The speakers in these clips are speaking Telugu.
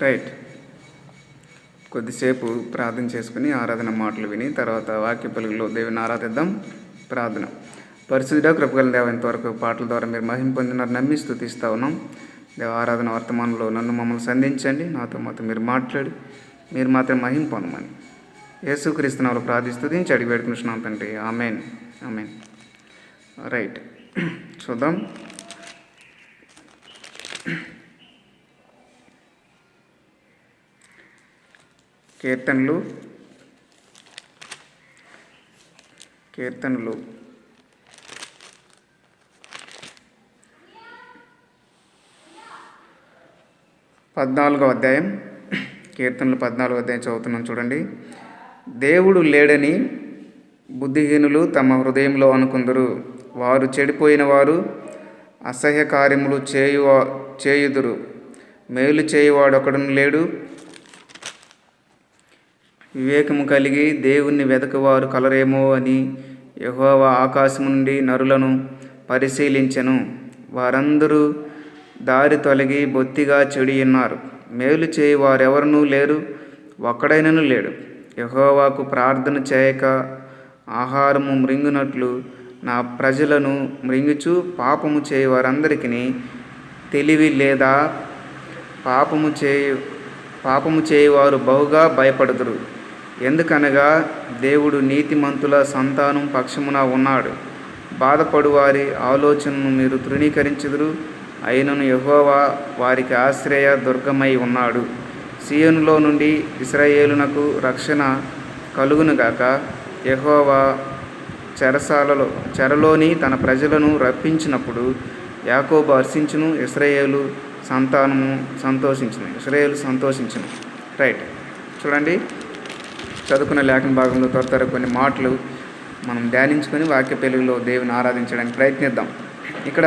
రైట్. కొద్దిసేపు ప్రార్థన చేసుకుని ఆరాధన మాటలు విని తర్వాత వాక్య పలుకులో దేవుని ఆరాధిద్దాం. ప్రార్థన. పరిశుద్ధ కృపగల దేవ, ఇంతవరకు పాటల ద్వారా మీరు మహిమ పొందినారు నమ్మి స్తుతిస్తూ ఉన్నాం. దేవ, ఆరాధన వర్తమానంలో నన్ను మమ్మల్ని సంధించండి, నాతో మాత్రం మీరు మాట్లాడి మీరు మాత్రం మహిమ పొందమని యేసుక్రీస్తు నామములో ప్రార్థిస్తూ స్తుతించి అడిగి వేడుకుంటున్నాం తండ్రి. ఆమెన్. ఆమెన్. రైట్, చూద్దాం. కీర్తనలు 14వ అధ్యాయం. కీర్తనలు 14వ అధ్యాయం చదువుతున్నాం, చూడండి. దేవుడు లేడని బుద్ధిహీనులు తమ హృదయంలో అనుకుందరు. వారు చెడిపోయిన వారు అసహ్య కార్యములు చేయుదురు. మేలు చేయువాడొకడును లేడు. వివేకము కలిగి దేవుణ్ణి వెదకువారు కలరేమో అని యెహోవా ఆకాశము నుండి నరులను పరిశీలించెను. వారందరూ దారి తొలగి బొత్తిగా చెడి ఉన్నారు. మేలు చేయువారెవరనూ లేరు, ఒక్కడైనను లేడు. యెహోవాకు ప్రార్థన చేయక ఆహారము మృంగునట్లు నా ప్రజలను మృంగుచు పాపము చేయువారందరికీ తెలివి లేదా? పాపము చేయువారు బహుగా భయపడుదురు. ఎందుకనగా దేవుడు నీతిమంతుల సంతానం పక్షమున ఉన్నాడు. బాధపడు వారి ఆలోచనను మీరు తృణీకరించుదురు. అయినను యెహోవా వారికి ఆశ్రయ దుర్గమై ఉన్నాడు. సీయోనులో నుండి ఇశ్రాయేలునకు రక్షణ కలుగునుగాక. యెహోవా చెరలోని తన ప్రజలను రప్పించినప్పుడు యాకోబు హర్షించును, ఇశ్రాయేలు సంతోషించును. రైట్, చూడండి. చదువుకున్న లేఖన భాగంలో త్వర కొన్ని మాటలు మనం ధ్యానించుకొని వాక్య పెలుగులో దేవుని ఆరాధించడానికి ప్రయత్నిద్దాం. ఇక్కడ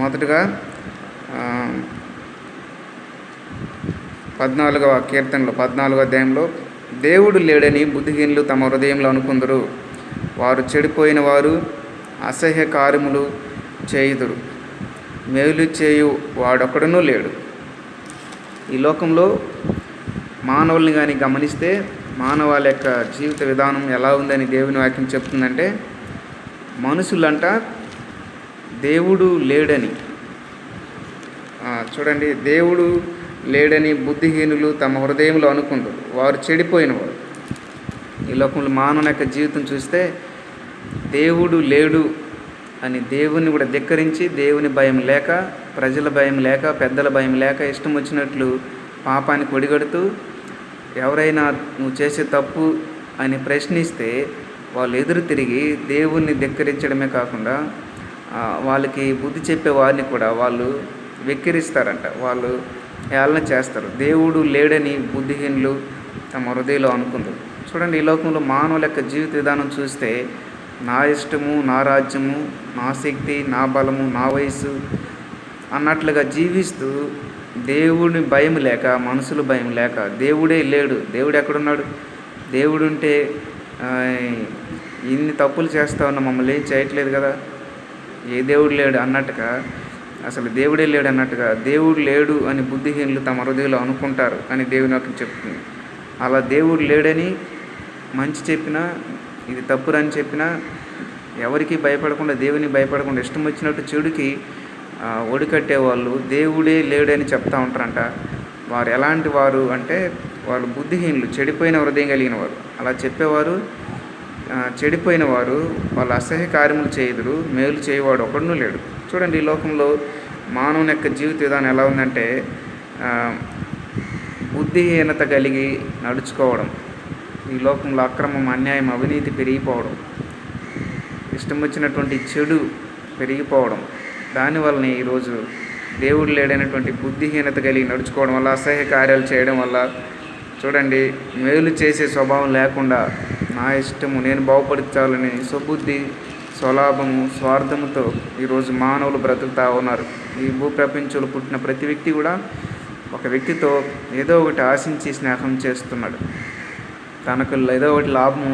మొదటగా 14వ కీర్తనలో 14వ అధ్యాయంలో దేవుడు లేడని బుద్ధిహీనులు తమ హృదయంలో అనుకుందరు. వారు చెడిపోయిన వారు అసహ్య కార్యములు చేయుదురు. మేలు చేయు వాడొక్కడునూ లేడు. ఈ లోకంలో మానవుల్ని కానీ గమనిస్తే మానవాళి యొక్క జీవిత విధానం ఎలా ఉందని దేవుని వాక్యం చెప్తుందంటే, మనుషులంట దేవుడు లేడని, చూడండి, దేవుడు లేడని బుద్ధిహీనులు తమ హృదయంలో అనుకుంటారు. వారు చెడిపోయినవారు. ఈ లోకంలో మానవుని యొక్క జీవితం చూస్తే దేవుడు లేడు అని దేవుని కూడా ధిక్కరించి, దేవుని భయం లేక, ప్రజల భయం లేక, పెద్దల భయం లేక ఇష్టం వచ్చినట్లు పాపానికి ఒడిగడుతూ, ఎవరైనా నువ్వు చేసే తప్పు అని ప్రశ్నిస్తే వాళ్ళు ఎదురు తిరిగి దేవుణ్ణి ధిక్కరించడమే కాకుండా వాళ్ళకి బుద్ధి చెప్పే వారిని కూడా వాళ్ళు వెక్కిరిస్తారంట, వాళ్ళు ఏళన చేస్తారు. దేవుడు లేడని బుద్ధిహీనులు తమ హృదయంలో అనుకుంటారు. చూడండి, ఈ లోకంలో మానవుల యొక్క జీవిత విధానం చూస్తే నా ఇష్టము, నా రాజ్యము, నా శక్తి, నా బలము, నా వయసు అన్నట్లుగా జీవిస్తూ దేవుని భయం లేక, మనుషుల భయం లేక, దేవుడే లేడు, దేవుడు ఎక్కడున్నాడు, దేవుడు ఉంటే ఇన్ని తప్పులు చేస్తా ఉన్నా మమ్మల్ని ఏం చేయట్లేదు కదా, ఏ దేవుడు లేడు అన్నట్టుగా, అసలు దేవుడే లేడు అన్నట్టుగా దేవుడు లేడు అని బుద్ధిహీనులు తమ హృదయంలో అనుకుంటారు అని దేవుని వాక్యం చెప్తుంది. అలా దేవుడు లేడని మంచి చెప్పినా, ఇది తప్పురని చెప్పినా ఎవరికి భయపడకుండా, దేవుని భయపడకుండా ఇష్టం వచ్చినట్టు చెడుకి ఒడికట్టేవాళ్ళు దేవుడే లేడని చెప్తూ ఉంటారంట. వారు ఎలాంటి వారు అంటే వాళ్ళు బుద్ధిహీనులు, చెడిపోయిన హృదయం కలిగిన వారు. అలా చెప్పేవారు చెడిపోయిన వారు, వాళ్ళు అసహ్య కార్యములు చేయుదురు. మేలు చేయవాడు ఒకడునూ లేడు. చూడండి, ఈ లోకంలో మానవుని యొక్క జీవిత విధానం ఎలా ఉందంటే బుద్ధిహీనత కలిగి నడుచుకోవడం, ఈ లోకంలో అక్రమం, అన్యాయం, అవినీతి పెరిగిపోవడం, ఇష్టం వచ్చినటువంటి చెడు పెరిగిపోవడం, దానివల్లనే ఈరోజు దేవుడు లేడైనటువంటి బుద్ధిహీనత కలిగి నడుచుకోవడం వల్ల, అసహ్య కార్యాలు చేయడం వల్ల, చూడండి, మేలు చేసే స్వభావం లేకుండా నా ఇష్టము, నేను బాగుపడించాలని స్వబుద్ధి, స్వలాభము, స్వార్థముతో ఈరోజు మానవులు బ్రతుకుతూ ఉన్నారు. ఈ భూప్రపంచంలో పుట్టిన ప్రతి వ్యక్తి కూడా ఒక వ్యక్తితో ఏదో ఒకటి ఆశించి స్నేహం చేస్తున్నాడు. తనకు ఏదో ఒకటి లాభం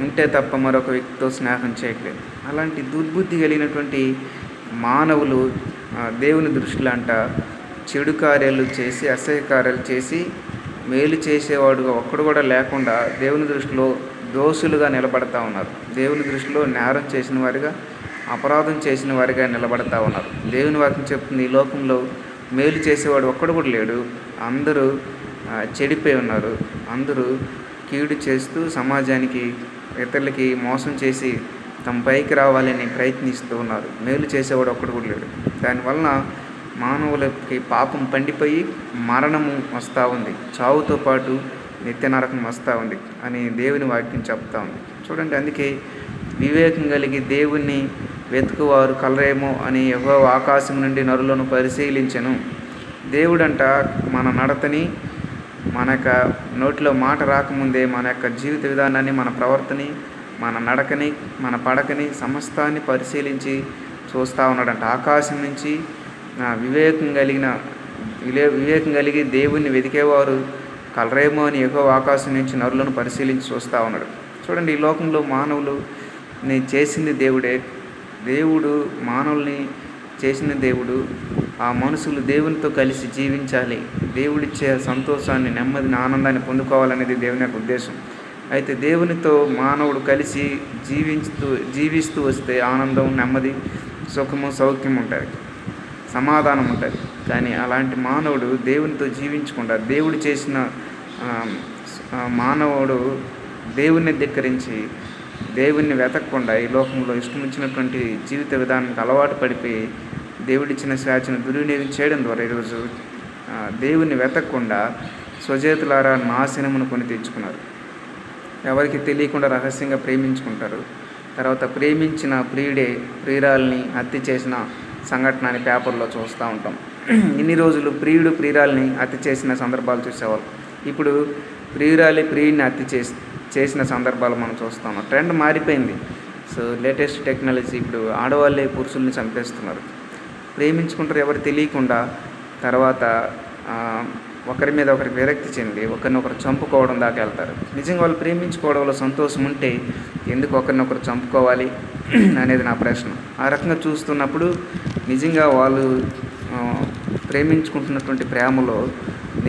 ఉంటే తప్ప మరొక వ్యక్తితో స్నేహం చేయట్లేదు. అలాంటి దుర్బుద్ధి కలిగినటువంటి మానవులు దేవుని దృష్టిలో అంట చెడు కార్యాలు చేసి, అసహ్య కార్యాలు చేసి, మేలు చేసేవాడుగా ఒక్కడు కూడా లేకుండా దేవుని దృష్టిలో దోషులుగా నిలబడతా ఉన్నారు. దేవుని దృష్టిలో నేరం చేసిన వారిగా, అపరాధం చేసిన వారిగా నిలబడతా ఉన్నారు. దేవుని వాక్యం చెప్తుంది, ఈ లోకంలో మేలు చేసేవాడు ఒక్కడు కూడా లేడు. అందరూ చెడిపోయి ఉన్నారు. అందరూ కీడు చేస్తూ సమాజానికి, ఇతరులకి మోసం చేసి తమ పైకి రావాలని ప్రయత్నిస్తూ ఉన్నారు. మేలు చేసేవాడు ఒక్కడు కూడా లేడు. దానివలన మానవులకి పాపం పండిపోయి మరణము వస్తూ ఉంది, చావుతో పాటు నిత్య నరకం వస్తూ ఉంది అని దేవుని వాక్యం చెప్తా ఉంది. చూడండి, అందుకే వివేకం కలిగి దేవుణ్ణి వెతుకువారు కలరేమో అని యెహోవా ఆకాశం నుండి నరులను పరిశీలించెను. దేవుడంట మన నడతని, మన యొక్క నోటిలో మాట రాకముందే మన యొక్క జీవిత విధానాన్ని, మన ప్రవర్తని, మన నడకని, మన పడకని సమస్తాన్ని పరిశీలించి చూస్తూ ఉన్నాడంట. ఆకాశం నుంచి వివేకం కలిగి దేవుణ్ణి వెతికేవారు కలరేమో అని యెహోవా ఆకాశం నుంచి నరులను పరిశీలించి చూస్తూ ఉన్నాడు. చూడండి, ఈ లోకంలో మానవులు చేసింది దేవుడే. దేవుడు మానవుల్ని చేసిన దేవుడు. ఆ మనుషులు దేవునితో కలిసి జీవించాలి, దేవుడిచ్చే సంతోషాన్ని, నెమ్మదిని, ఆనందాన్ని పొందుకోవాలనేది దేవుని యొక్క ఉద్దేశం. అయితే దేవునితో మానవుడు కలిసి జీవిస్తూ వస్తే ఆనందం, నెమ్మది, సుఖము, సౌఖ్యం ఉంటుంది, సమాధానం ఉంటుంది. కానీ అలాంటి మానవుడు దేవునితో జీవించకుండా, దేవుడు చేసిన మానవుడు దేవుణ్ణి ధిక్కరించి, దేవుణ్ణి వెతకకుండా ఈ లోకంలో ఇష్టం వచ్చినటువంటి జీవిత విధానానికి అలవాటు పడిపోయి దేవుడిచ్చిన స్వేచ్ఛను దుర్వినియోగం చేయడం ద్వారా ఈరోజు దేవుణ్ణి వెతకకుండా స్వజేతులారా నాశనమును కొని తెచ్చుకున్నారు. ఎవరికి తెలియకుండా రహస్యంగా ప్రేమించుకుంటారు. తర్వాత ప్రేమించిన ప్రియురాల్ని హత్య చేసిన సంఘటన అని పేపర్లో చూస్తూ ఉంటాం. ఇన్ని రోజులు ప్రియురాల్ని హత్య చేసిన సందర్భాలు చూసేవాళ్ళు. ఇప్పుడు ప్రియుడిని హత్య చేసిన సందర్భాలు మనం చూస్తాము. ట్రెండ్ మారిపోయింది. సో లేటెస్ట్ టెక్నాలజీ, ఇప్పుడు ఆడవాళ్ళే పురుషుల్ని చంపేస్తున్నారు. ప్రేమించుకుంటారు ఎవరు తెలియకుండా. తర్వాత ఒకరి మీద ఒకరికి విరక్తి చెంది ఒకరినొకరు చంపుకోవడం దాకా వెళ్తారు. నిజంగా వాళ్ళు ప్రేమించుకోవడంలో సంతోషం ఉంటే ఎందుకు ఒకరినొకరు చంపుకోవాలి అనేది నా ప్రశ్న. ఆ రకంగా చూస్తున్నప్పుడు నిజంగా వాళ్ళు ప్రేమించుకుంటున్నటువంటి ప్రేమలో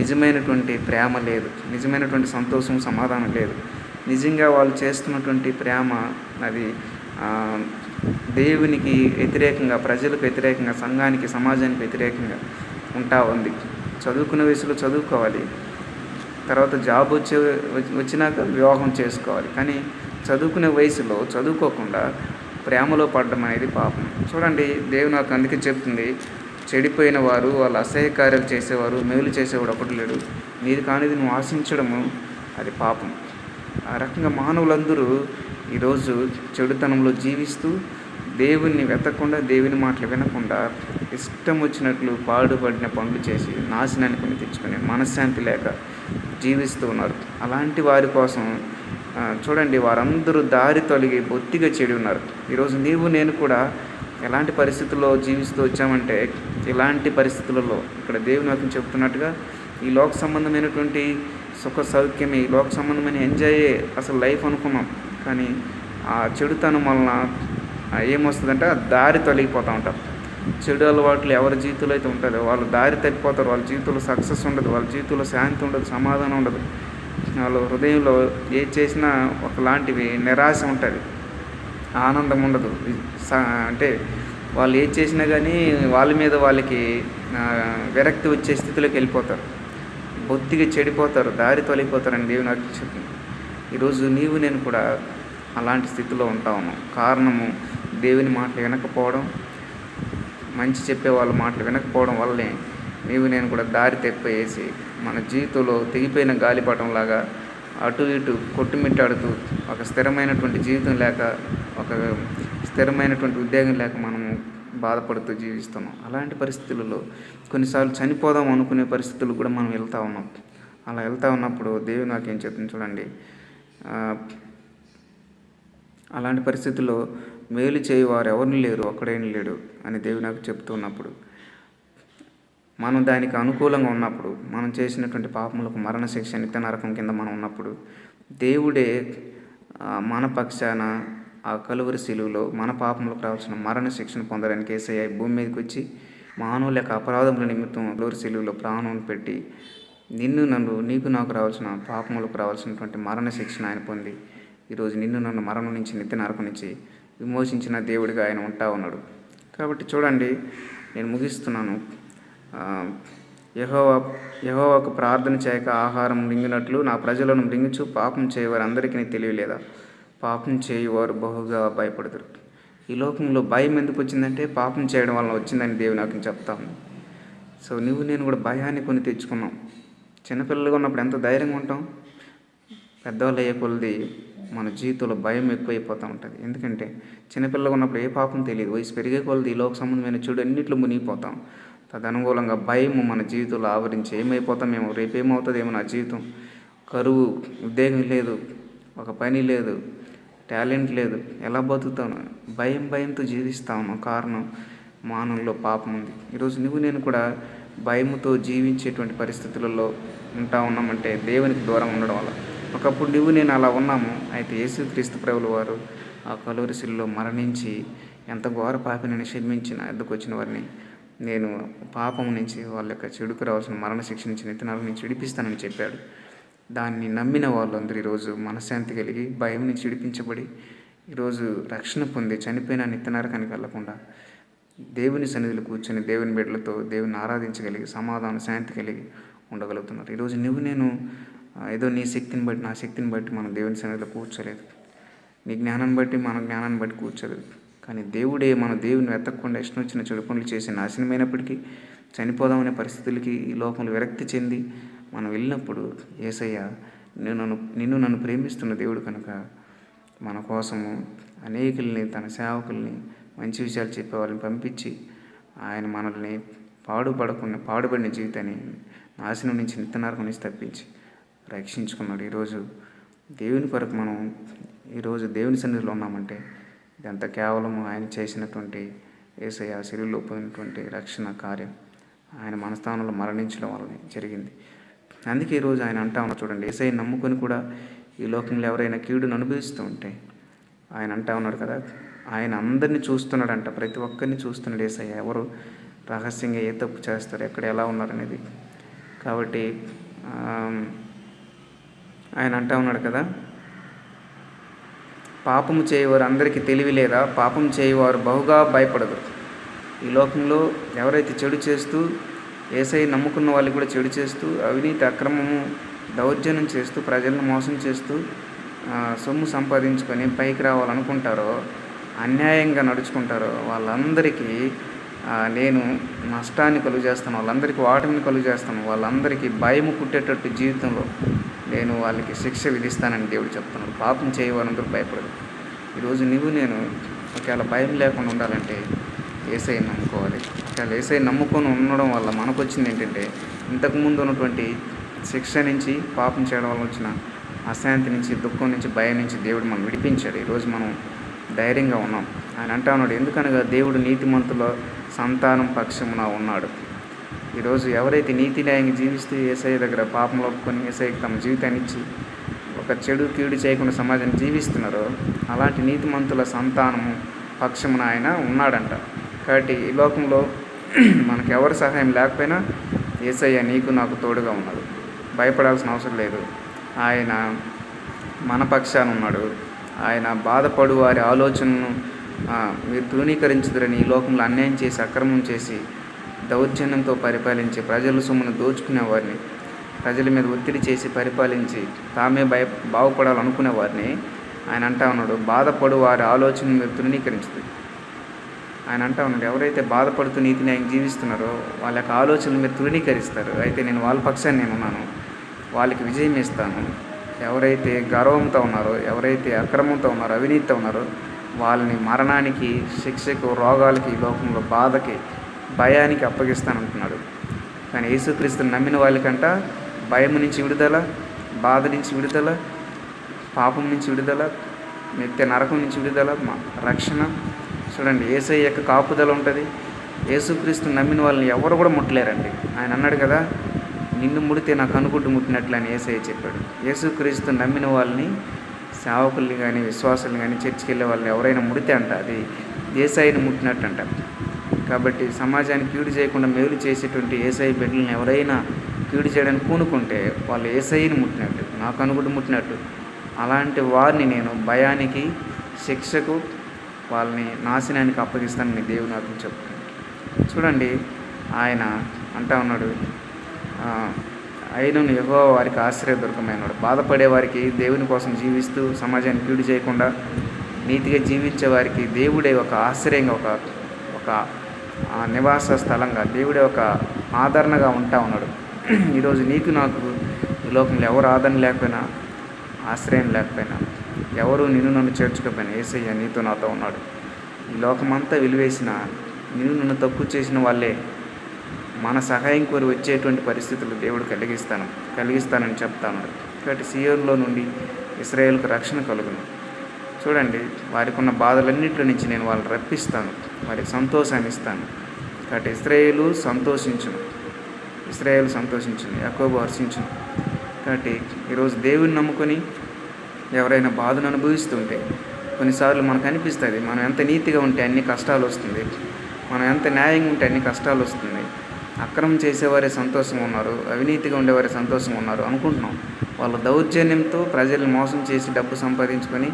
నిజమైనటువంటి ప్రేమ లేదు, నిజమైనటువంటి సంతోషం, సమాధానం లేదు. నిజంగా వాళ్ళు చేస్తున్నటువంటి ప్రేమ అది దేవునికి వ్యతిరేకంగా, ప్రజలకు వ్యతిరేకంగా, సంఘానికి, సమాజానికి వ్యతిరేకంగా ఉంటా ఉంది. చదువుకునే వయసులో చదువుకోవాలి, తర్వాత జాబ్ వచ్చినాక వివాహం చేసుకోవాలి. కానీ చదువుకునే వయసులో చదువుకోకుండా ప్రేమలో పడడం అనేది పాపం. చూడండి, దేవుని నాకు అందుకే చెప్తుంది, చెడిపోయిన వారు, వాళ్ళు అసహ్య కార్యాలు చేసేవారు, మేలు చేసేవాడు ఒకటి లేడు. నీది కానిది నువ్వు ఆశించడము అది పాపం. ఆ రకంగా మానవులందరూ ఈరోజు చెడుతనంలో జీవిస్తూ దేవుణ్ణి వెతకకుండా, దేవుని మాటలు వినకుండా ఇష్టం వచ్చినట్లు పాడుపడిన పనులు చేసి నాశనాన్ని కొని తెచ్చుకొని మనశ్శాంతి లేక జీవిస్తూ ఉన్నారు. అలాంటి వారి కోసం చూడండి, వారందరూ దారి తొలగి బొత్తిగా చెడి ఉన్నారు. ఈరోజు నీవు నేను కూడా ఎలాంటి పరిస్థితుల్లో జీవిస్తూ వచ్చామంటే, ఇలాంటి పరిస్థితులలో ఇక్కడ దేవుని వాక్యం చెప్తున్నట్టుగా ఈ లోక సంబంధమైనటువంటి సుఖ సౌఖ్యమే, ఈ లోక సంబంధమైన ఎంజాయే అసలు లైఫ్ అనుకున్నాం. కానీ ఆ చెడుతనం వలన ఏమొస్తుందంటే దారి తొలగిపోతూ ఉంటారు. చెడు అలవాట్లు ఎవరి జీవితంలో అయితే ఉంటుందో వాళ్ళు దారి తప్పిపోతారు. వాళ్ళ జీవితంలో సక్సెస్ ఉండదు, వాళ్ళ జీవితంలో శాంతి ఉండదు, సమాధానం ఉండదు. వాళ్ళ హృదయంలో ఏది చేసినా ఒకలాంటివి నిరాశ ఉంటుంది, ఆనందం ఉండదు. అంటే వాళ్ళు ఏది చేసినా కానీ వాళ్ళ మీద వాళ్ళకి విరక్తి వచ్చే స్థితిలోకి వెళ్ళిపోతారు, బొత్తిగా చెడిపోతారు, దారి తొలగిపోతారని దేవుని నాకు చెప్పింది. ఈరోజు నీవు నేను కూడా అలాంటి స్థితిలో ఉంటా ఉన్నాం. కారణము దేవుని మాటలు వినకపోవడం, మంచి చెప్పే వాళ్ళ మాటలు వినకపోవడం వల్లే నీవు నేను కూడా దారి తప్పివేసి మన జీవితంలో తెగిపోయిన గాలిపటంలాగా అటు ఇటు కొట్టుమిట్టాడుతూ ఒక స్థిరమైనటువంటి జీవితం లేక, ఒక స్థిరమైనటువంటి ఉద్యోగం లేక మనము బాధపడుతూ జీవిస్తున్నాం. అలాంటి పరిస్థితులలో కొన్నిసార్లు చనిపోదాం అనుకునే పరిస్థితులు కూడా మనం వెళ్తూ ఉన్నాం. అలా వెళ్తూ ఉన్నప్పుడు దేవుడు నాకేం చెప్తుంది చూడండి, అలాంటి పరిస్థితుల్లో మేలు చేయవారు ఎవరిని లేరు, ఒక్కడేం లేడు అని దేవుడు నాకు చెప్తున్నప్పుడు, మనం దానికి అనుకూలంగా ఉన్నప్పుడు, మనం చేసినటువంటి పాపములకు మరణశిక్ష, నిత్య నరకం కింద మనం ఉన్నప్పుడు, దేవుడే మన పక్షాన ఆ కలువరి శిలువలో మన పాపములకు రావాల్సిన మరణశిక్షను పొందడానికి యేసయ్య భూమి మీదకి వచ్చి మానవుల యొక్క అపరాధముల నిమిత్తం కలువరి శిలువలో ప్రాణం పెట్టి నీకు నాకు రావాల్సిన పాపములకు రావాల్సినటువంటి మరణ శిక్షను ఆయన పొంది ఈరోజు నిన్ను నన్ను మరణం నుంచి నిత్య నరకం నుంచి విమోచించిన దేవుడిగా ఆయన ఉంటా ఉన్నాడు. కాబట్టి చూడండి, నేను ముగిస్తున్నాను. యెహోవాకు ప్రార్థన చేయక ఆహారం మృంగినట్లు నా ప్రజలను మృంగించు. పాపం చేయవారు అందరికీ తెలియలేదా? పాపం చేయువారు బహుగా భయపడతారు. ఈ లోకంలో భయం ఎందుకు వచ్చిందంటే పాపం చేయడం వల్ల వచ్చిందని దేవుడు నాకు చెప్తాను. సో నేను కూడా భయాన్ని కొని తెచ్చుకున్నాం. చిన్నపిల్లలుగా ఉన్నప్పుడు ఎంత ధైర్యంగా ఉంటాం, పెద్దవాళ్ళు అయ్యే కొలది మన జీవితంలో భయం ఎక్కువైపోతూ ఉంటుంది. ఎందుకంటే చిన్నపిల్లలుగా ఉన్నప్పుడు ఏ పాపం తెలియదు. వయసు పెరిగే కొలది ఈ లోక సంబంధమైన చెడు అన్నింటిలో మునిగిపోతాం. తదనుకూలంగా భయం మన జీవితంలో ఆవరించి ఏమైపోతామేమో, రేపేమవుతుందేమో, నా జీవితం కరువు, ఉద్యోగం లేదు, ఒక పని లేదు, టాలెంట్ లేదు, ఎలా బతుకుతాను, భయంతో జీవిస్తాను. కారణం మానవుల్లో పాపం ఉంది. ఈరోజు నేను కూడా భయముతో జీవించేటువంటి పరిస్థితులలో ఉంటా ఉన్నామంటే దేవునికి దూరం ఉండడం వల్ల. ఒకప్పుడు నేను అలా ఉన్నాము. అయితే యేసుక్రీస్తు ప్రభువుల వారు ఆ కలువరి శిలువలో మరణించి ఎంత ఘోర పాపిని క్షమించిన ఎద్దుకు వచ్చిన వారిని నేను పాపం నుంచి, వాళ్ళ యొక్క చెడుకు రావాల్సిన మరణ శిక్ష నుంచి, నిత్య నరకం నుంచి విడిపిస్తానని చెప్పాడు. దాన్ని నమ్మిన వాళ్ళందరూ ఈరోజు మనశ్శాంతి కలిగి భయం నుంచి విడిపించబడి ఈరోజు రక్షణ పొంది చనిపోయిన నిత్య నరకానికి వెళ్లకుండా దేవుని సన్నిధిలో కూర్చొని దేవుని బిడ్డలతో దేవుని ఆరాధించగలిగి సమాధానం శాంతి కలిగి ఉండగలుగుతున్నారు. ఈరోజు నేను ఏదో నీ శక్తిని బట్టి, నా శక్తిని బట్టి మనం దేవుని సన్నిధిలో కూర్చోలేదు. నీ జ్ఞానాన్ని బట్టి, మన జ్ఞానాన్ని బట్టి కూర్చోలేదు. కానీ దేవుడే మన దేవుని వెతకకుండా ఇష్టం వచ్చిన చెడు పనులు చేసి నాశనమైనప్పటికీ చనిపోదామనే పరిస్థితులకి ఈ లోకంలో విరక్తి చెంది మనం వెళ్ళినప్పుడు యేసయ్య నిన్ను నన్ను ప్రేమిస్తున్న దేవుడు కనుక మన కోసము అనేకుల్ని, తన సేవకుల్ని, మంచి విషయాలు చెప్పే వాళ్ళని పంపించి ఆయన మనల్ని పాడుపడిన జీవితాన్ని నాశనం నుంచి నిత్య నరకం నుంచి తప్పించి రక్షించుకున్నాడు. ఈరోజు దేవుని కొరకు మనం ఈరోజు దేవుని సన్నిధిలో ఉన్నామంటే ఇదంతా కేవలం ఆయన చేసినటువంటి యేసయ్య శిలువలో పొందినటువంటి రక్షణ కార్యం, ఆయన మన స్థానంలో మరణించడం వల్లనే జరిగింది. అందుకే ఈరోజు ఆయన అంటా ఉన్నా చూడండి, యేసయ్య నమ్ముకొని కూడా ఈ లోకంలో ఎవరైనా కీడును అనుభవిస్తూ ఉంటే ఆయన అంటా ఉన్నాడు కదా, ఆయన అందరినీ చూస్తున్నాడంట, ప్రతి ఒక్కరిని చూస్తున్నాడు యేసయ్య. ఎవరు రహస్యంగా ఏ తప్పు చేస్తారు, ఎక్కడ ఎలా ఉన్నారనేది. కాబట్టి ఆయన అంటా ఉన్నాడు కదా, పాపము చేయవారు అందరికీ తెలివి లేదా? పాపం చేయవారు బహుగా భయపడదు. ఈ లోకంలో ఎవరైతే చెడు చేస్తూ, యేసయ్య నమ్ముకున్న వాళ్ళు కూడా చెడు చేస్తూ, అవినీతి, అక్రమము, దౌర్జన్యం చేస్తూ, ప్రజలను మోసం చేస్తూ సొమ్ము సంపాదించుకొని పైకి రావాలనుకుంటారో, అన్యాయంగా నడుచుకుంటారో వాళ్ళందరికీ నేను నష్టాన్ని కలుగు చేస్తాను, వాళ్ళందరికీ ఓటమిని కలుగు చేస్తాను, వాళ్ళందరికీ భయము పుట్టేటట్టు జీవితంలో నేను వాళ్ళకి శిక్ష విధిస్తానని దేవుడు చెప్తున్నాడు. పాపం చేయవారందరూ భయపడదు. ఈరోజు నేను ఒకవేళ భయం లేకుండా ఉండాలంటే యేసయ్యని నమ్ముకోవాలి. ఒకవేళ యేసయ్యని నమ్ముకొని ఉండడం వల్ల మనకు వచ్చింది ఏంటంటే, ఇంతకుముందు ఉన్నటువంటి శిక్ష నుంచి, పాపం చేయడం వల్ల వచ్చిన అశాంతి నుంచి, దుఃఖం నుంచి, భయం నుంచి దేవుడు మనం విడిపించాడు. ఈరోజు మనం ధైర్యంగా ఉన్నాం. ఆయన అంటా ఉన్నాడు, ఎందుకనగా దేవుడు నీతిమంతుల సంతానం పక్షమున ఉన్నాడు. ఈరోజు ఎవరైతే నీతి న్యాయంగా జీవిస్తూ యేసయ్య దగ్గర పాపంలో ఒప్పుకొని యేసయ్యకి తమ జీవితాన్ని ఇచ్చి ఒక చెడు కీడు చేయకుండా సమాజాన్ని జీవిస్తున్నారో అలాంటి నీతిమంతుల సంతానము పక్షమున ఆయన ఉన్నాడంట. కాబట్టి ఈ లోకంలో మనకు ఎవరి సహాయం లేకపోయినా యేసయ్య నీకు నాకు తోడుగా ఉన్నాడు. భయపడాల్సిన అవసరం లేదు. ఆయన మన పక్షాన ఉన్నాడు. ఆయన బాధపడు వారి ఆలోచనను మీరు తృణీకరించుదురని ఈ లోకంలో అన్యాయం చేసి, అక్రమం చేసి, దౌర్జన్యంతో పరిపాలించి, ప్రజల సొమ్మును దోచుకునే వారిని, ప్రజల మీద ఒత్తిడి చేసి పరిపాలించి తామే బాగుపడాలనుకునే వారిని ఆయన అంటా ఉన్నాడు, బాధపడు వారి ఆలోచనను మీరు తృణీకరించదు. ఆయన అంటా ఉన్నాడు, ఎవరైతే బాధపడుతూ నీతి న్యాయం జీవిస్తున్నారో వాళ్ళ యొక్క ఆలోచనలు మీరు తృణీకరిస్తారు, అయితే నేను వాళ్ళ పక్షాన్ని నేను ఉన్నాను, వాళ్ళకి విజయం ఇస్తాను. ఎవరైతే గర్వంతో ఉన్నారో, ఎవరైతే అక్రమంతో ఉన్నారో, అవినీతితో ఉన్నారో వాళ్ళని మరణానికి, శిక్షకు, రోగాలకి, లోకంలో బాధకి, భయానికి అప్పగిస్తానంటున్నాడు. కానీ యేసుక్రీస్తుని నమ్మిన వాళ్ళకంట భయం నుంచి విడుదల, బాధ నుంచి విడుదల, పాపం నుంచి విడుదల, నిత్య నరకం నుంచి విడుదల, రక్షణ. చూడండి, యేసయ్య యొక్క కాపుదల ఉంటుంది. యేసుక్రీస్తుని నమ్మిన వాళ్ళని ఎవరు కూడా ముట్టలేరండి. ఆయన అన్నాడు కదా, నిన్ను ముడితే నా కనుగుడ్డు ముట్టినట్లు అని యేసయ్య చెప్పాడు. యేసుక్రీస్తుని నమ్మిన వాళ్ళని, సేవకుల్ని కానీ, విశ్వాసుల్ని కానీ, చర్చికి వెళ్ళే వాళ్ళని ఎవరైనా ముడితే అంట అది యేసయ్యని ముట్టినట్టు అంట. కాబట్టి సమాజానికి కీడు చేయకుండా మేలు చేసేటువంటి యేసయ్య బిడ్డలను ఎవరైనా కీడు చేయడానికి పూనుకుంటే వాళ్ళు యేసయ్యని ముట్టినట్టు, నా కనుగుడు ముట్టినట్టు. అలాంటి వారిని నేను భయానికి, శిక్షకు, వాళ్ళని నాశనానికి అప్పగిస్తానని దేవుని నాకు చెప్తున్నాను. చూడండి, ఆయన అంటా ఉన్నాడు, అయినను యెహోవా వారికి ఆశ్రయదుర్గమైనవాడు. బాధపడే వారికి, దేవుని కోసం జీవిస్తూ సమాజాన్ని కీడు చేయకుండా నీతిగా జీవించే వారికి దేవుడే ఒక ఆశ్రయంగా, ఒక నివాస స్థలంగా, దేవుడే ఒక ఆదరణగా ఉంటా ఉన్నాడు. ఈరోజు నీకు నాకు ఈ లోకంలో ఎవరు ఆదరణ లేకపోయినా, ఆశ్రయం లేకపోయినా, ఎవరు నిన్ను నన్ను చేర్చుకోకపోయినా యేసయ్య నీతో నాతో ఉన్నాడు. ఈ లోకమంతా విలువేసిన, నిన్ను నన్ను తక్కువ చేసిన వాళ్ళే మన సహాయం కోరి వచ్చేటువంటి పరిస్థితులు దేవుడు కలిగిస్తానని చెప్తాను. కాబట్టి సీయోనులో నుండి ఇశ్రాయేలుకు రక్షణ కలుగును. చూడండి, వారికి ఉన్న బాధలన్నింటి నుంచి నేను వాళ్ళని రప్పిస్తాను, వారికి సంతోషాన్ని ఇస్తాను. కాబట్టి ఇశ్రాయేలు సంతోషించును, యాకోబు హర్షించును. కాబట్టి ఈరోజు దేవుని నమ్ముకొని ఎవరైనా బాధను అనుభవిస్తుంటే కొన్నిసార్లు మనకు అనిపిస్తుంది, మనం ఎంత నీతిగా ఉంటే అన్ని కష్టాలు వస్తుంది, మనం ఎంత న్యాయంగా ఉంటే అన్ని కష్టాలు వస్తుంది, అక్రమం చేసేవారే సంతోషంగా ఉన్నారు, అవినీతిగా ఉండేవారే సంతోషంగా ఉన్నారు అనుకుంటున్నాం. వాళ్ళ దౌర్జన్యంతో ప్రజల్ని మోసం చేసి డబ్బు సంపాదించుకొని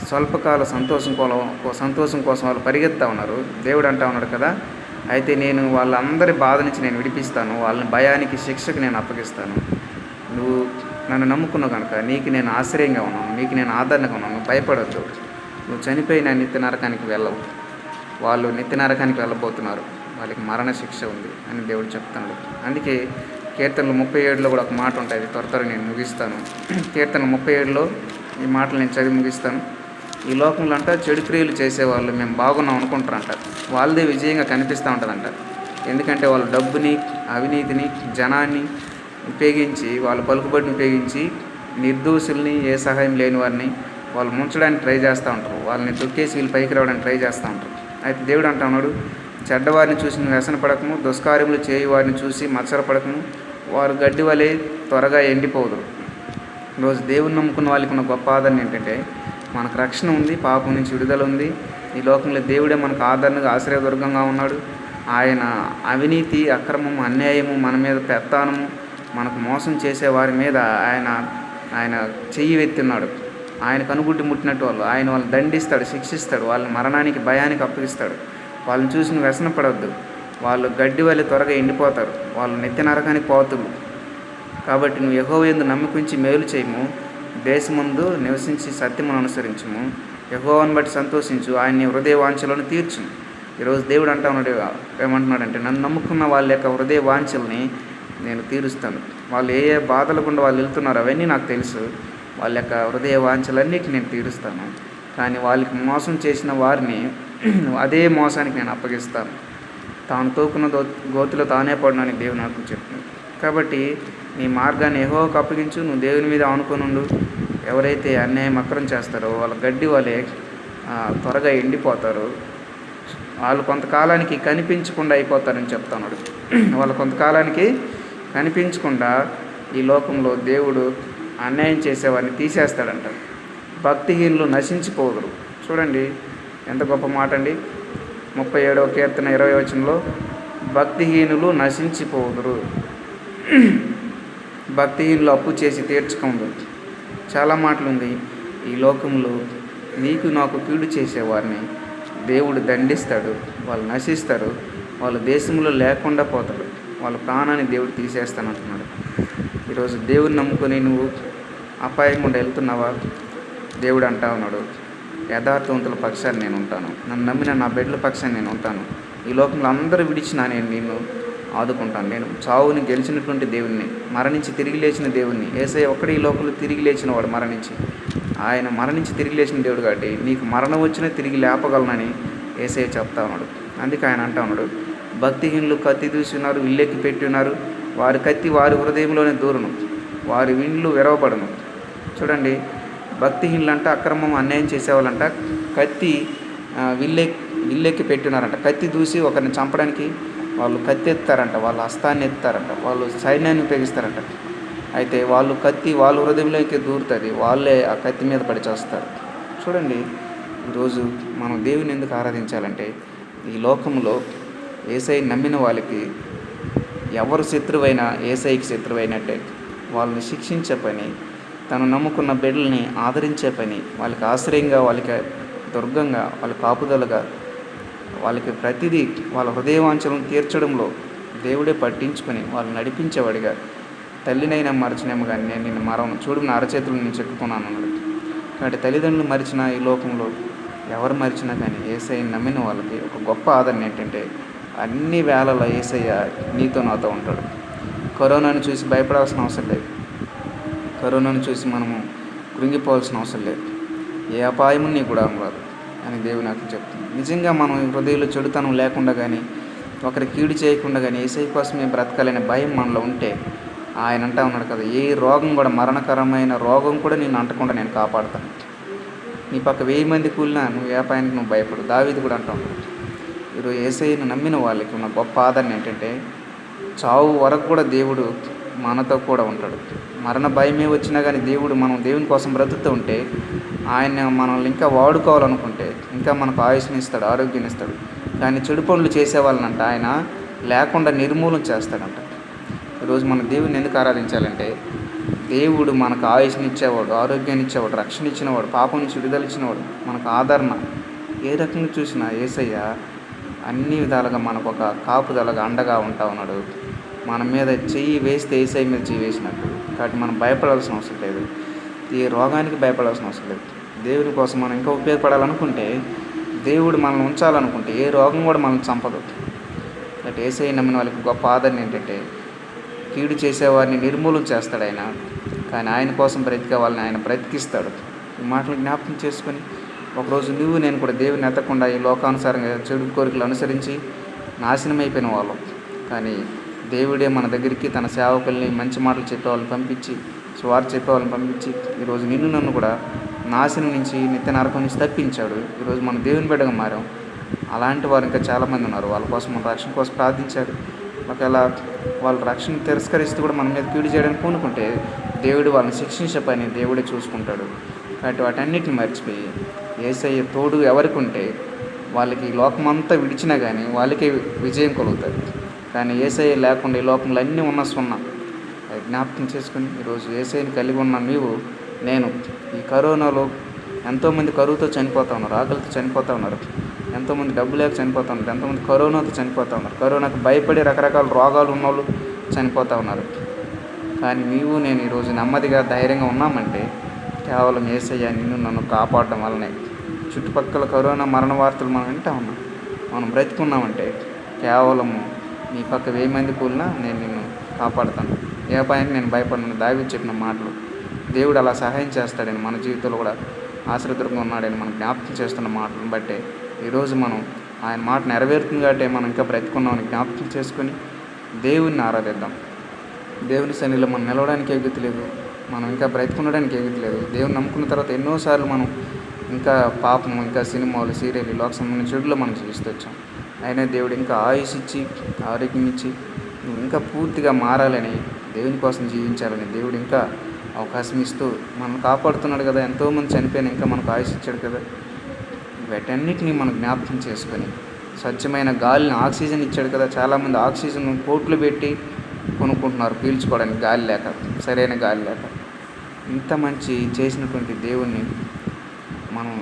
స్వల్పకాల సంతోషం కోసం వాళ్ళు పరిగెత్తా ఉన్నారు. దేవుడు అంటా ఉన్నాడు కదా, అయితే నేను వాళ్ళందరి బాధ నుంచి నేను విడిపిస్తాను, వాళ్ళని భయానికి, శిక్షకు నేను అప్పగిస్తాను. నువ్వు నన్ను నమ్ముకున్నావు కనుక నీకు నేను ఆశ్రయంగా ఉన్నాను, నీకు నేను ఆదరణగా ఉన్నాను, నువ్వు భయపడొద్దు. నువ్వు చనిపోయిన నిత్య నరకానికి వెళ్ళవు, వాళ్ళు నిత్య నరకానికి వెళ్ళబోతున్నారు, వాళ్ళకి మరణ శిక్ష ఉంది అని దేవుడు చెప్తున్నాడు. అందుకే కీర్తనలు 37లో కూడా ఒక మాట ఉంటుంది, త్వరగా నేను ముగిస్తాను. కీర్తన 37లో ఈ మాటలు నేను చదివి ముగిస్తాను. ఈ లోకంలో అంట చెడు క్రియలు చేసేవాళ్ళు మేము బాగున్నాం అనుకుంటారంట, వాళ్ళదే విజయంగా కనిపిస్తూ ఉంటుందంట. ఎందుకంటే వాళ్ళు డబ్బుని, అవినీతిని, జనాన్ని ఉపయోగించి, వాళ్ళ పలుకుబడిని ఉపయోగించి నిర్దోషుల్ని, ఏ సహాయం లేని వారిని వాళ్ళు ముంచడానికి ట్రై చేస్తూ ఉంటారు, వాళ్ళని తొక్కేసి వీళ్ళు పైకి రావడానికి ట్రై చేస్తూ ఉంటారు. అయితే దేవుడు అంటా ఉన్నాడు, చెడ్డవారిని చూసి నువ్వు వ్యసన పడకము, దుష్కార్యములు చేయి వారిని చూసి మత్సరపడకము, వారు గడ్డి వలె త్వరగా ఎండిపోదురు. ఈరోజు దేవుని నమ్ముకున్న వాళ్ళకి ఉన్న గొప్ప ఆదరణ ఏంటంటే మనకు రక్షణ ఉంది, పాపం నుంచి విడుదల ఉంది. ఈ లోకంలో దేవుడే మనకు ఆదరణగా, ఆశ్రయదుర్గంగా ఉన్నాడు. ఆయన అవినీతి, అక్రమము, అన్యాయము, మన మీద పెత్తానము, మనకు మోసం చేసే వారి మీద ఆయన చెయ్యి ఎత్తున్నాడు. ఆయనకు అనుగుడ్డి ముట్టినట్టు వాళ్ళని దండిస్తాడు, శిక్షిస్తాడు, వాళ్ళని మరణానికి, భయానికి అప్పగిస్తాడు. వాళ్ళని చూసి నువ్వు వ్యసన పడవద్దు, వాళ్ళు గడ్డి వల్ల త్వరగా ఎండిపోతారు, వాళ్ళు నిత్య నరకానికి పోతులు. కాబట్టి నువ్వు యెహోవా యందు నమ్మికుంచి మేలు చేయము, దేశమందు నివసించి సత్యమును అనుసరించుము, యెహోవాను బట్టి సంతోషించు, ఆయన్ని హృదయ వాంఛలను తీర్చుము. ఈరోజు దేవుడు ఏమంటున్నాడంటే నన్ను నమ్ముకున్న వాళ్ళ యొక్క హృదయ వాంఛల్ని నేను తీరుస్తాను. వాళ్ళు ఏ బాధలు గుండా వాళ్ళు వెళ్తున్నారో అవన్నీ నాకు తెలుసు, వాళ్ళ యొక్క హృదయ వాంఛలన్నిటిని నేను తీరుస్తాను. కానీ వాళ్ళకి మోసం చేసిన వారిని అదే మోసానికి నేను అప్పగిస్తాను. తాను తోకున్న గోతిలో తానే పడినని దేవుడు నాకు చెప్తున్నాడు. కాబట్టి నీ మార్గాన్ని యెహోవాకు అప్పగించు, నువ్వు దేవుని మీద ఆనుకొనుండు. ఎవరైతే అన్యాయం, అక్రమం చేస్తారో వాళ్ళ గడ్డి వాళ్ళే త్వరగా ఎండిపోతారు, వాళ్ళు కొంతకాలానికి కనిపించకుండా అయిపోతారని చెప్తున్నాడు. వాళ్ళు కొంతకాలానికి కనిపించకుండా ఈ లోకంలో దేవుడు అన్యాయం చేసేవారిని తీసేస్తాడంట. భక్తిహీనులు నశించిపోదురు. చూడండి ఎంత గొప్ప మాట అండి. 37వ కీర్తన 20వ వచనంలో భక్తిహీనులు నశించిపోదురు, భక్తిహీనులు అప్పు చేసి తీర్చుకోండు. చాలా మాటలు ఉంది. ఈ లోకంలో నీకు నాకు కీడు చేసేవారిని దేవుడు దండిస్తాడు, వాళ్ళు నశిస్తారు, వాళ్ళు దేశంలో లేకుండా పోతారు, వాళ్ళ ప్రాణాన్ని దేవుడు తీసేస్తానంటున్నాడు. ఈరోజు దేవుడిని నమ్ముకొని నువ్వు అపాయం గుండా వెళ్తున్నావా? దేవుడు అంటా ఉన్నాడు, యథార్థవంతుల పక్షాన్ని నేను ఉంటాను, నన్ను నమ్మిన నా బిడ్డల పక్షాన్ని నేను ఉంటాను. ఈ లోకంలో అందరూ విడిచినా నేను నిన్ను ఆదుకుంటాను. నేను చావుని గెలిచినటువంటి దేవుణ్ణి, మరణించి తిరిగి లేచిన దేవుణ్ణి. యేసయ్య ఒక్కడే ఈ లోకంలో తిరిగి లేచిన వాడు, ఆయన మరణించి తిరిగి లేచిన దేవుడు. కాబట్టి నీకు మరణం వచ్చినా తిరిగి లేపగలనని యేసయ్య చెప్తా ఉన్నాడు. అందుకే ఆయన అంటా ఉన్నాడు, భక్తిహీనులు కత్తి దూసి ఉన్నారు, విల్లెక్కి పెట్టి ఉన్నారు, వారి కత్తి వారి హృదయంలోనే దూరును, వారి విండ్లు విరవబడును. చూడండి, భక్తిహీనులు అంట, అక్రమం, అన్యాయం చేసేవాళ్ళంట కత్తి విల్లెక్కి పెట్టున్నారంట. కత్తి దూసి ఒకరిని చంపడానికి వాళ్ళు కత్తి ఎత్తారంట, వాళ్ళ హస్తాన్ని ఎత్తారంట, వాళ్ళు సైన్యాన్ని ఉపయోగిస్తారంట. అయితే వాళ్ళు కత్తి వాళ్ళ హృదయంలోకి దూరుతుంది, వాళ్ళే ఆ కత్తి మీద పడి చేస్తారు. చూడండి, ఈరోజు మనం దేవుని ఎందుకు ఆరాధించాలంటే ఈ లోకంలో యేసయ్యని నమ్మిన వాళ్ళకి ఎవరు శత్రువైనా యేసయ్యకి శత్రువైనట్టే. వాళ్ళని శిక్షించే పని, తను నమ్ముకున్న బిడ్డల్ని ఆదరించే పని, వాళ్ళకి ఆశ్రయంగా, వాళ్ళకి దుర్గంగా, వాళ్ళ కాపుదలుగా, వాళ్ళకి ప్రతిదీ వాళ్ళ హృదయవాంఛలను తీర్చడంలో దేవుడే పట్టించుకొని వాళ్ళు నడిపించేవాడిగా, తల్లినైనా మరచినేమో కానీ నేను నిన్ను మరవను, చూడు నా అరచేతులు నేను చెక్కుకున్నాను అన్నాడు. కాబట్టి తల్లిదండ్రులు మరిచిన ఈ లోకంలో ఎవరు మరిచినా కానీ యేసయ్యని నమ్మిన వాళ్ళకి ఒక గొప్ప ఆదరణ ఏంటంటే, అన్ని వేళలో యేసయ్య నీతో నాతో ఉంటాడు. కరోనాను చూసి భయపడాల్సిన అవసరం లేదు. కరోనాను చూసి మనము కృంగిపోవాల్సిన అవసరం లేదు. ఏ అపాయము నీ కూడా రాదు అని దేవుని నాకు చెప్తుంది. నిజంగా మనం హృదయంలో చెడుతనం లేకుండా కానీ, ఒకరి కీడు చేయకుండా కానీ యేసయ్య కోసమే బ్రతకాలనే భయం మనలో ఉంటే, ఆయన అంటా ఉన్నాడు కదా, ఏ రోగం కూడా, మరణకరమైన రోగం కూడా నిన్ను అంటకుండా నేను కాపాడుతాను. నీ పక్క 1000 మంది కూలినా నువ్వు ఏ అపాయానికి నువ్వు భయపడు. దావీదు కూడా అంటా ఉన్నాడు. ఈరోజు యేసయ్యను నమ్మిన వాళ్ళకి ఉన్న గొప్ప ఆదరణ ఏంటంటే, చావు వరకు కూడా దేవుడు మనతో కూడా ఉంటాడు. మరణ భయమే వచ్చినా కానీ మనం దేవుని కోసం బ్రతుకుతూ ఉంటే, ఆయన మనల్ని ఇంకా వాడుకోవాలనుకుంటే ఇంకా మనకు ఆయుష్ని ఇస్తాడు, ఆరోగ్యాన్ని ఇస్తాడు. కానీ చెడు పనులు చేసే వాళ్ళనంట ఆయన లేకుండా నిర్మూలన చేస్తాడంట. ఈరోజు మన దేవుని ఎందుకు ఆరాధించాలంటే, దేవుడు మనకు ఆయుష్ని ఇచ్చేవాడు, ఆరోగ్యాన్ని ఇచ్చేవాడు, రక్షణ ఇచ్చినవాడు, పాపం నుంచి విడుదల ఇచ్చినవాడు, మనకు ఆదరణ. ఏ రకంగా చూసినా యేసయ్య అన్ని విధాలుగా మనకు ఒక కాపుదలగా అండగా ఉంటా ఉన్నాడు. మన మీద చెయ్యి వేస్తే యేసయ్య మీద చెయ్యి వేసినట్టు. కాబట్టి మనం భయపడాల్సిన అవసరం లేదు. ఏ రోగానికి భయపడాల్సిన అవసరం లేదు. దేవుని కోసం మనం ఇంకా ఉపయోగపడాలనుకుంటే, దేవుడు మనల్ని ఉంచాలనుకుంటే ఏ రోగం కూడా మనల్ని చంపదు. కాబట్టి యేసయ్య నమ్మిన వాళ్ళకి గొప్ప ఆదరణ ఏంటంటే, కీడు చేసేవారిని నిర్మూలన చేస్తాడు ఆయన, కానీ ఆయన కోసం బ్రతికే వాళ్ళని ఆయన బ్రతికిస్తాడు. ఈ మాటలు జ్ఞాపకం చేసుకొని ఒకరోజు నువ్వు నేను కూడా దేవుని ఎత్తకుండా ఈ లోకానుసారంగా చెడు కోరికలు అనుసరించి నాశనం అయిపోయిన వాళ్ళం. కానీ దేవుడే మన దగ్గరికి తన సేవకుల్ని మంచి మాటలు చెప్పేవాళ్ళని పంపించి, సువార్త చెప్పేవాళ్ళని పంపించి ఈరోజు నిన్ను నన్ను కూడా నాశనం నుంచి, నిత్య నరకం నుంచి తప్పించాడు. ఈరోజు మనం దేవుని బిడ్డగా మారాం. అలాంటి వారు ఇంకా చాలామంది ఉన్నారు. వాళ్ళ కోసం మన రక్షణ కోసం ప్రార్థించారు. ఒకవేళ వాళ్ళు రక్షణ తిరస్కరిస్తూ కూడా మన మీద కీడు చేయడానికి పూనుకుంటే, దేవుడు వాళ్ళని శిక్షించే పని దేవుడే చూసుకుంటాడు. కాబట్టి వాటన్నిటిని మర్చిపోయి యేసయ్య తోడు ఎవరికి ఉంటే వాళ్ళకి లోకమంతా విడిచినా కానీ వాళ్ళకే విజయం కలుగుతుంది. కానీ యేసయ్య లేకుండా ఈ లోకంలో అన్నీ ఉన్న సున్నా. అది జ్ఞాపకం చేసుకుని ఈరోజు యేసయ్యని కలిగి ఉన్న నేను ఈ కరోనాలో ఎంతోమంది కరువుతో చనిపోతూ ఉన్నారు, ఆకలితో చనిపోతూ ఉన్నారు, ఎంతోమంది డబ్బు లేక చనిపోతూ ఉన్నారు, ఎంతోమంది కరోనాతో చనిపోతూ ఉన్నారు, కరోనాకు భయపడి రకరకాల రోగాలు ఉన్నవాళ్ళు చనిపోతూ ఉన్నారు. కానీ నేను ఈరోజు నెమ్మదిగా ధైర్యంగా ఉన్నామంటే కేవలం యేసయ్య నిన్ను నన్ను కాపాడడం వల్లనే. చుట్టుపక్కల కరోనా మరణ వార్తలు మనం వింటా ఉన్నాం. మనం బ్రతికున్నామంటే కేవలము నీ పక్క 1000 మంది కూలినా నేను నిన్ను కాపాడుతాను, ఏ అపాయానికి నేను భయపడను. దావీదు చెప్పిన మాటలు దేవుడు అలా సహాయం చేస్తాడని, మన జీవితంలో కూడా ఆశ్రయదుర్గంగా ఉన్నాడని మనం జ్ఞాపకం చేస్తున్న మాటలను బట్టే ఈరోజు మనం ఆయన మాట నెరవేరుతుంది కాబట్టి మనం ఇంకా బ్రతికున్నామని జ్ఞాపకం చేసుకొని దేవుణ్ణి ఆరాధిద్దాం. దేవుని సన్నిధిలో మనం నిలవడానికి ఎగుతి లేదు, మనం ఇంకా బ్రతికుండడానికి ఎగుతి లేదు. దేవుని నమ్ముకున్న తర్వాత ఎన్నోసార్లు మనం ఇంకా పాపం, ఇంకా సినిమాలు, సీరియల్, లోక సంబంధించిన చెడులో మనం జీవిస్తూ వచ్చాం. అయినా దేవుడు ఇంకా ఆయుష్ ఇచ్చి, ఆరోగ్యం ఇచ్చి, నువ్వు ఇంకా పూర్తిగా మారాలని, దేవుని కోసం జీవించాలని దేవుడు ఇంకా అవకాశం ఇస్తూ మనల్ని కాపాడుతున్నాడు కదా. ఎంతోమంది చనిపోయినా ఇంకా మనకు ఆయుష్ ఇచ్చాడు కదా. వీటన్నిటిని మనం జ్ఞాపకం చేసుకొని స్వచ్ఛమైన గాలిని, ఆక్సిజన్ ఇచ్చాడు కదా. చాలామంది ఆక్సిజన్ కోట్లు పెట్టి కొనుక్కుంటున్నారు పీల్చుకోవడానికి, గాలి లేక, సరైన గాలి లేక. ఇంత మంచి చేసినటువంటి దేవుణ్ణి మనం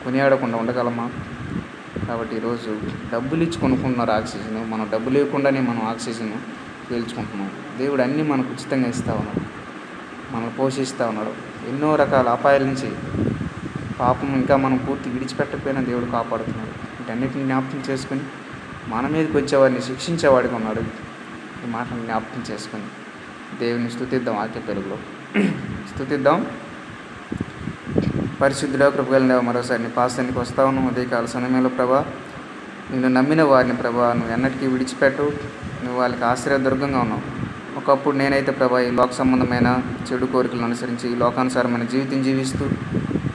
కొనియాడకుండా ఉండగలమా? కాబట్టి ఈరోజు డబ్బులు ఇచ్చి కొనుక్కుంటున్నారు ఆక్సిజన్, మనం డబ్బులు ఇవ్వకుండానే మనం ఆక్సిజన్ పీల్చుకుంటున్నాం. దేవుడు అన్నీ మనకు ఉచితంగా ఇస్తూ ఉన్నాడు, మనల్ని పోషిస్తూ ఉన్నాడు. ఎన్నో రకాల అపాయాల నుంచి, పాపం ఇంకా మనం పూర్తి విడిచిపెట్టకపోయినా దేవుడు కాపాడుతున్నాడు. వీటన్నిటిని జ్ఞాపకం చేసుకొని మన మీదకి వచ్చేవాడిని శిక్షించేవాడిగా ఉన్నాడు. ఈ మాటను జ్ఞాపకం చేసుకొని దేవుని స్తుతిద్దాం. వాక్య పెరుగులో స్తుతిద్దాం. పరిశుద్ధుడా, కృపగలిగిన మరోసారి నీ పాసానికి వస్తా ఉన్నాం. ఉదయకాల సమయంలో ప్రభా, నిన్ను నమ్మిన వారిని ప్రభా నువ్వు ఎన్నటికీ విడిచిపెట్టు. నువ్వు వాళ్ళకి ఆశ్రయదుర్గంగా ఉన్నావు. ఒకప్పుడు నేనైతే ప్రభా ఈ లోక సంబంధమైన చెడు కోరికలను అనుసరించి ఈ లోకానుసారమైన జీవితం జీవిస్తూ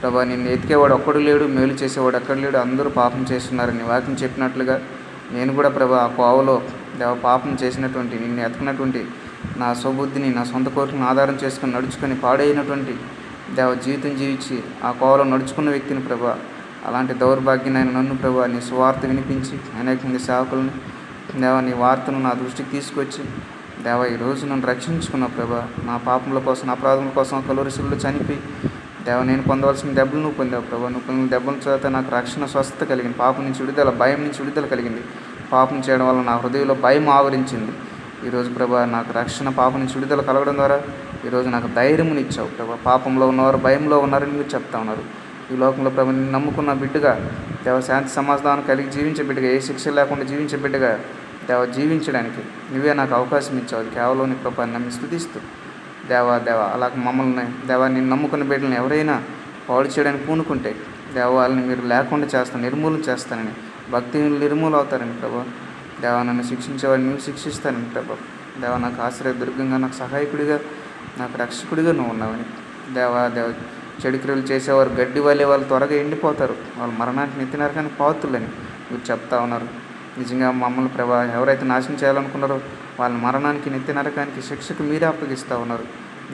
ప్రభా నిన్ను ఎతికేవాడు ఒక్కడు లేడు, మేలు చేసేవాడు ఎక్కడ లేడు, అందరూ పాపం చేస్తున్నారని వాక్యం చెప్పినట్లుగా నేను కూడా ప్రభా ఆ కోవలో పాపం చేసినటువంటి, నిన్ను ఎతకనటువంటి నా స్వబుద్ధిని, నా సొంత కోరికలను ఆధారం చేసుకుని నడుచుకొని పాడైనటువంటి జీవితం జీవించి ఆ కోవలో నడుచుకున్న వ్యక్తిని ప్రభా, అలాంటి దౌర్భాగ్యమైన నన్ను ప్రభా నీ సువార్త వినిపించి అనేక మంది సేవకులను దేవా నీ వార్తను నా దృష్టికి తీసుకొచ్చి దేవా ఈరోజు నన్ను రక్షించుకున్న ప్రభా నా పాపముల కోసం నా అపరాధముల కోసం కలువరి శిలువలో చనిపోయి దేవా నేను పొందవలసిన దెబ్బలు నువ్వు పొందావు ప్రభా నువ్వు పొందిన దెబ్బల చేత నాకు రక్షణ స్వస్థత కలిగింది, పాపం నుంచి విడుదల, భయం నుంచి విడుదల కలిగింది. పాపం చేయడం వల్ల నా హృదయంలో భయం ఆవరించింది. ఈరోజు ప్రభా నాకు రక్షణ, పాపం నుంచి విడుదల కలగడం ద్వారా ఈరోజు నాకు ధైర్యమునిచ్చావు ప్రభా. పాపంలో ఉన్నవారు భయంలో ఉన్నారని మీరు చెప్తా ఉన్నారు. ఈ లోకంలో ప్రభు నిన్ను నమ్ముకున్న బిడ్డగా దేవ శాంతి సమాధానం కలిగి జీవించే బిడ్డగా, ఏ శిక్ష లేకుండా జీవించే బిడ్డగా దేవ జీవించడానికి నువ్వే నాకు అవకాశం ఇచ్చావు. కేవలం నీ కృపను నమ్మి స్తుతిస్తూ దేవా అలాగ మమ్మల్ని దేవా నిన్ను నమ్ముకున్న బిడ్డలను ఎవరైనా పాడు చేయడానికి పూనుకుంటే దేవ వాళ్ళని మీరు లేకుండా చేస్తాను, నిర్మూలన చేస్తానని, భక్తి నిర్మూలం అవుతారని ప్రభా. దేవా నన్ను శిక్షించేవాడిని నువ్వు శిక్షిస్తానని ప్రభా. దేవా నాకు ఆశ్రయ దుర్గంగా, నాకు సహాయకుడిగా, నాకు రక్షకుడిగా నువ్వు ఉన్నావని దేవా చెడు క్రియలు చేసేవారు గడ్డి వల్లే వాళ్ళు త్వరగా ఎండిపోతారు, వాళ్ళు మరణానికి నెత్తి నరకానికి పాత్రులని మీరు చెప్తా ఉన్నారు. నిజంగా మమ్మల్ని ప్రభా ఎవరైతే నాశనం చేయాలనుకున్నారో వాళ్ళ మరణానికి, నెత్తి నరకానికి, శిక్షకు మీరే అప్పగిస్తూ ఉన్నారు.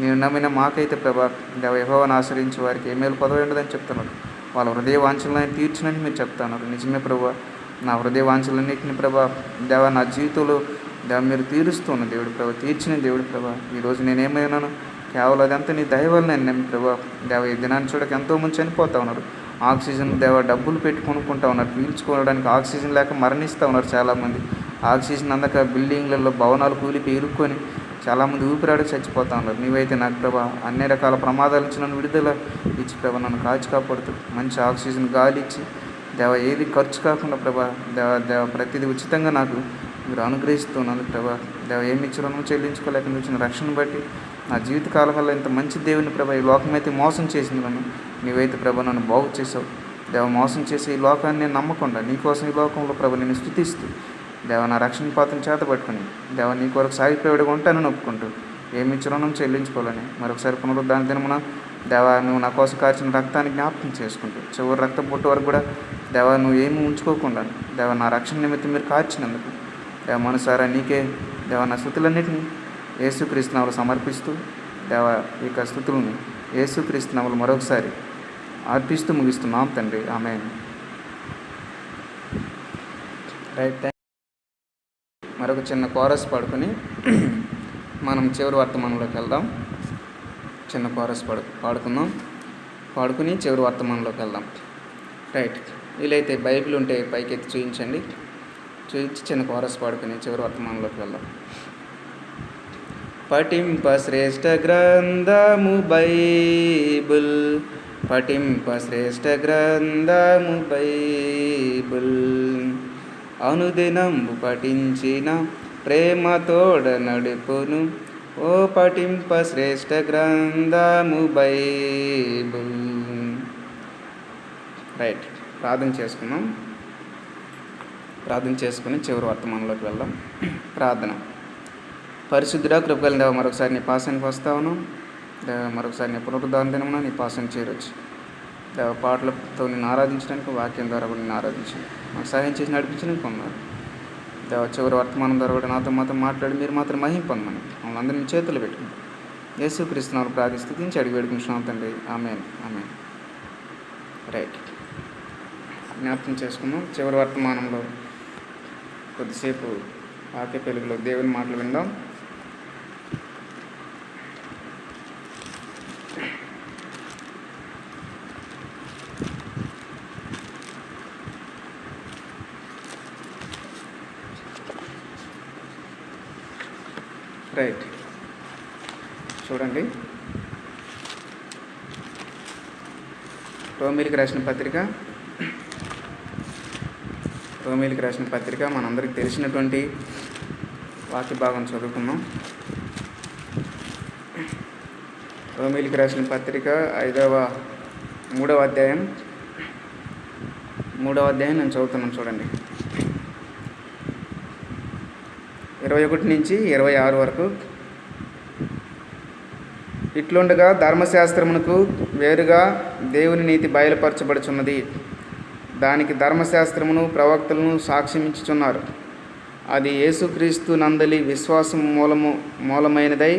నేను నమ్మిన మాకైతే ప్రభా దేవ యెహోవాను ఆశ్రయించి వారికి ఏ మేలు పదవి ఉండదని చెప్తున్నారు. వాళ్ళ హృదయ వాంఛలను తీర్చినని మీరు చెప్తా ఉన్నారు. నిజమే ప్రభా, నా హృదయ వాంఛలన్నింటినీ ప్రభా దేవ నా జీవితంలో దేవ మీరు తీరుస్తున్న దేవుడు ప్రభా, తీర్చిన దేవుడు ప్రభా. ఈరోజు నేనేమైనాను కేవలం అదంతా నీ దయ వల్ల నేను నమ్మి ప్రభా దేవ ఈ దినాన్ని చూడక ఎంతోమంది చనిపోతూ ఉన్నారు. ఆక్సిజన్ దేవ డబ్బులు పెట్టి కొనుక్కుంటా ఉన్నారు, పీల్చుకోవడానికి ఆక్సిజన్ లేక మరణిస్తూ ఉన్నారు చాలామంది. ఆక్సిజన్ అందక బిల్డింగ్లలో భవనాలు కూలిపోయి ఇరుక్కొని చాలామంది ఊపిరాడక చచ్చిపోతూ ఉన్నారు. నీవైతే నాకు ప్రభా అన్ని రకాల ప్రమాదాల నుంచి నన్ను విడుదల ఇచ్చి ప్రభా నన్ను కాచి కాపాడుతూ మంచి ఆక్సిజన్ గాలి ఇచ్చి దేవ ఏది ఖర్చు కాకుండా ప్రభా దేవ ప్రతిదీ ఉచితంగా నాకు మీరు అనుగ్రహిస్తున్నాను ప్రభా. దేవ ఏమి ఇచ్చారో చెల్లించుకోలేక వచ్చిన రక్షణ బట్టి నా జీవితకాలం వల్ల ఇంత మంచి దేవుని ప్రభా ఈ లోకమైతే మోసం చేసింది నన్ను, నీవైతే ప్రభా నన్ను బాగు చేసావు దేవ. మోసం చేసి ఈ లోకాన్ని నేను నమ్మకుండా నీకోసం ఈ లోకంలో ప్రభా నేను స్తుతిస్తూ దేవ నా రక్షణ పాత్రను చేత పట్టుకుని దేవ నీ కొరకు సాగిపోయేవాడిగా ఉంటానని ఒప్పుకుంటూ ఏమి ఇచ్చారో చెల్లించుకోవాలని మరొకసారి పునరుద్ధాన దినమున దేవ నువ్వు నా కోసం కార్చిన రక్తాన్ని జ్ఞాపకం చేసుకుంటూ చివరి రక్త పొట్టు వరకు కూడా దేవ నువ్వు ఏమి ఉంచుకోకుండా దేవ నా రక్షణ నిమిత్తం మీరు కార్చినందుకు దేవ మనసారా నీకే దేవ నా స్తుతులన్నింటినీ యేసుక్రీస్తు నామములో సమర్పిస్తూ దేవ ఈ యొక్క స్తుతులను యేసుక్రీస్తు నామములో మరొకసారి అర్పిస్తూ ముగిస్తున్నాం తండ్రి, ఆమేన్. రైట్, మరొక చిన్న కోరస్ పాడుకొని మనం చివరి వర్తమానంలోకి వెళ్దాం. చిన్న కోరస్ పాడుకుని చివరి వర్తమానంలోకి వెళ్దాం. రైట్, వీలైతే బైబిల్ ఉంటే పైకెత్తి చూపించండి, చూపించి చిన్న కోరస్ పాడుకుని చివరి వర్తమానంలోకి వెళ్దాం. పఠింప శ్రేష్ఠ గ్రంథము బైబిల్, పఠింప శ్రేష్ఠ గ్రంథము బైబిల్, అనుదినంబు పఠించిన ప్రేమతోడ నడుపును, ఓ పఠింప శ్రేష్ఠ గ్రంథము బైబిల్. రైట్, ప్రార్థన చేసుకున్నాం. ప్రార్థన చేసుకుని చివరి వర్తమానంలోకి వెళ్దాం. ప్రార్థన. పరిశుద్ధుడా కృపగల దేవ, మరొకసారి నీ పాసానికి వస్తా ఉన్నాం దేవ. మరొకసారి నీ పునరుద్ధాన దినమున నీ పాసాన్ని చేరొచ్చు దేవ. పాటలతో నేను ఆరాధించడానికి, వాక్యం ద్వారా కూడా నేను ఆరాధించాను, మాకు సహాయం చేసి నడిపించడానికి పొందారు దేవ. చివరి వర్తమానం ద్వారా కూడా నాతో మాట్లాడి మీరు మాత్రం మహిమ పొందమని మమ్మల్ని అందరినీ చేతులు పెట్టుకుని యేసుక్రీస్తు నామములో ప్రార్థిస్తూ స్తుతించి అడిగి వేడుకుంటున్నాం తండ్రి, ఆమేన్, ఆమేన్. రైట్, జ్ఞాపకం చేసుకుందాం. చివరి వర్తమానంలో కొద్దిసేపు వాక్య పెలుగులో దేవుని మాటలు విందాం. రైట్, చూడండి, రోమీలకు రాసిన పత్రిక మనందరికీ తెలిసినటువంటి వాక్య భాగం చదువుకుందాం. రోమీలకు రాసిన పత్రిక 3వ అధ్యాయం నేను చదువుతున్నాను. చూడండి, 21 నుంచి 26 వరకు. ఇట్లుండగా ధర్మశాస్త్రమునకు వేరుగా దేవుని నీతి బయలుపరచబడుచున్నది. దానికి ధర్మశాస్త్రమును ప్రవక్తలను సాక్ష్యమిచ్చుచున్నారు. అది యేసుక్రీస్తు నందలి విశ్వాసం మూలమైనదై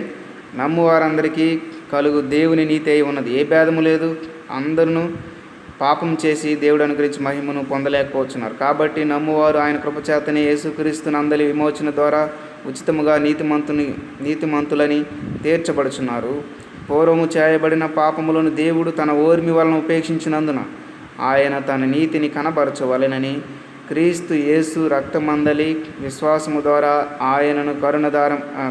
నమ్మువారందరికీ కలుగు దేవుని నీతి అయి ఉన్నది. ఏ భేదము లేదు, అందరూ పాపం చేసి దేవుడు అనుగ్రహించి మహిమను పొందలేకపోతున్నారు. కాబట్టి నమ్మువారు ఆయన కృపచేతనే యేసుక్రీస్తు నందలి విమోచన ద్వారా ఉచితముగా నీతిమంతులని తీర్చబడుచున్నారు. పూర్వము చేయబడిన పాపములను దేవుడు తన ఓర్మి వలన ఉపేక్షించినందున ఆయన తన నీతిని కనబరచవలెనని క్రీస్తు యేసు రక్తమందలి విశ్వాసము ద్వారా ఆయనను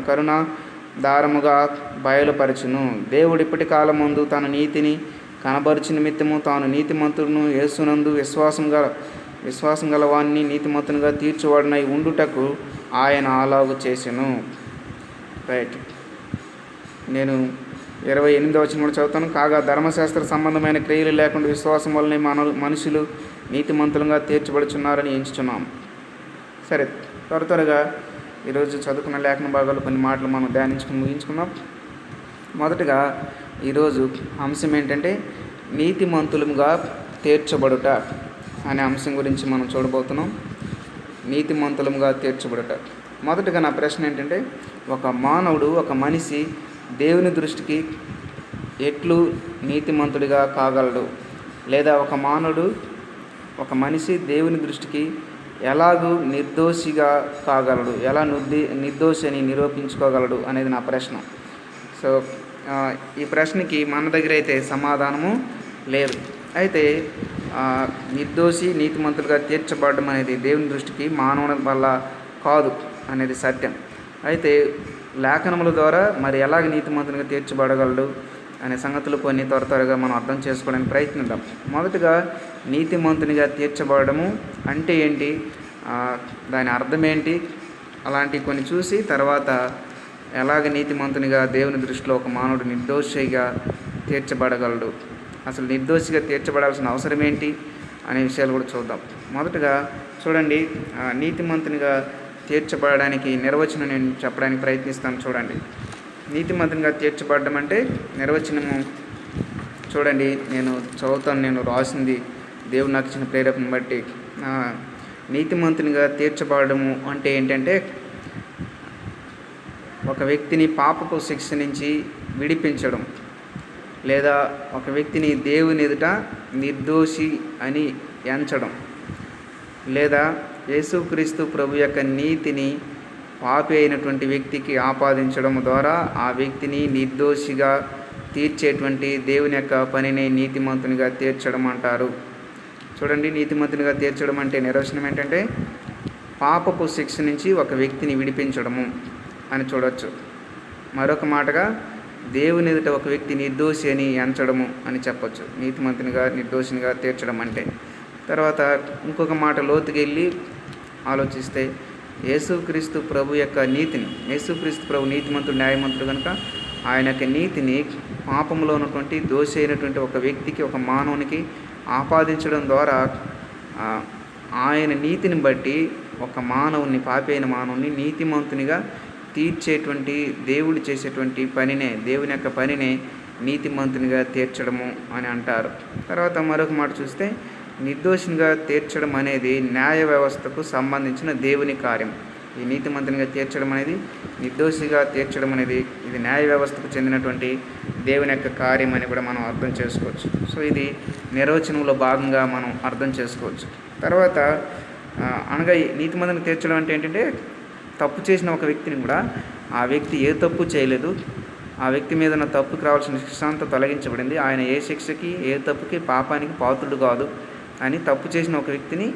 కరుణాధారముగా బయలుపరచును. దేవుడు ఇప్పటి కాలమందు తన నీతిని కనబరచు నిమిత్తము తాను నీతిమంతుడును యేసునందు విశ్వాసం గలవాన్ని నీతిమంతునిగా తీర్చువాడనై ఉండుటకు ఆయన అలాగు చేసెను. రైట్, నేను 28వ వచనం కూడా చదువుతాను. కాగా ధర్మశాస్త్ర సంబంధమైన క్రియలు లేకుండా విశ్వాసం వల్లనే మనుషులు నీతిమంతులుగా తీర్చబడుచున్నారని ఎంచుచున్నాం. సరే, త్వరగా ఈరోజు చదువుకున్న లేఖన భాగాలు కొన్ని మాటలు మనం ముగించుకుందాం. మొదటగా ఈరోజు అంశం ఏంటంటే నీతిమంతులుగా తీర్చబడుట అనే అంశం గురించి మనం చూడబోతున్నాం. నీతిమంతులుగా తీర్చబడుట. మొదటగా నా ప్రశ్న ఏంటంటే, ఒక మనిషి దేవుని దృష్టికి ఎట్లు నీతిమంతుడిగా కాగలడు? లేదా ఒక మనిషి దేవుని దృష్టికి ఎలాగూ నిర్దోషిగా కాగలడు? ఎలా నిర్దోషి అని నిరూపించుకోగలడు అనేది నా ప్రశ్న. సో ఈ ప్రశ్నకి మన దగ్గర అయితే సమాధానము లేదు. అయితే నిర్దోషి నీతిమంతులుగా తీర్చబడడం అనేది దేవుని దృష్టికి మానవుని వల్ల కాదు అనేది సత్యం. అయితే లేఖనముల ద్వారా మరి ఎలాగ నీతిమంతునిగా తీర్చబడగలడు అనే సంగతులు కొన్ని త్వరగా మనం అర్థం చేసుకోవడానికి ప్రయత్నిద్దాం. మొదటగా నీతిమంతునిగా తీర్చబడము అంటే ఏంటి, దాని అర్థం ఏంటి, అలాంటివి కొన్ని చూసి తర్వాత ఎలాగ నీతిమంతునిగా దేవుని దృష్టిలో ఒక మానవుడు నిర్దోషిగా తీర్చబడగలడు, అసలు నిర్దోషిగా తీర్చబడాల్సిన అవసరం ఏంటి అనే విషయాలు కూడా చూద్దాం. మొదటగా చూడండి, నీతిమంతునిగా తీర్చబడడానికి నిర్వచనం నేను చెప్పడానికి ప్రయత్నిస్తాను. చూడండి, నీతిమంతునిగా తీర్చబడడం అంటే నిర్వచనము చూడండి, నేను చదువుతాను. నేను రాసింది దేవుడు నాకు ఇచ్చిన ప్రేరేపణ బట్టి. నీతిమంతునిగా తీర్చబడము అంటే ఏంటంటే, ఒక వ్యక్తిని పాపపు శిక్ష నుంచి విడిపించడం, లేదా ఒక వ్యక్తిని దేవుని ఎదుట నిర్దోషి అని ఎంచడం, లేదా యేసుక్రీస్తు ప్రభు యొక్క నీతిని పాపి అయినటువంటి వ్యక్తికి ఆపాదించడం ద్వారా ఆ వ్యక్తిని నిర్దోషిగా తీర్చేటువంటి దేవుని యొక్క పనిని నీతిమంతునిగా తీర్చడం అంటారు. చూడండి, నీతిమంతునిగా తీర్చడం అంటే నిర్వచనం ఏంటంటే పాపపు శిక్ష నుంచి ఒక వ్యక్తిని విడిపించడము అని చూడవచ్చు. మరొక మాటగా దేవుని ఎదుట ఒక వ్యక్తి నిర్దోషి అని ఎంచడము అని చెప్పచ్చు, నీతిమంతునిగా నిర్దోషినిగా తీర్చడం అంటే. తర్వాత ఇంకొక మాట లోతుకి వెళ్ళి ఆలోచిస్తే, యేసుక్రీస్తు ప్రభు యొక్క నీతిని, యేసుక్రీస్తు ప్రభు నీతిమంతుడు న్యాయమంతుడు కనుక ఆయన యొక్క నీతిని పాపంలో ఉన్నటువంటి దోషి అయినటువంటి ఒక వ్యక్తికి, ఒక మానవునికి ఆపాదించడం ద్వారా ఆయన నీతిని బట్టి ఒక మానవుని, పాపి అయిన మానవుని నీతిమంతునిగా తీర్చేటువంటి దేవుడు చేసేటువంటి పనినే, దేవుని యొక్క పనినే నీతిమంతునిగా తీర్చడము అని అంటారు. తర్వాత మరొక మాట చూస్తే, నిర్దోషినిగా తీర్చడం అనేది న్యాయ వ్యవస్థకు సంబంధించిన దేవుని కార్యం. ఈ నీతిమంతునిగా తీర్చడం అనేది, నిర్దోషిగా తీర్చడం అనేది ఇది న్యాయ వ్యవస్థకు చెందినటువంటి దేవుని యొక్క కార్యం అని కూడా మనం అర్థం చేసుకోవచ్చు. సో ఇది నిర్వచనంలో భాగంగా మనం అర్థం చేసుకోవచ్చు. తర్వాత అనగా నీతిమంతునిగా తీర్చడం అంటే ఏంటంటే, తప్పు చేసిన ఒక వ్యక్తిని కూడా ఆ వ్యక్తి ఏ తప్పు చేయలేదు, ఆ వ్యక్తి మీద ఉన్న తప్పుకి రావాల్సిన శిక్ష అంతా తొలగించబడింది, ఆయన ఏ శిక్షకి ఏ తప్పుకి పాపానికి పాత్రుడు కాదు అని తప్పు చేసిన ఒక వ్యక్తిని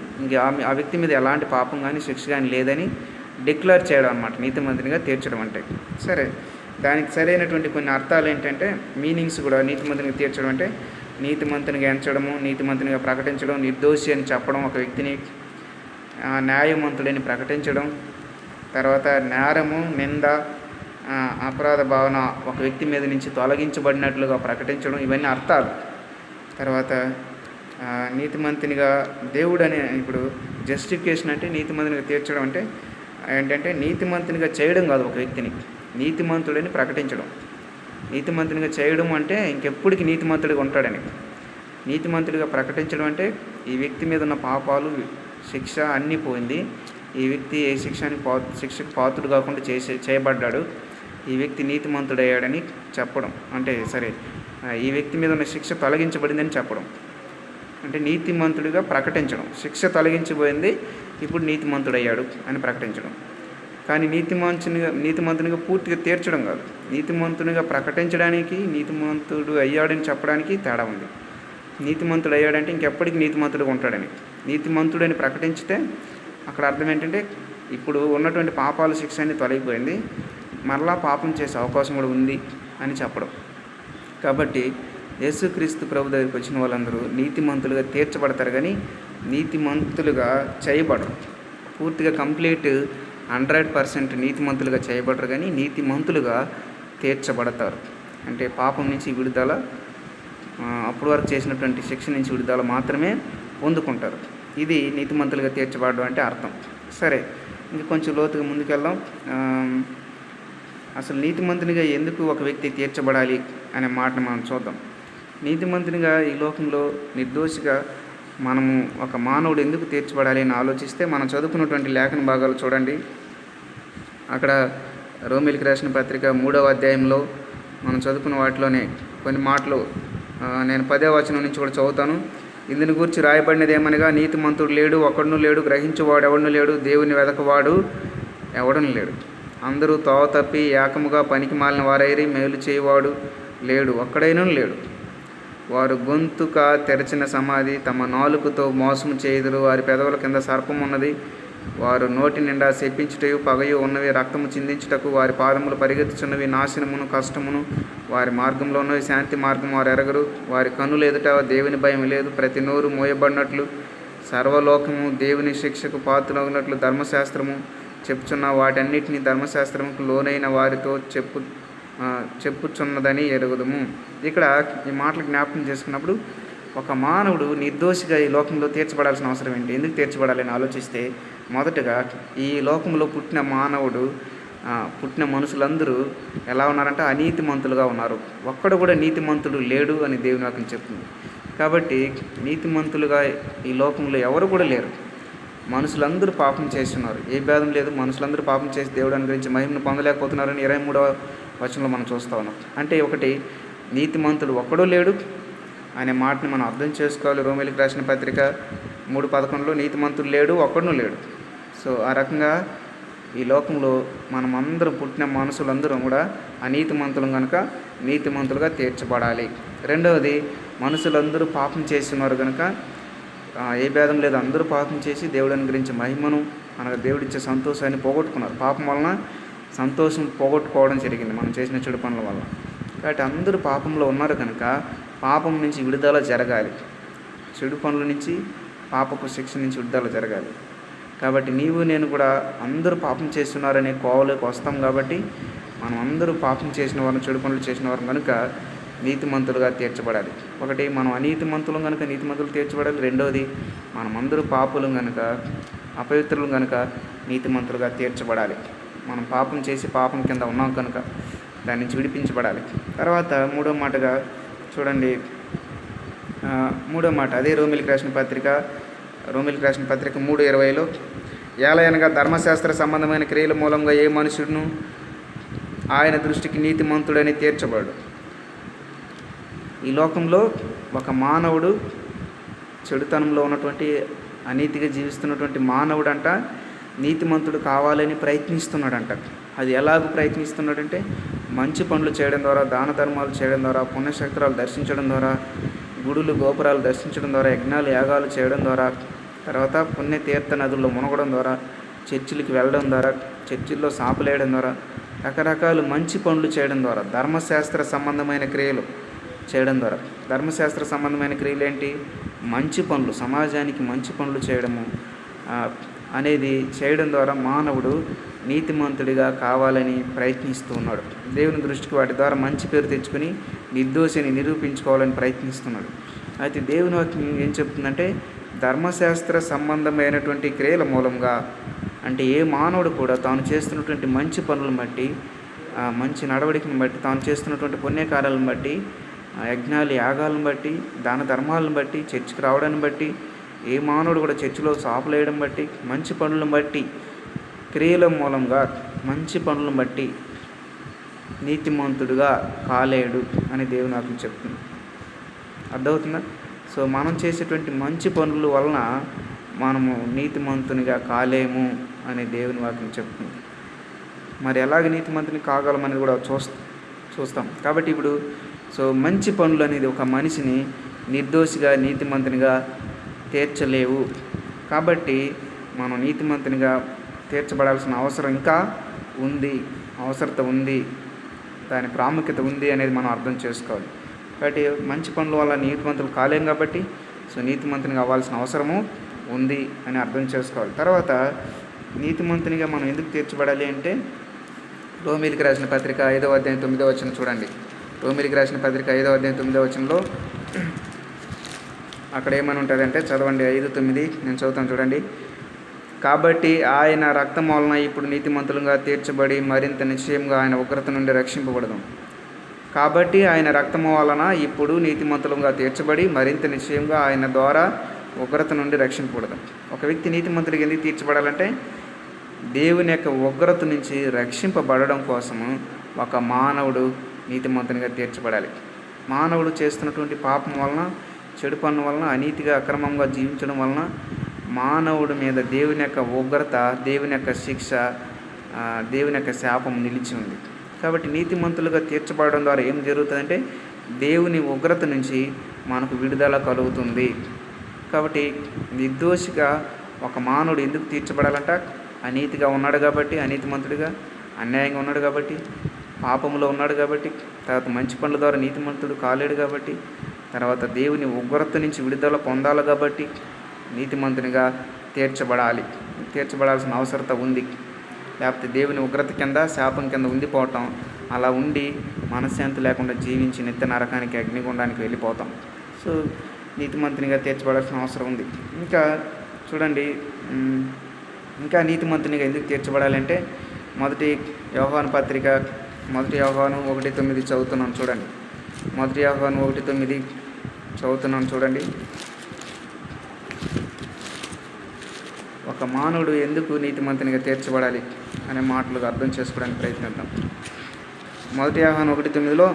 ఆ వ్యక్తి మీద ఎలాంటి పాపం కానీ శిక్ష కానీ లేదని డిక్లేర్ చేయడం అన్నమాట నీతిమంతునిగా తీర్చడం అంటే. సరే, దానికి సరైనటువంటి కొన్ని అర్థాలు ఏంటంటే, మీనింగ్స్ కూడా నీతిమంతునిగా తీర్చడం అంటే నీతిమంతునిగా ఎంచడము, నీతిమంతునిగా ప్రకటించడం, నిర్దోషి అని చెప్పడం, ఒక వ్యక్తిని న్యాయమంతుడని ప్రకటించడం, తర్వాత నేరము, నింద, అపరాధ భావన ఒక వ్యక్తి మీద నుంచి తొలగించబడినట్లుగా ప్రకటించడం, ఇవన్నీ అర్థాలు. తర్వాత నీతిమంతునిగా దేవుడు అనే, ఇప్పుడు జస్టిఫికేషన్ అంటే నీతిమంతునిగా తీర్చడం అంటే ఏంటంటే నీతిమంతునిగా చేయడం కాదు, ఒక వ్యక్తిని నీతిమంతుడని ప్రకటించడం. నీతిమంతునిగా చేయడం అంటే ఇంకెప్పటికీ నీతిమంతుడిగా ఉంటాడని. నీతిమంతుడిగా ప్రకటించడం అంటే ఈ వ్యక్తి మీద ఉన్న పాపాలు, శిక్ష అన్నీ పోయింది, ఈ వ్యక్తి ఏ శిక్షకు పాత్రుడు కాకుండా చేయబడ్డాడు, ఈ వ్యక్తి నీతిమంతుడయ్యాడని చెప్పడం. అంటే సరే, ఈ వ్యక్తి మీద ఉన్న శిక్ష తొలగించబడిందని చెప్పడం. అంటే నీతిమంతుడిగా ప్రకటించడం. శిక్ష తొలగించబోయింది, ఇప్పుడు నీతిమంతుడయ్యాడు అని ప్రకటించడం. కానీ నీతిమంతునిగా పూర్తిగా తీర్చడం కాదు. నీతిమంతునిగా ప్రకటించడానికి, నీతిమంతుడు అయ్యాడని చెప్పడానికి తేడా ఉంది. నీతిమంతుడు అయ్యాడంటే ఇంకెప్పటికీ నీతిమంతుడుగా ఉంటాడని. నీతిమంతుడని ప్రకటించితే అక్కడ అర్థం ఏంటంటే ఇప్పుడు ఉన్నటువంటి పాపాల శిక్ష అన్ని తొలగిపోయింది, మరలా పాపం చేసే అవకాశం కూడా ఉంది అని చెప్పడం. కాబట్టి యేసుక్రీస్తు ప్రభు దగ్గరికి వచ్చిన వాళ్ళందరూ నీతిమంతులుగా తీర్చబడతారు, కానీ నీతిమంతులుగా చేయబడరు. పూర్తిగా కంప్లీట్ 100% నీతిమంతులుగా చేయబడరు, కానీ నీతిమంతులుగా తీర్చబడతారు. అంటే పాపం నుంచి విడుదల, అప్పటి వరకు చేసినటువంటి శిక్ష నుంచి విడుదల మాత్రమే పొందుకుంటారు. ఇది నీతిమంతులుగా తీర్చబడడం అంటే అర్థం. సరే, ఇంకా కొంచెం లోతుగా ముందుకెళ్దాం. అసలు నీతిమంతునిగా ఎందుకు ఒక వ్యక్తి తీర్చబడాలి అనే మాటను మనం చూద్దాం. నీతిమంతునిగా ఈ లోకంలో నిర్దోషిగా మనము ఒక మానవుడు ఎందుకు తీర్చబడాలి అని ఆలోచిస్తే మనం చదువుకున్నటువంటి లేఖన భాగాలు చూడండి. అక్కడ రోమీయులకు రాసిన పత్రిక 3వ అధ్యాయంలో మనం చదువుకున్న వాటిలోనే కొన్ని మాటలు నేను 10వ వచనం నుంచి కూడా చదువుతాను. ఇందుని గురించి రాయబడినది ఏమనగా, నీతిమంతుడు లేడు, ఒకడును లేడు, గ్రహించువాడు ఎవడును లేడు, దేవుని వెదకవాడు ఎవడను లేడు. అందరూ తోవ తప్పి ఏకముగా పనికి మాలిన వారైరి, మేలు చేయవాడు లేడు, ఒక్కడైనా లేడు. వారు గొంతుక తెరచిన సమాధి, తమ నాలుకతో మోసము చేయుదురు, వారి పెదవుల కింద సర్పం ఉన్నది, వారు నోటి నిండా శపించుటయు పగయు ఉన్నవి, రక్తము చిందించుటకు వారి పాదములు పరిగెత్తుచున్నవి, నాశనమును కష్టమును వారి మార్గంలో ఉన్నవి, శాంతి మార్గం వారు ఎరగరు. వారి కన్నులు ఎదుట దేవుని భయం లేదు, ప్రతి నోరు మోయబడినట్లు సర్వలోకము దేవుని శిక్షకు పాత్రనగినట్లు ధర్మశాస్త్రము చెప్పుచున్న వాటన్నిటిని ధర్మశాస్త్రముకు లోనైన వారితో చెప్పుచున్నదని ఎరుగుదము. ఇక్కడ ఈ మాటలు జ్ఞాపకం చేసుకున్నప్పుడు ఒక మానవుడు నిర్దోషిగా ఈ లోకంలో తీర్చబడాల్సిన అవసరం ఏంటి, ఎందుకు తీర్చబడాలని ఆలోచిస్తే, మొదటగా ఈ లోకంలో పుట్టిన మానవుడు, పుట్టిన మనుషులందరూ ఎలా ఉన్నారంటే అనీతిమంతులుగా ఉన్నారు. ఒక్కడు కూడా నీతిమంతుడు లేడు అని దేవుని వాక్యం చెప్తుంది. కాబట్టి నీతిమంతులుగా ఈ లోకంలో ఎవరు కూడా లేరు. మనుషులందరూ పాపం చేస్తున్నారు, ఏ భేదం లేదు. మనుషులందరూ పాపం చేసి దేవుడు అనుగ్రహించి మహిమను పొందలేకపోతున్నారని 23వ వచనంలో మనం చూస్తూ ఉన్నాం. అంటే ఒకటి, నీతిమంతుడు ఒక్కడూ లేడు అనే మాటని మనం అర్థం చేసుకోవాలి. రోమీయులకు రాసిన పత్రిక 3:11లో నీతిమంతుడు లేడు, ఒక్కడూ లేడు. సో ఆ రకంగా ఈ లోకంలో మనం అందరం పుట్టిన మనుషులందరం కూడా అనీతిమంతులం కనుక నీతిమంతులుగా తీర్చబడాలి. రెండవది, మనుషులందరూ పాపం చేస్తున్నారు కనుక ఏ భేదం లేదు, అందరూ పాపం చేసి దేవుడు అనుగ్రహించే మహిమను, అనగా దేవుడిచ్చే సంతోషాన్ని పోగొట్టుకున్నారు. పాపం వలన సంతోషం పోగొట్టుకోవడం జరిగింది మనం చేసిన చెడు పనుల వల్ల. కాబట్టి అందరూ పాపంలో ఉన్నారు కనుక పాపం నుంచి విడుదల జరగాలి, చెడు పనుల నుంచి, పాపపు శిక్ష నుంచి విడుదల జరగాలి. కాబట్టి నీవు నేను కూడా అందరూ పాపం చేస్తున్నారనే కోవలోకి వస్తాం. కాబట్టి మనం అందరూ పాపం చేసిన వారు, చెడు పనులు చేసిన వారు కనుక నీతిమంతులుగా తీర్చబడాలి. ఒకటి, మనం అనీతిమంతులం కనుక నీతిమంతులు తీర్చబడాలి. రెండవది, మనమందరూ పాపులం కనుక, అపవిత్రులం కనుక నీతిమంతులుగా తీర్చబడాలి. మనం పాపం చేసి పాపం కింద ఉన్నాం కనుక దాని నుంచి విడిపించబడాలి. తర్వాత మూడో మాటగా చూడండి, మూడో మాట అదే రోమీయులకు రాసిన పత్రిక 3:20లో, ఏలయనగా ధర్మశాస్త్ర సంబంధమైన క్రియల మూలంగా ఏ మనుషుడును ఆయన దృష్టికి నీతిమంతుడని తీర్చబడు. ఈ లోకంలో ఒక మానవుడు చెడుతనంలో ఉన్నటువంటి, అనీతిగా జీవిస్తున్నటువంటి మానవుడంట నీతిమంతుడు కావాలని ప్రయత్నిస్తున్నాడంట. అది ఎలాగ ప్రయత్నిస్తున్నాడంటే, మంచి పనులు చేయడం ద్వారా, దాన ధర్మాలు చేయడం ద్వారా, పుణ్యక్షేత్రాలు దర్శించడం ద్వారా, గుడులు గోపురాలు దర్శించడం ద్వారా, యజ్ఞాలు యాగాలు చేయడం ద్వారా, తర్వాత పుణ్యతీర్థ నదుల్లో మునగడం ద్వారా, చర్చిలకు వెళ్ళడం ద్వారా, చర్చిల్లో సాపులేయడం ద్వారా, రకరకాల మంచి పనులు చేయడం ద్వారా, ధర్మశాస్త్ర సంబంధమైన క్రియలు చేయడం ద్వారా. ధర్మశాస్త్ర సంబంధమైన క్రియలు ఏంటి? మంచి పనులు, సమాజానికి మంచి పనులు చేయడము అనేది చేయడం ద్వారా మానవుడు నీతిమంతుడిగా కావాలని ప్రయత్నిస్తూ ఉన్నాడు. దేవుని దృష్టికి వాటి ద్వారా మంచి పేరు తెచ్చుకొని నిర్దోషిని నిరూపించుకోవాలని ప్రయత్నిస్తున్నాడు. అయితే దేవుని వాక్యం ఏం చెప్తుందంటే, ధర్మశాస్త్ర సంబంధమైనటువంటి క్రియల మూలంగా, అంటే ఏ మానవుడు కూడా తాను చేస్తున్నటువంటి మంచి పనులను బట్టి, మంచి నడవడికను బట్టి, తాను చేస్తున్నటువంటి పుణ్యకార్యాలను బట్టి, యజ్ఞాలు యాగాలను బట్టి, దాన ధర్మాలను బట్టి, చర్చికి రావడాన్ని బట్టి, ఏ మానవుడు కూడా చర్చిలో సాపులేయడం బట్టి, మంచి పనులను బట్టి, క్రియల మూలంగా మంచి పనులను బట్టి నీతిమంతుడుగా కాలేడు అని దేవుని వాక్యం చెప్తుంది. అర్థమవుతుందా? సో మనం చేసేటువంటి మంచి పనుల వలన మనము నీతిమంతునిగా కాలేము అని దేవుని వాక్యం చెప్తుంది. మరి ఎలాగ నీతిమంతుని కాగలమని కూడా చూస్తాం. కాబట్టి ఇప్పుడు సో మంచి పనులు అనేది ఒక మనిషిని నిర్దోషిగా నీతిమంతునిగా తీర్చలేవు. కాబట్టి మనం నీతిమంతునిగా తీర్చబడాల్సిన అవసరం ఇంకా ఉంది, అవసరత ఉంది, దాని ప్రాముఖ్యత ఉంది అనేది మనం అర్థం చేసుకోవాలి. కాబట్టి మంచి పనుల వల్ల నీతిమంతులు కాలేం కాబట్టి సో నీతిమంతునిగా అవ్వాల్సిన అవసరము ఉంది అని అర్థం చేసుకోవాలి. తర్వాత నీతిమంతునిగా మనం ఎందుకు తీర్చబడాలి అంటే రోమీలికి రాసిన పత్రిక 5వ అధ్యాయం 9వ వచనం చూడండి. రోమీలికి రాసిన పత్రిక 5వ అధ్యాయం 9వ వచనంలో అక్కడ ఏమని ఉంటుందంటే చదవండి. 5:9 నేను చదువుతాను చూడండి. కాబట్టి ఆయన రక్తం వలన ఇప్పుడు నీతిమంతులుగా తీర్చబడి మరింత నిశ్చయంగా ఆయన ఉగ్రత నుండి రక్షింపబడదాం. కాబట్టి ఆయన రక్తము వలన ఇప్పుడు నీతిమంతులుగా తీర్చబడి మరింత నిశ్చయంగా ఆయన ద్వారా ఉగ్రత నుండి రక్షింపబడదాం. ఒక వ్యక్తి నీతిమంతుడికి ఎందుకు తీర్చబడాలంటే దేవుని యొక్క ఉగ్రత నుంచి రక్షింపబడడం కోసము ఒక మానవుడు నీతిమంతునిగా తీర్చబడాలి. మానవుడు చేస్తున్నటువంటి పాపం వలన, చెడు పనుల వలన, అనీతిగా అక్రమంగా జీవించడం వలన మానవుడి మీద దేవుని యొక్క ఉగ్రత, దేవుని యొక్క శిక్ష, దేవుని యొక్క శాపం నిలిచి ఉంది. కాబట్టి నీతిమంతులుగా తీర్చబడడం ద్వారా ఏం జరుగుతుందంటే దేవుని ఉగ్రత నుంచి మనకు విడుదల కలుగుతుంది. కాబట్టి నిర్దోషిగా ఒక మానవుడు ఎందుకు తీర్చబడాలంట? అనీతిగా ఉన్నాడు కాబట్టి, అనీతిమంతుడిగా, అన్యాయంగా ఉన్నాడు కాబట్టి, పాపంలో ఉన్నాడు కాబట్టి, తర్వాత మంచి పనుల ద్వారా నీతిమంతుడు కాలేడు కాబట్టి, తర్వాత దేవుని ఉగ్రత నుంచి విడుదల పొందాలి కాబట్టి నీతిమంతునిగా తీర్చబడాల్సిన అవసరత ఉంది. లేకపోతే దేవుని ఉగ్రత కింద, శాపం కింద ఉండిపోవటం, అలా ఉండి మనశ్శాంతి లేకుండా జీవించి నిత్య నరకానికి, అగ్నిగుండానికి వెళ్ళిపోతాం. సో నీతిమంతునిగా తీర్చబడాల్సిన అవసరం ఉంది. ఇంకా చూడండి, ఇంకా నీతిమంతునిగా ఎందుకు తీర్చబడాలంటే మొదటి యోహాను పత్రిక 1 యోహాను 1:9 చదువుతున్నాను చూడండి. 1 యోహాను 1:9 చదువుతున్నాను చూడండి. ఒక మానవుడు ఎందుకు నీతిమంతునిగా తీర్చబడాలి అనే మాటలు అర్థం చేసుకోవడానికి ప్రయత్నిద్దాం. 1 యోహాను 1:9లో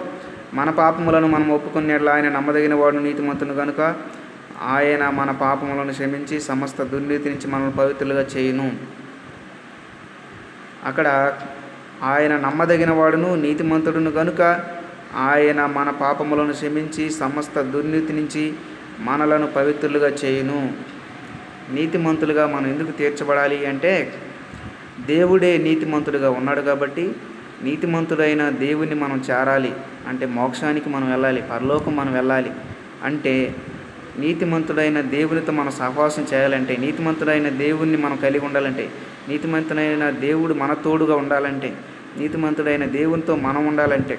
మన పాపములను మనం ఒప్పుకునేట్లా ఆయన నమ్మదగిన వాడు నీతిమంతుడు కనుక ఆయన మన పాపములను క్షమించి సమస్త దుర్నీతి నుంచి మనల్ని పవిత్రులుగా చేయును. అక్కడ ఆయన నమ్మదగిన వాడును నీతిమంతుడును కనుక ఆయన మన పాపములను క్షమించి సమస్త దుర్నీతి నుంచి మనలను పవిత్రులుగా చేయును. నీతిమంతులుగా మనం ఎందుకు తీర్చబడాలి అంటే దేవుడే నీతిమంతుడిగా ఉన్నాడు కాబట్టి నీతిమంతుడైన దేవుని మనం చేరాలి అంటే మోక్షానికి మనం వెళ్ళాలి, పరలోకం మనం వెళ్ళాలి అంటే నీతిమంతుడైన దేవునితో మనం సహవాసం చేయాలంటే, నీతిమంతుడైన దేవుణ్ణి మనం కలిగి ఉండాలంటే, నీతిమంతుడైన దేవుడు మన తోడుగా ఉండాలంటే, నీతిమంతుడైన దేవునితో మనం ఉండాలంటే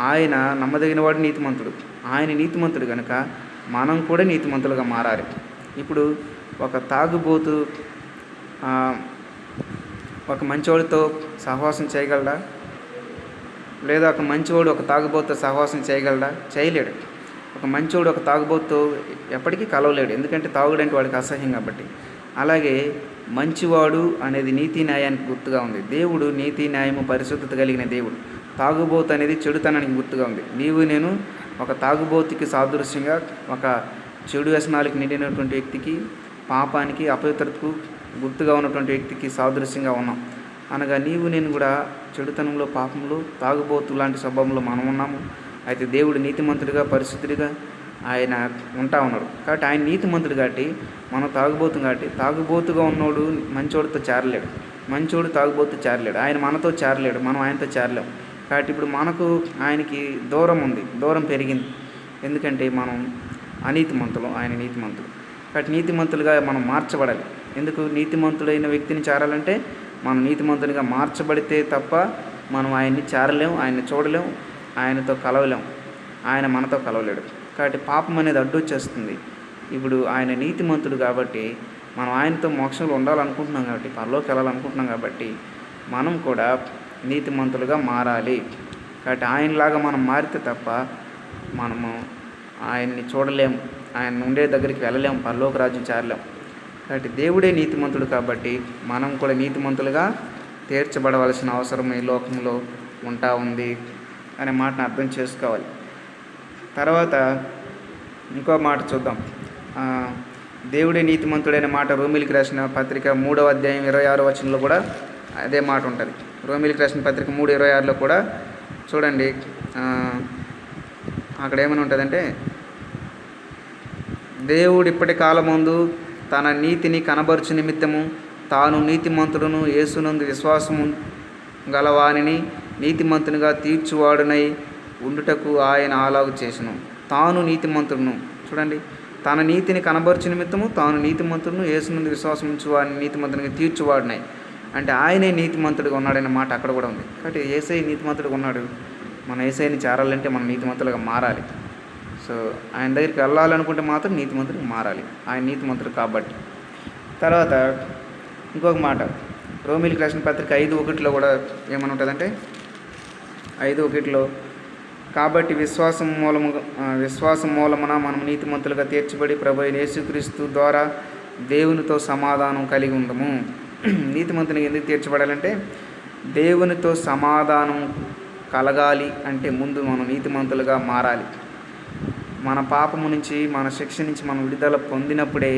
ఆయన నమ్మదగిన వాడు నీతిమంతుడు. ఆయన నీతిమంతుడు కనుక మనం కూడా నీతిమంతులుగా మారాలి. ఇప్పుడు ఒక తాగుబోతు ఒక మంచివాడితో సహవాసం చేయగలడా? లేదా ఒక మంచివాడు ఒక తాగుబోతుతో సహవాసం చేయగలడా? చేయలేడు. ఒక మంచివాడు ఒక తాగుబోతుతో ఎప్పటికీ కలవలేడు, ఎందుకంటే తాగుడంటే వాడికి అసహ్యం కాబట్టి. అలాగే మంచివాడు అనేది నీతి న్యాయానికి గుర్తుగా ఉంది. దేవుడు నీతి న్యాయము పరిశుద్ధత కలిగిన దేవుడు. తాగుబోతు అనేది చెడుతనానికి గుర్తుగా ఉంది. నీవు నేను ఒక తాగుబోతుకి సాదృశ్యంగా, ఒక చెడు వ్యసనాలకు నిండినటువంటి వ్యక్తికి, పాపానికి, అపవిత్రతకు గుర్తుగా ఉన్నటువంటి వ్యక్తికి సాదృశ్యంగా ఉన్నాం. అనగా నీవు నేను కూడా చెడుతనంలో, పాపంలో, తాగుబోతు లాంటి స్వభావంలో మనం ఉన్నాము. అయితే దేవుడు నీతిమంతుడిగా, పరిశుద్ధుడిగా ఆయన ఉంటా ఉన్నాడు. కాబట్టి ఆయన నీతిమంతుడు కాబట్టి మనం తాగుబోతు కాబట్టి, తాగుబోతుగా ఉన్నోడు మంచోడితో చేరలేడు, మంచోడు తాగుబోతు చేరలేడు, ఆయన మనతో చేరలేడు, మనం ఆయనతో చేరలేము. కాబట్టి ఇప్పుడు మనకు ఆయనకి దూరం ఉంది, దూరం పెరిగింది. ఎందుకంటే మనం అనీతిమంతులు, ఆయన నీతిమంతుడు. కాబట్టి నీతిమంతులుగా మనం మార్చబడాలి. ఎందుకు? నీతిమంతుడైన వ్యక్తిని చేరాలంటే మనం నీతిమంతునిగా మార్చబడితే తప్ప మనం ఆయన్ని చేరలేము, ఆయన్ని చూడలేము, ఆయనతో కలవలేము, ఆయన మనతో కలవలేడు. కాబట్టి పాపం అనేది అడ్డొచ్చేస్తుంది. ఇప్పుడు ఆయన నీతిమంతుడు కాబట్టి మనం ఆయనతో మోక్షంలో ఉండాలనుకుంటున్నాం కాబట్టి, పరలోకి వెళ్ళాలనుకుంటున్నాం కాబట్టి మనం కూడా నీతిమంతులుగా మారాలి. కాబట్టి ఆయనలాగా మనం మారితే తప్ప మనము ఆయన్ని చూడలేము, ఆయన ఉండే దగ్గరికి వెళ్ళలేము, పరలోక రాజ్యం చేరలేము. కాబట్టి దేవుడే నీతిమంతుడు కాబట్టి మనం కూడా నీతిమంతులుగా తీర్చబడవలసిన అవసరం ఈ లోకంలో ఉంటా ఉంది అనే మాటను అర్థం చేసుకోవాలి. తర్వాత ఇంకో మాట చూద్దాం. ఆ, దేవుడే నీతిమంతుడైన మాట రోమిలికి రాసిన పత్రిక 3వ అధ్యాయం 26వ వచనంలో కూడా అదే మాట ఉంటుంది. రోమిలికి రాసిన పత్రిక 3:26లో కూడా చూడండి. అక్కడ ఏమని ఉంటుందంటే, దేవుడు ఇప్పటి కాలమందు తన నీతిని కనబరుచు నిమిత్తము తాను నీతిమంతుడును యేసునందు విశ్వాసము గలవానిని నీతిమంతునిగా తీర్చువాడునై ఉండుటకు ఆయన అలాగు చేసెను. తాను నీతిమంతుడును, చూడండి, తన నీతిని కనబరుచు నిమిత్తము తాను నీతిమంతుడును యేసునందు విశ్వాసం ఉంచు వాడిని నీతిమంతునిగా తీర్చువాడునై, అంటే ఆయనే నీతిమంతుడిగా ఉన్నాడనే మాట అక్కడ కూడా ఉంది. కాబట్టి యేసయ్య నీతిమంతుడిగా ఉన్నాడు. మన యేసయ్యని చేరాలంటే మనం నీతిమంతులుగా మారాలి. సో ఆయన దగ్గరికి వెళ్ళాలనుకుంటే మాత్రం నీతిమంతుడికి మారాలి, ఆయన నీతిమంతుడు కాబట్టి. తర్వాత ఇంకొక మాట రోమిలికి రాసిన పత్రిక 5:1లో కూడా ఏమని ఉంటుందంటే, 5:1లో కాబట్టి విశ్వాసం మూలమున మనం నీతిమంతులుగా తీర్చబడి ప్రభు అయిన యేసుక్రీస్తు ద్వారా దేవునితో సమాధానం కలిగి ఉండము. నీతిమంతునికి ఎందుకు తీర్చబడాలంటే, దేవునితో సమాధానం కలగాలి అంటే ముందు మనం నీతిమంతులుగా మారాలి. మన పాపము నుంచి, మన శిక్ష నుంచి మనం విడుదల పొందినప్పుడే,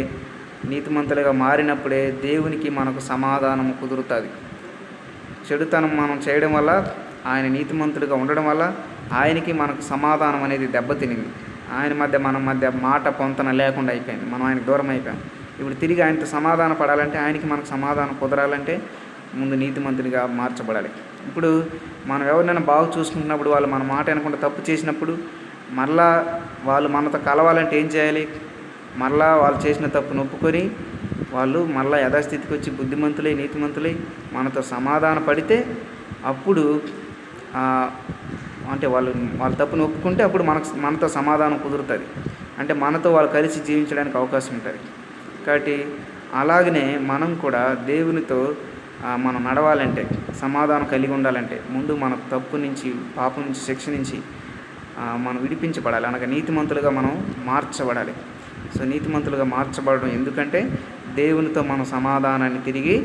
నీతిమంతులుగా మారినప్పుడే దేవునికి మనకు సమాధానం కుదురుతుంది. చెడుతనం మనం చేయడం వల్ల, ఆయన నీతిమంతుడిగా ఉండడం వల్ల ఆయనకి మనకు సమాధానం అనేది దెబ్బతినింది. మన మధ్య మాట పొంతన లేకుండా అయిపోయింది. మనం ఆయనకు దూరం అయిపోయాం. ఇప్పుడు తిరిగి ఆయనతో సమాధాన పడాలంటే, ఆయనకి మనకు సమాధానం కుదరాలంటే ముందు నీతిమంతుడిగా మార్చబడాలి. ఇప్పుడు మనం ఎవరినైనా బాగా చూసుకుంటున్నప్పుడు, వాళ్ళు మన మాట వినకుండా తప్పు చేసినప్పుడు, మరలా వాళ్ళు మనతో కలవాలంటే ఏం చేయాలి? మరలా వాళ్ళు చేసిన తప్పును ఒప్పుకొని వాళ్ళు మరలా యథాస్థితికి వచ్చి బుద్ధిమంతులై నీతిమంతులై మనతో సమాధాన పడితే అప్పుడు అంటే వాళ్ళ తప్పును ఒప్పుకుంటే అప్పుడు మనతో సమాధానం కుదురుతుంది. అంటే మనతో వాళ్ళు కలిసి జీవించడానికి అవకాశం ఉంటుంది. కాబట్టి అలాగనే మనం కూడా దేవునితో మనం నడవాలంటే, సమాధానం కలిగి ఉండాలంటే ముందు మన తప్పు నుంచి, పాపం నుంచి, శిక్ష నుంచి మనం విడిపించబడాలి. అనగా నీతిమంతులుగా మనం మార్చబడాలి. సో నీతిమంతులుగా మార్చబడడం ఎందుకంటే దేవునితో మనం సమాధానాన్ని తిరిగి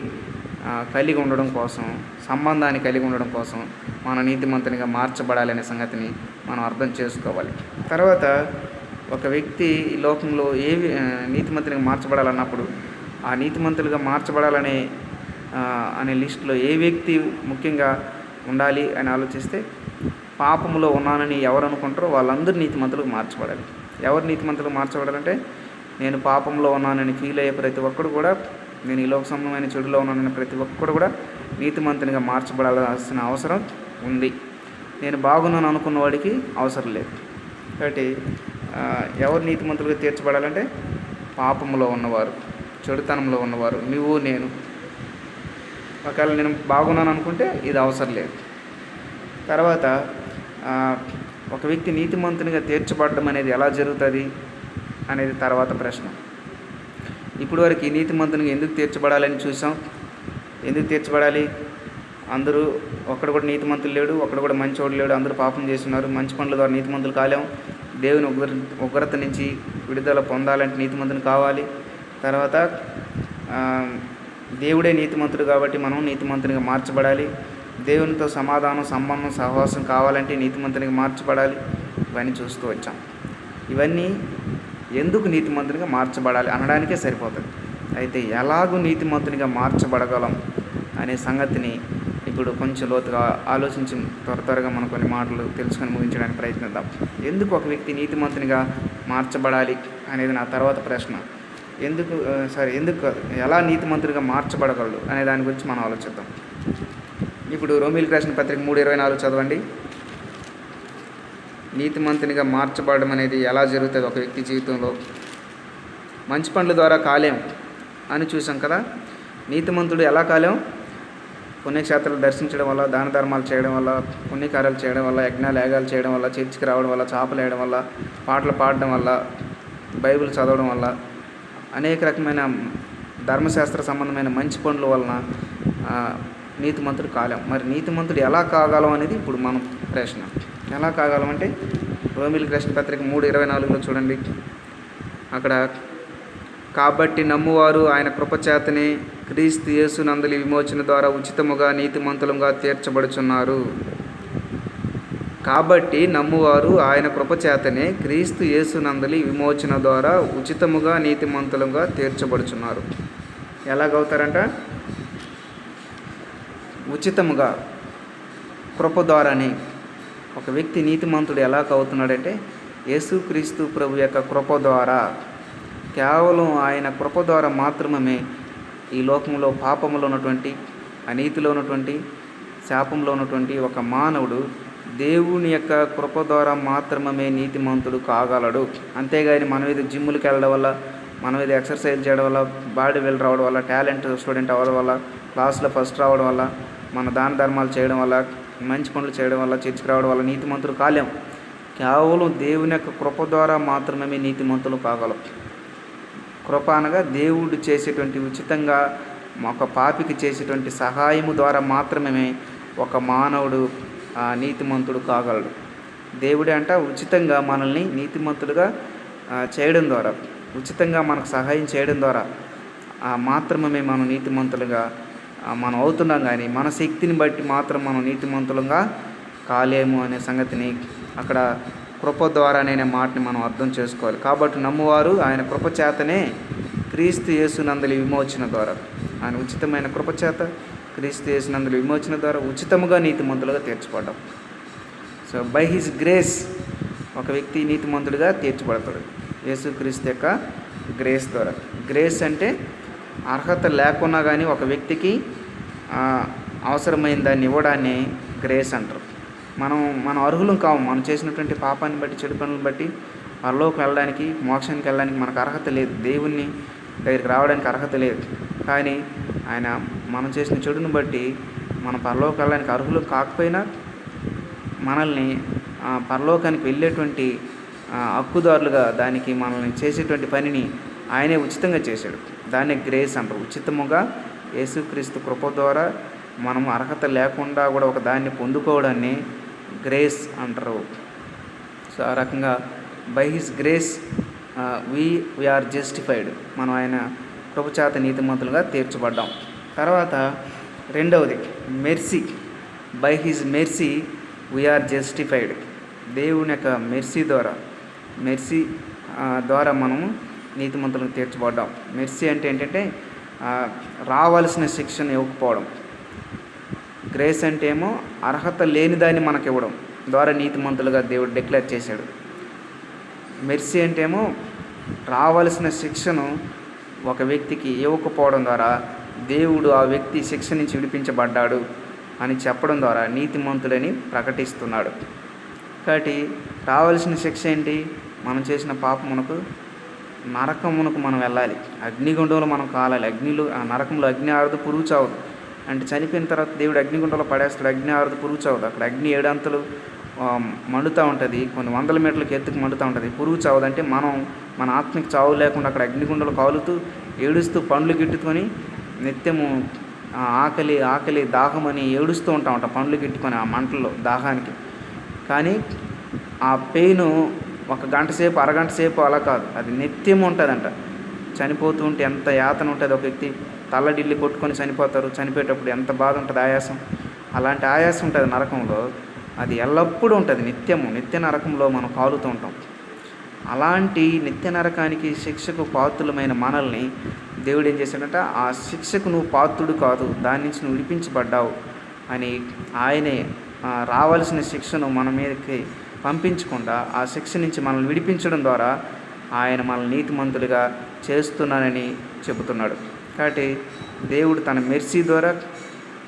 కలిగి ఉండడం కోసం, సంబంధాన్ని కలిగి ఉండడం కోసం మన నీతిమంతునిగా మార్చబడాలి అనే సంగతిని మనం అర్థం చేసుకోవాలి. తర్వాత ఒక వ్యక్తి ఈ లోకంలో నీతిమంతునిగా మార్చబడాలన్నప్పుడు, ఆ నీతిమంతులుగా మార్చబడాలనే అనే లిస్టులో ఏ వ్యక్తి ముఖ్యంగా ఉండాలి అని ఆలోచిస్తే, పాపములో ఉన్నానని ఎవరు అనుకుంటారో వాళ్ళందరూ నీతిమంతులుగా మార్చబడాలి. ఎవరు నీతిమంతులుగా మార్చబడాలంటే, నేను పాపంలో ఉన్నానని ఫీల్ అయ్యే ప్రతి ఒక్కడు కూడా, నేను ఈ లోక సంబంధమైన చెడులో ఉన్నానని ప్రతి ఒక్కడు కూడా నీతిమంతునిగా మార్చబడాల్సిన అవసరం ఉంది. నేను బాగున్నాను అనుకున్న వాడికి అవసరం లేదు. కాబట్టి ఎవరు నీతిమంతులుగా తీర్చబడాలంటే, పాపంలో ఉన్నవారు, చెడుతనంలో ఉన్నవారు, నువ్వు నేను. ఒకవేళ నేను బాగున్నాను అనుకుంటే ఇది అవసరం లేదు. తర్వాత ఒక వ్యక్తి నీతిమంతునిగా తీర్చబడడం అనేది ఎలా జరుగుతుంది అనేది తర్వాత ప్రశ్న. ఇప్పుడు వరకు ఈ నీతిమంతునిగా ఎందుకు తీర్చబడాలని చూసాం. ఎందుకు తీర్చబడాలి? అందరూ ఒక్కడు కూడా నీతిమంతులు లేడు, ఒక్కడు కూడా మంచివాడు లేడు, అందరూ పాపం చేస్తున్నారు. మంచి పనుల ద్వారా నీతిమంతులు కాలేము. దేవుని ఉగ్రత నుంచి విడుదల పొందాలంటే నీతిమంతుని కావాలి. తర్వాత దేవుడే నీతిమంతుడు కాబట్టి మనం నీతిమంతునిగా మార్చబడాలి. దేవునితో సమాధానం, సంబంధం, సహవాసం కావాలంటే నీతిమంతునిగా మార్చబడాలి. ఇవన్నీ చూస్తూ వచ్చాం. ఇవన్నీ ఎందుకు నీతిమంతునిగా మార్చబడాలి అనడానికే సరిపోతుంది. అయితే ఎలాగూ నీతిమంతునిగా మార్చబడగలం అనే సంగతిని ఇప్పుడు కొంచెం లోతుగా ఆలోచించి త్వరగా మనం కొన్ని మాటలు తెలుసుకొని ముగించడానికి ప్రయత్నిద్దాం. ఎందుకు ఒక వ్యక్తి నీతిమంతునిగా మార్చబడాలి అనేది నా తర్వాత ప్రశ్న. ఎలా నీతిమంతునిగా మార్చబడగలడు అనే దాని గురించి మనం ఆలోచిద్దాం. ఇప్పుడు రోమిలికి రాసిన పత్రిక 3:24 చదవండి. నీతిమంతునిగా మార్చబడడం అనేది ఎలా జరుగుతుంది ఒక వ్యక్తి జీవితంలో? మంచి పనుల ద్వారా కాలేం అని చూసాం కదా. నీతిమంతుడు ఎలా కాలేం? పుణ్యక్షేత్రాలు దర్శించడం వల్ల, దాన ధర్మాలు చేయడం వల్ల, పుణ్యకార్యాలు చేయడం వల్ల, యజ్ఞాలు యాగాలు చేయడం వల్ల, చర్చికి రావడం వల్ల, చేపలు వేయడం వల్ల, పాటలు పాడడం వల్ల, బైబిల్ చదవడం వల్ల, అనేక రకమైన ధర్మశాస్త్ర సంబంధమైన మంచి పనుల వలన నీతిమంతుడు కాలేం. మరి నీతిమంతుడు ఎలా కాగలం అనేది ఇప్పుడు మనం ప్రశ్న. ఎలా కాగలం అంటే రోమిలికి రాసిన పత్రిక 3:24లో చూడండి. అక్కడ కాబట్టి నమ్మువారు ఆయన కృపచేతనే క్రీస్తు యేసునందలి విమోచన ద్వారా ఉచితముగా నీతిమంతులుగా తీర్చబడుచున్నారు. కాబట్టి నమ్మువారు ఆయన కృపచేతనే క్రీస్తు యేసునందలి విమోచన ద్వారా ఉచితముగా నీతిమంతులుగా తీర్చబడుచున్నారు. ఎలాగవుతారంట? ఉచితముగా, కృప ద్వారానే. ఒక వ్యక్తి నీతిమంతుడు ఎలాగవుతున్నాడంటే యేసుక్రీస్తు ప్రభు యొక్క కృప ద్వారా, కేవలం ఆయన కృప ద్వారా మాత్రమే ఈ లోకంలో పాపంలో ఉన్నటువంటి, అనీతిలో ఉన్నటువంటి, శాపంలో ఉన్నటువంటి ఒక మానవుడు దేవుని యొక్క కృప ద్వారా మాత్రమే నీతిమంతుడు కాగలడు. అంతేగాని మనం ఇది జిమ్ములకు వెళ్ళడం వల్ల, మనం ఇది ఎక్సర్సైజ్ చేయడం వల్ల, బాడీ బిల్డర్ రావడం వల్ల, టాలెంట్ స్టూడెంట్ అవ్వడం వల్ల, క్లాస్లో ఫస్ట్ రావడం వల్ల, మన దాన ధర్మాలు చేయడం వల్ల, మంచి పనులు చేయడం వల్ల, చర్చికి రావడం వల్ల నీతిమంతులు కాలేం. కేవలం దేవుని యొక్క కృప ద్వారా మాత్రమే నీతిమంతులు కాగలం. కృప అనగా దేవుడు చేసేటువంటి, ఉచితంగా ఒక పాపికి చేసేటువంటి సహాయము ద్వారా మాత్రమే ఒక మానవుడు నీతిమంతుడు కాగలడు. దేవుడే అంట ఉచితంగా మనల్ని నీతిమంతులుగా చేయడం ద్వారా, ఉచితంగా మనకు సహాయం చేయడం ద్వారా మాత్రమే మనం నీతిమంతులుగా మనం అవుతున్నాం. కానీ మన శక్తిని బట్టి మాత్రం మనం నీతిమంతులుగా కాలేము అనే సంగతిని అక్కడ కృప ద్వారా అనే మాటని మనం అర్థం చేసుకోవాలి. కాబట్టి నమ్మువారు ఆయన కృపచేతనే క్రీస్తు యేసునందలి విమోచన ద్వారా, ఆయన ఉచితమైన కృపచేత క్రీస్తు యేసునందలి విమోచన ద్వారా ఉచితముగా నీతిమంతులుగా తీర్చబడ్డాం. సో బై హిస్ గ్రేస్ ఒక వ్యక్తి నీతిమంతుడిగా తీర్చబడతాడు యేసుక్రీస్తు యొక్క గ్రేస్ ద్వారా. గ్రేస్ అంటే అర్హత లేకున్నా కానీ ఒక వ్యక్తికి అవసరమైన దాన్ని ఇవ్వడాన్ని గ్రేస్ అంటారు. మనం అర్హులం కావు. మనం చేసినటువంటి పాపాన్ని బట్టి, చెడు పనులను బట్టి పరలోకి వెళ్ళడానికి, మోక్షానికి వెళ్ళడానికి మనకు అర్హత లేదు. దేవుని దగ్గరికి రావడానికి అర్హత లేదు. కానీ ఆయన మనం చేసిన చెడుని బట్టి మనం పరలోకి వెళ్ళడానికి అర్హులు కాకపోయినా మనల్ని పరలోకానికి వెళ్ళేటువంటి హక్కుదారులుగా, దానికి మనల్ని చేసేటువంటి పనిని ఆయనే ఉచితంగా చేశాడు. దాన్ని గ్రేస్ అంటారు. ఉచితముగా యేసుక్రీస్తు కృప ద్వారా మనం అర్హత లేకుండా కూడా ఒక దాన్ని పొందుకోవడాన్ని గ్రేస్ అంటారు. సో ఆ రకంగా by his grace we are justified. మనం ఆయన కృపచేత నీతిమంతులుగా తీర్చబడ్డాం. తర్వాత రెండవది mercy. By his mercy we are justified. దేవుని యొక్క మెర్సీ ద్వారా మనము నీతిమంతులకు తీర్చబడ్డాం. మెర్సీ అంటే ఏంటంటే రావాల్సిన శిక్షను ఇవ్వకపోవడం. గ్రేస్ అంటే ఏమో అర్హత లేని దాన్ని మనకు ఇవ్వడం ద్వారా నీతిమంతులుగా దేవుడు డిక్లేర్ చేశాడు. మెర్సీ అంటే ఏమో రావాల్సిన శిక్షను ఒక వ్యక్తికి ఇవ్వకపోవడం ద్వారా దేవుడు ఆ వ్యక్తి శిక్ష నుంచి విడిపించబడ్డాడు అని చెప్పడం ద్వారా నీతిమంతులని ప్రకటిస్తున్నాడు. కాబట్టి రావాల్సిన శిక్ష ఏంటి? మనం చేసిన పాపమునకు, నరకమునకు మనం వెళ్ళాలి. అగ్నిగుండంలో మనం కాలాలి. ఆ నరకంలో అగ్ని ఆరదు, పురుగు చావదు. అంటే చనిపోయిన తర్వాత దేవుడు అగ్నిగుండంలో పడేస్తాడు. అగ్ని ఆరదు, పురుగు చావదు. అక్కడ అగ్ని 7 అంతలు మండుతూ ఉంటుంది. కొన్ని 100 మీటర్లకు ఎత్తుకు మండుతూ ఉంటుంది. పురుగు చావదు. అంటే మన ఆత్మకి చావు లేకుండా అక్కడ అగ్నిగుండలు కాలుతూ, ఏడుస్తూ, పండ్లు గిట్టుకొని నిత్యము ఆకలి దాహమని ఏడుస్తూ ఉంటాం పండ్లు గిట్టుకొని ఆ మంటల్లో దాహానికి. కానీ ఆ పెయిన్ 1 గంట సేపు, అరగంట సేపు అలా కాదు, అది నిత్యం ఉంటుందంట. చనిపోతూ ఉంటే ఎంత యాతన ఉంటుంది. ఒక వ్యక్తి తల్లడిల్లి కొట్టుకొని చనిపోతారు. చనిపోయేటప్పుడు ఎంత బాధ ఉంటుంది, ఆయాసం. అలాంటి ఆయాసం ఉంటుంది నరకంలో. అది ఎల్లప్పుడూ ఉంటుంది, నిత్య నరకంలో మనం కాలుతూ ఉంటాం. అలాంటి నిత్య నరకానికి, శిక్షకు పాత్రులమైన మనల్ని దేవుడు ఏం చేశాడంట, ఆ శిక్షకు నువ్వు పాత్రుడు కాదు, దాని నుంచి నువ్వు విడిపించబడ్డావు అని ఆయనే రావాల్సిన శిక్షను మన మీదకి పంపించకుండా ఆ శిక్ష నుంచి మనల్ని విడిపించడం ద్వారా ఆయన మనల్ని నీతిమంతులుగా చేస్తున్నానని చెబుతున్నాడు. కాబట్టి దేవుడు తన మెర్సీ ద్వారా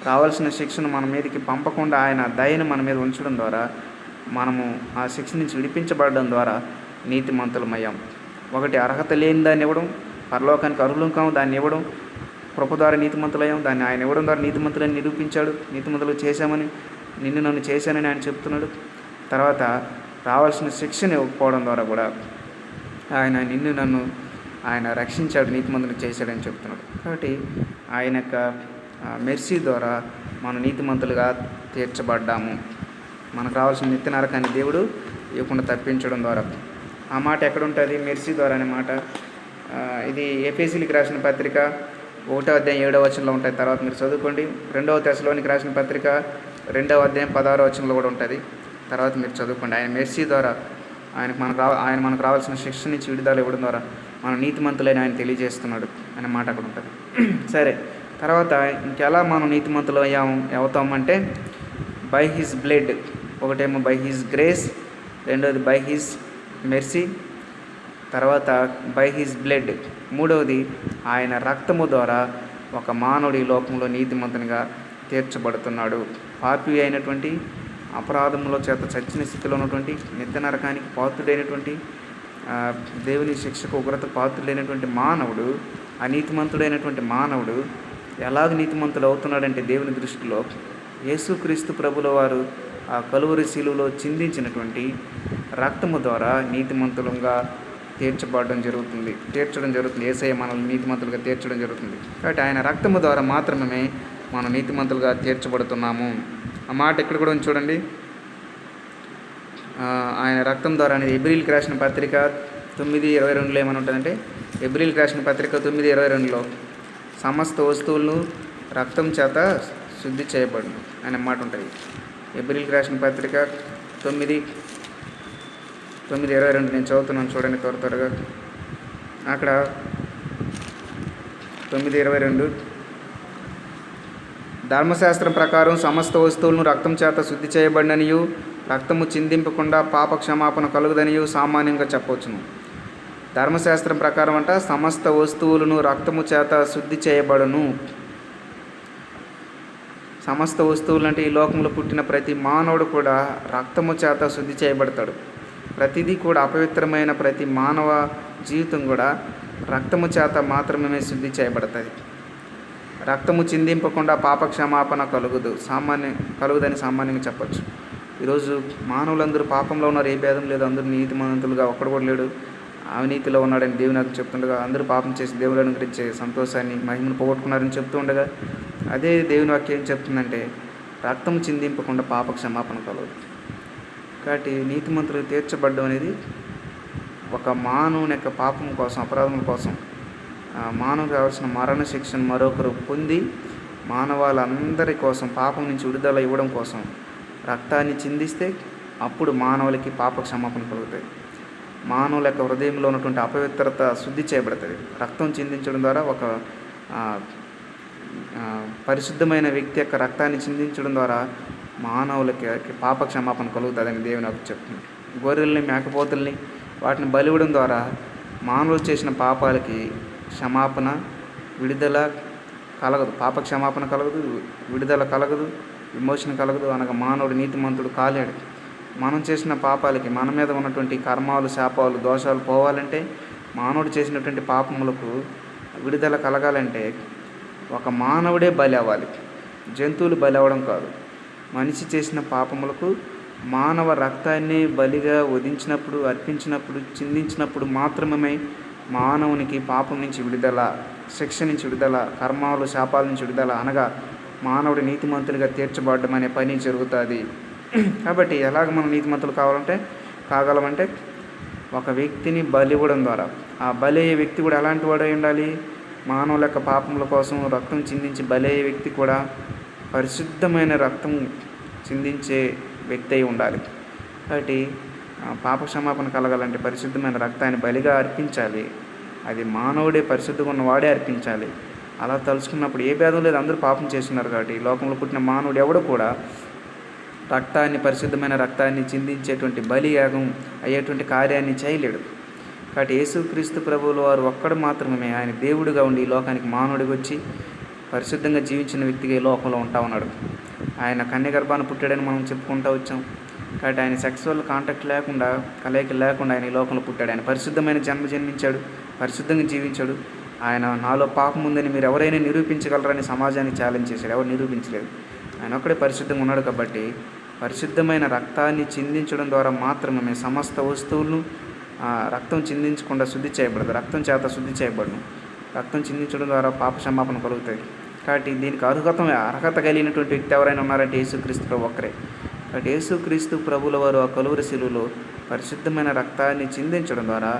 రావాల్సిన శిక్షను మన మీదకి పంపకుండా ఆయన దయను మన మీద ఉంచడం ద్వారా మనము ఆ శిక్ష నుంచి విడిపించబడడం ద్వారా నీతిమంతులమయ్యాం. ఒకటి అర్హత లేని దాన్ని ఇవ్వడం, పరలోకానికి అర్హులం కాము దాన్ని ఇవ్వడం, కృప ద్వారా నీతిమంతులయ్యాం. దాన్ని ఆయన ఇవ్వడం ద్వారా నీతిమంతులని నిరూపించాడు. నీతిమంతులు చేశామని, నిన్ను నన్ను చేశానని ఆయన చెప్తున్నాడు. తర్వాత రావాల్సిన శిక్షను ఇవ్వకపోవడం ద్వారా కూడా ఆయన నిన్ను నన్ను ఆయన రక్షించాడు, నీతిమంతులు చేశాడని చెప్తున్నాడు. కాబట్టి ఆయన యొక్క మెర్సీ ద్వారా మనం నీతిమంతులుగా తీర్చబడ్డాము. మనకు రావాల్సిన నిత్య నరకాన్ని దేవుడు ఇవ్వకుండా తప్పించడం ద్వారా. ఆ మాట ఎక్కడుంటుంది? మెర్సీ ద్వారా అనే మాట. ఇది ఎఫెసీయులకు రాసిన పత్రిక 1వ అధ్యాయం 7వ వచనంలో ఉంటుంది. తర్వాత మీరు చదువుకోండి. 2వ తెస్సలోనికి రాసిన పత్రిక 2వ అధ్యాయం 16వ వచనంలో కూడా ఉంటుంది. తర్వాత మీరు చదువుకోండి. ఆయన మెర్సీ ద్వారా ఆయన మనకు రావాల్సిన శిక్ష నుంచి విడుదల ఇవ్వడం ద్వారా మనం నీతిమంతులని ఆయన తెలియజేస్తున్నాడు అనే మాట అక్కడ ఉంటుంది. సరే, తర్వాత ఇంకెలా మనం నీతిమంతులు అవుతామంటే బై హిజ్ బ్లడ్. ఒకటేమో బై హిజ్ గ్రేస్, రెండోది బై హిజ్ మెర్సీ, తర్వాత బై హిజ్ బ్లడ్, మూడవది ఆయన రక్తము ద్వారా ఒక మానవుడి లోకంలో నీతిమంతునిగా తీర్చబడుతున్నాడు. పాపి అయినటువంటి, అపరాధముల చేత చచ్చిన స్థితిలో ఉన్నటువంటి, నిత్య నరకానికి పాత్రుడైనటువంటి, దేవుని శిక్షకు ఉగ్రత పాత్రుడైనటువంటి మానవుడు, అనీతిమంతుడైనటువంటి మానవుడు ఎలాగ నీతిమంతుడు అవుతున్నాడంటే దేవుని దృష్టిలో యేసుక్రీస్తు ప్రభుల వారు ఆ కలువరి శిలువలో చిందించినటువంటి రక్తము ద్వారా నీతిమంతులుగా తీర్చడం జరుగుతుంది. యేసయ్య మనల్ని నీతిమంతులుగా తీర్చడం జరుగుతుంది. కాబట్టి ఆయన రక్తము ద్వారా మాత్రమే మనం నీతిమంతులుగా తీర్చబడుతున్నాము. ఆ మాట ఇక్కడ కూడా చూడండి. ఆయన రక్తం ద్వారా అనేది హెబ్రీయులకు రాసిన పత్రిక 9:22 ఏమని ఉంటుందంటే, హెబ్రీయులకు రాసిన పత్రిక 9:22లో సమస్త వస్తువులను రక్తం చేత శుద్ధి చేయబడును అనే మాట ఉంటుంది. హెబ్రీయులకు రాసిన పత్రిక 9:22 నేను చదువుతున్నాను చూడండి త్వరగా. అక్కడ 9:22 ధర్మశాస్త్రం ప్రకారం సమస్త వస్తువులను రక్తం చేత శుద్ధి చేయబడిననియు రక్తము చిందింపకుండా పాప క్షమాపణ కలుగుదనియు సామాన్యంగా చెప్పవచ్చును. ధర్మశాస్త్రం ప్రకారం అంట సమస్త వస్తువులను రక్తము చేత శుద్ధి చేయబడును. సమస్త వస్తువులు అంటే ఈ లోకంలో పుట్టిన ప్రతి మానవుడు కూడా రక్తము చేత శుద్ధి చేయబడతాడు. ప్రతిదీ కూడా అపవిత్రమైన ప్రతి మానవ జీవితం కూడా రక్తము చేత మాత్రమే శుద్ధి చేయబడుతుంది. రక్తము చిందింపకుండా పాప క్షమాపణ కలుగుదని సామాన్యంగా చెప్పచ్చు. ఈరోజు మానవులందరూ పాపంలో ఉన్నారు, ఏ భేదం లేదు, అందరూ నీతిమంతులుగా ఒక్కడు కూడా లేడు. అవినీతిలో ఉన్నాడని దేవుని నాకు చెప్తుండగా, అందరూ పాపం చేసి దేవుడు అనుగ్రహించే సంతోషాన్ని మహిమను పోగొట్టుకున్నారని చెప్తూ ఉండగా, అదే దేవుని వాక్యం ఏం చెప్తుందంటే రక్తము చిందింపకుండా పాప క్షమాపణ కలగదు. కాబట్టి నీతిమంతులు తీర్చబడ్డం అనేది ఒక మానవుని యొక్క పాపం కోసం, అపరాధముల కోసం మానవుకు కావాల్సిన మరణ శిక్షను మరొకరు పొంది మానవాళ్ళందరి కోసం పాపం నుంచి విడుదల ఇవ్వడం కోసం రక్తాన్ని చిందిస్తే అప్పుడు మానవులకి పాప క్షమాపణ కలుగుతాయి. మానవుల యొక్క హృదయంలో ఉన్నటువంటి అపవిత్రత శుద్ధి చేయబడుతుంది. రక్తం చిందించడం ద్వారా ఒక పరిశుద్ధమైన వ్యక్తి యొక్క రక్తాన్ని చిందించడం ద్వారా మానవులకి పాప క్షమాపణ కలుగుతుందని దేవుని నాకు చెప్తుంది. గొర్రెల్ని, మేకపోతుల్ని వాటిని బలివ్వడం ద్వారా మానవులు చేసిన పాపాలకి క్షమాపణ, విడుదల కలగదు. పాప క్షమాపణ కలగదు, విడుదల కలగదు, విమోచన కలగదు. అనగా మానవుడు నీతిమంతుడు కాలేడు. మనం చేసిన పాపాలకి, మన మీద ఉన్నటువంటి కర్మాలు, శాపాలు, దోషాలు పోవాలంటే, మానవుడు చేసినటువంటి పాపములకు విడుదల కలగాలంటే ఒక మానవుడే బలి అవ్వాలి, జంతువులు బలి అవ్వడం కాదు. మనిషి చేసిన పాపములకు మానవ రక్తాన్ని బలిగా వధించినప్పుడు, అర్పించినప్పుడు, చిందించినప్పుడు మాత్రమే మానవునికి పాపం నుంచి విడుదల, శిక్ష నుంచి విడుదల, కర్మాలు, శాపాల నుంచి విడుదల, అనగా మానవుడి నీతిమంతులుగా తీర్చబడడం అనే పని జరుగుతుంది. కాబట్టి ఎలాగ మనం నీతిమంతులు కాగలమంటే ఒక వ్యక్తిని బలి ఇవ్వడం ద్వారా. ఆ బలి అయ్యే వ్యక్తి కూడా ఎలాంటి వాడై ఉండాలి? మానవుల యొక్క పాపముల కోసం రక్తం చిందించి బలి అయ్యే వ్యక్తి కూడా పరిశుద్ధమైన రక్తం చిందించే వ్యక్తి అయి ఉండాలి. కాబట్టి పాప క్షమాపణ కలగాలంటే పరిశుద్ధమైన రక్తాన్ని బలిగా అర్పించాలి. అది మానవుడే, పరిశుద్ధంగా ఉన్నవాడే అర్పించాలి. అలా తలుచుకున్నప్పుడు ఏ భేదం లేదు, అందరూ పాపం చేస్తున్నారు. కాబట్టి లోకంలో పుట్టిన మానవుడు ఎవడు కూడా పరిశుద్ధమైన రక్తాన్ని చిందించేటువంటి బలియాగం అయ్యేటువంటి కార్యాన్ని చేయలేడు. కాబట్టి యేసుక్రీస్తు ప్రభువుల వారు ఒక్కడు మాత్రమే ఆయన దేవుడిగా ఉండి ఈ లోకానికి మానవుడికి వచ్చి పరిశుద్ధంగా జీవించిన వ్యక్తిగా ఈ లోకంలో ఉంటా ఉన్నాడు. ఆయన కన్యగర్భాన్ని పుట్టాడని మనం చెప్పుకుంటూ వచ్చాం. కాబట్టి ఆయన సెక్సువల్ కాంటాక్ట్ లేకుండా, కలయిక లేకుండా ఆయన ఈ లోకంలో పుట్టాడు. ఆయన పరిశుద్ధమైన జన్మించాడు, పరిశుద్ధంగా జీవించాడు. ఆయన నాలో పాపం ఉందని మీరు ఎవరైనా నిరూపించగలరని సమాజానికి ఛాలెంజ్ చేశాడు. ఎవరు నిరూపించలేదు. ఆయన ఒక్కడే పరిశుద్ధంగా ఉన్నాడు. కాబట్టి పరిశుద్ధమైన రక్తాన్ని చిందించడం ద్వారా మాత్రమే సమస్త వస్తువులను రక్తం చిందించకుండా శుద్ధి చేయబడదు, రక్తం చేత శుద్ధి చేయబడను. రక్తం చిందించడం ద్వారా పాప క్షమాపణ కలుగుతాయి. కాబట్టి దీనికి అర్హత కలిగినటువంటి వ్యక్తి ఎవరైనా ఉన్నారంటే యేసుక్రీస్తు ప్రభు ఒక్కరే. కాబట్టి యేసుక్రీస్తు ప్రభుల వారు ఆ కలువరి శిలువలో పరిశుద్ధమైన రక్తాన్ని చిందించడం ద్వారా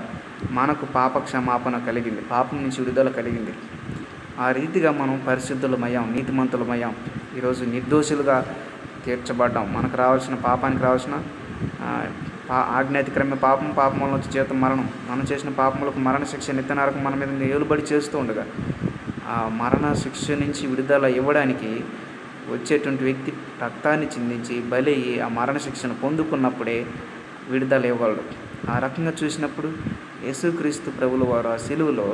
మనకు పాప క్షమాపణ కలిగింది, పాపం నుంచి విడుదల కలిగింది. ఆ రీతిగా మనం పరిశుద్ధులమయ్యాం, నీతిమంతులమయ్యాం. ఈరోజు నిర్దోషులుగా తీర్చబడ్డాం. మనకు రావాల్సిన పాపానికి రావాల్సిన ఆజ్ఞాతిక్రమ పాపం, పాపం వలన వచ్చే జీతం మరణం. మనం చేసిన పాపములకు మరణ శిక్ష, నిత్య నరకం మన మీద ఏలుబడి చేస్తూ ఉండగా ఆ మరణ శిక్ష నుంచి విడుదల ఇవ్వడానికి వచ్చేటువంటి వ్యక్తి రక్తాన్ని చిందించి బలి అయ్యి ఆ మరణ శిక్షను పొందుకున్నప్పుడే విడుదల ఇవ్వగలడు. ఆ రకంగా చూసినప్పుడు యేసుక్రీస్తు ప్రభుల వారు ఆ సిలువలో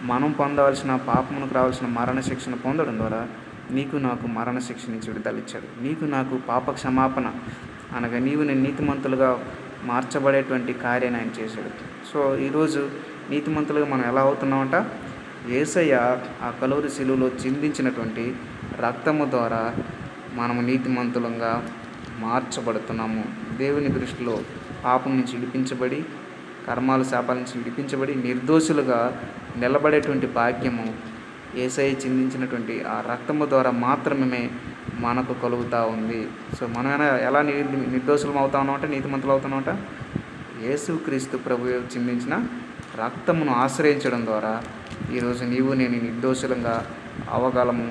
మనం పొందవలసిన, పాపమునకు రావాల్సిన మరణ శిక్షను పొందడం ద్వారా నీకు నాకు మరణ శిక్ష నుంచి విడుదల ఇచ్చాడు. నీకు నాకు పాప క్షమాపణ అనగా నీవు నేను నీతిమంతులుగా మార్చబడేటువంటి కార్యాన్ని ఆయన చేశాడు. సో ఈరోజు నీతిమంతులుగా మనం ఎలా అవుతున్నామంట? యేసయ్య ఆ కలువరి శిలువలో చిందించినటువంటి రక్తము ద్వారా మనము నీతిమంతులంగా మార్చబడుతున్నాము. దేవుని దృష్టిలో పాపం నుంచి విడిపించబడి, కర్మాలు, శాపాల నుంచి విడిపించబడి నిర్దోషులుగా నిలబడేటువంటి భాగ్యము యేసయ్య చిందించినటువంటి ఆ రక్తము ద్వారా మాత్రమే మనకు కలుగుతూ ఉంది. సో మనం ఎలా నిర్దోషులం అవుతామో అంటే, నీతిమంతులు అవుతామంట యేసుక్రీస్తు ప్రభు చిందించిన రక్తమును ఆశ్రయించడం ద్వారా ఈరోజు నీవు నేను నిర్దోషులంగా అవగలము.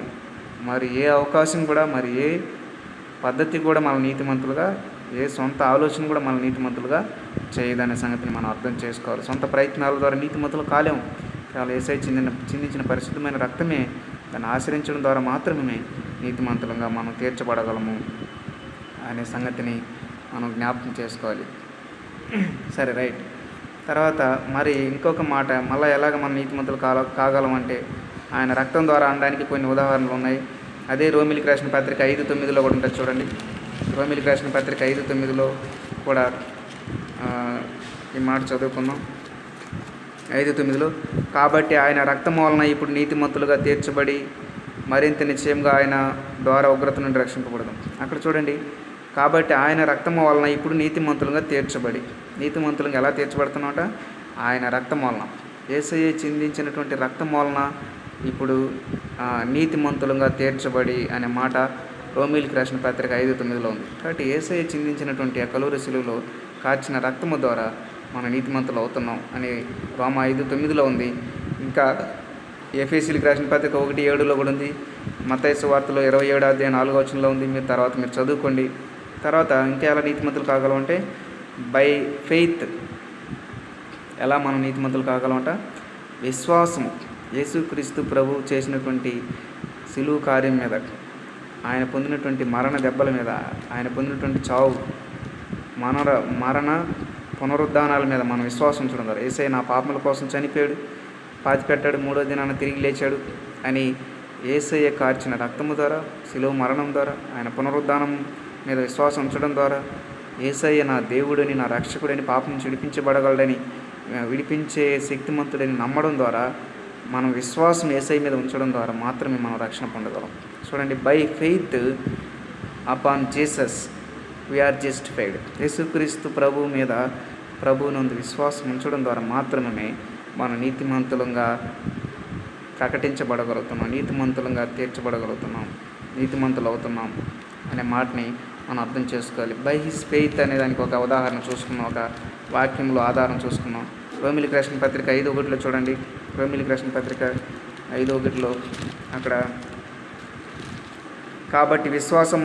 మరి ఏ అవకాశం కూడా, మరి ఏ పద్ధతి కూడా మన నీతిమంతులుగా, ఏ సొంత ఆలోచన కూడా మన నీతిమంతులుగా చేయదనే సంగతిని మనం అర్థం చేసుకోవాలి. సొంత ప్రయత్నాల ద్వారా నీతిమంతులు కాలేము. కేవలం యేసయ్య చిందించిన పరిశుద్ధమైన రక్తమే, దాన్ని ఆశ్రయించడం ద్వారా మాత్రమే నీతిమంతులంగా మనం తీర్చబడగలము అనే సంగతిని మనం జ్ఞాపకం చేసుకోవాలి. సరే, రైట్. తర్వాత మరి ఇంకొక మాట, మళ్ళీ ఎలాగ మనం నీతిమంతులు కాగలమంటే ఆయన రక్తం ద్వారా అనడానికి కొన్ని ఉదాహరణలు ఉన్నాయి. అదే రోమిలికి రాసిన పత్రిక 5:9 కూడా ఉంటుంది చూడండి. రోమిలికి రాసిన పత్రిక 5:9 కూడా ఈ మాట చదువుకుందాం. 5:9 కాబట్టి ఆయన రక్తము వలన ఇప్పుడు నీతిమంతులుగా తీర్చబడి మరింత నిశ్చయంగా ఆయన ద్వారా ఉగ్రత నుండి రక్షింపబడదాం. అక్కడ చూడండి, కాబట్టి ఆయన రక్తము వలన ఇప్పుడు నీతిమంతులుగా తీర్చబడి. నీతిమంతులుగా ఎలా తీర్చబడుతున్నామట? ఆయన రక్తం వలన, యేసయ్య చిందించినటువంటి రక్తం వలన ఇప్పుడు నీతిమంతులుగా తీర్చబడి అనే మాట రోమిలికి రాసిన పత్రిక 5:9 ఉంది. కాబట్టి యేసయ్య చిందించినటువంటి ఆ కలువరి శిలువలో కార్చిన రక్తము ద్వారా మనం నీతిమంతులు అవుతున్నాం అని రోమా 5:9 ఉంది. ఇంకా ఎఫెసీయులకు రాసిన పత్రిక 1:7 కూడా ఉంది. మత్తయి సువార్తలో 27:4 ఉంది. మీరు చదువుకోండి. తర్వాత ఇంకా ఎలా నీతిమంతులు కాగలం అంటే, బై ఫెయిత్. ఎలా మనం నీతిమంతులు కాగలమంట? విశ్వాసము. యేసుక్రీస్తు ప్రభు చేసినటువంటి సిలువ కార్యం మీద, ఆయన పొందినటువంటి మరణ దెబ్బల మీద, ఆయన పొందినటువంటి చావు, మరణ పునరుద్ధానాల మీద మనం విశ్వాసం ఉంచడం ద్వారా యేసయ్య నా పాపముల కోసం చనిపోయాడు, పాతిపెట్టాడు, 3వ దినాన తిరిగి లేచాడు అని యేసయ్య కార్చిన రక్తము ద్వారా, సిలువ మరణం ద్వారా, ఆయన పునరుద్ధానం మీద విశ్వాసం ఉంచడం ద్వారా యేసయ్య నా దేవుడని, నా రక్షకుడని, పాపం నుంచి విడిపించబడగలడని, విడిపించే శక్తిమంతుడని నమ్మడం ద్వారా, మనం విశ్వాసం యేసయ్య మీద ఉంచడం ద్వారా మాత్రమే మనం రక్షణ పొందగలం. చూడండి, by faith upon Jesus we are justified. యేసుక్రీస్తు ప్రభు మీద, ప్రభువునందు విశ్వాసం ఉంచడం ద్వారా మాత్రమే మనం నీతిమంతులంగా ప్రకటించబడగలుగుతున్నాం, నీతిమంతులంగా తీర్చబడగలుగుతున్నాం, నీతిమంతులు అవుతున్నాం అనే మాటని మనం అర్థం చేసుకోవాలి. బై హిస్ ఫెయిత్ అనే దానికి ఒక ఉదాహరణ చూసుకున్నాం, ఒక వాక్యంలో ఆధారం చూసుకున్నాం. రోమిలికి రాసిన పత్రిక 5:1 చూడండి. రోమిలికి రాసిన పత్రిక 5:1 అక్కడ, కాబట్టి విశ్వాసం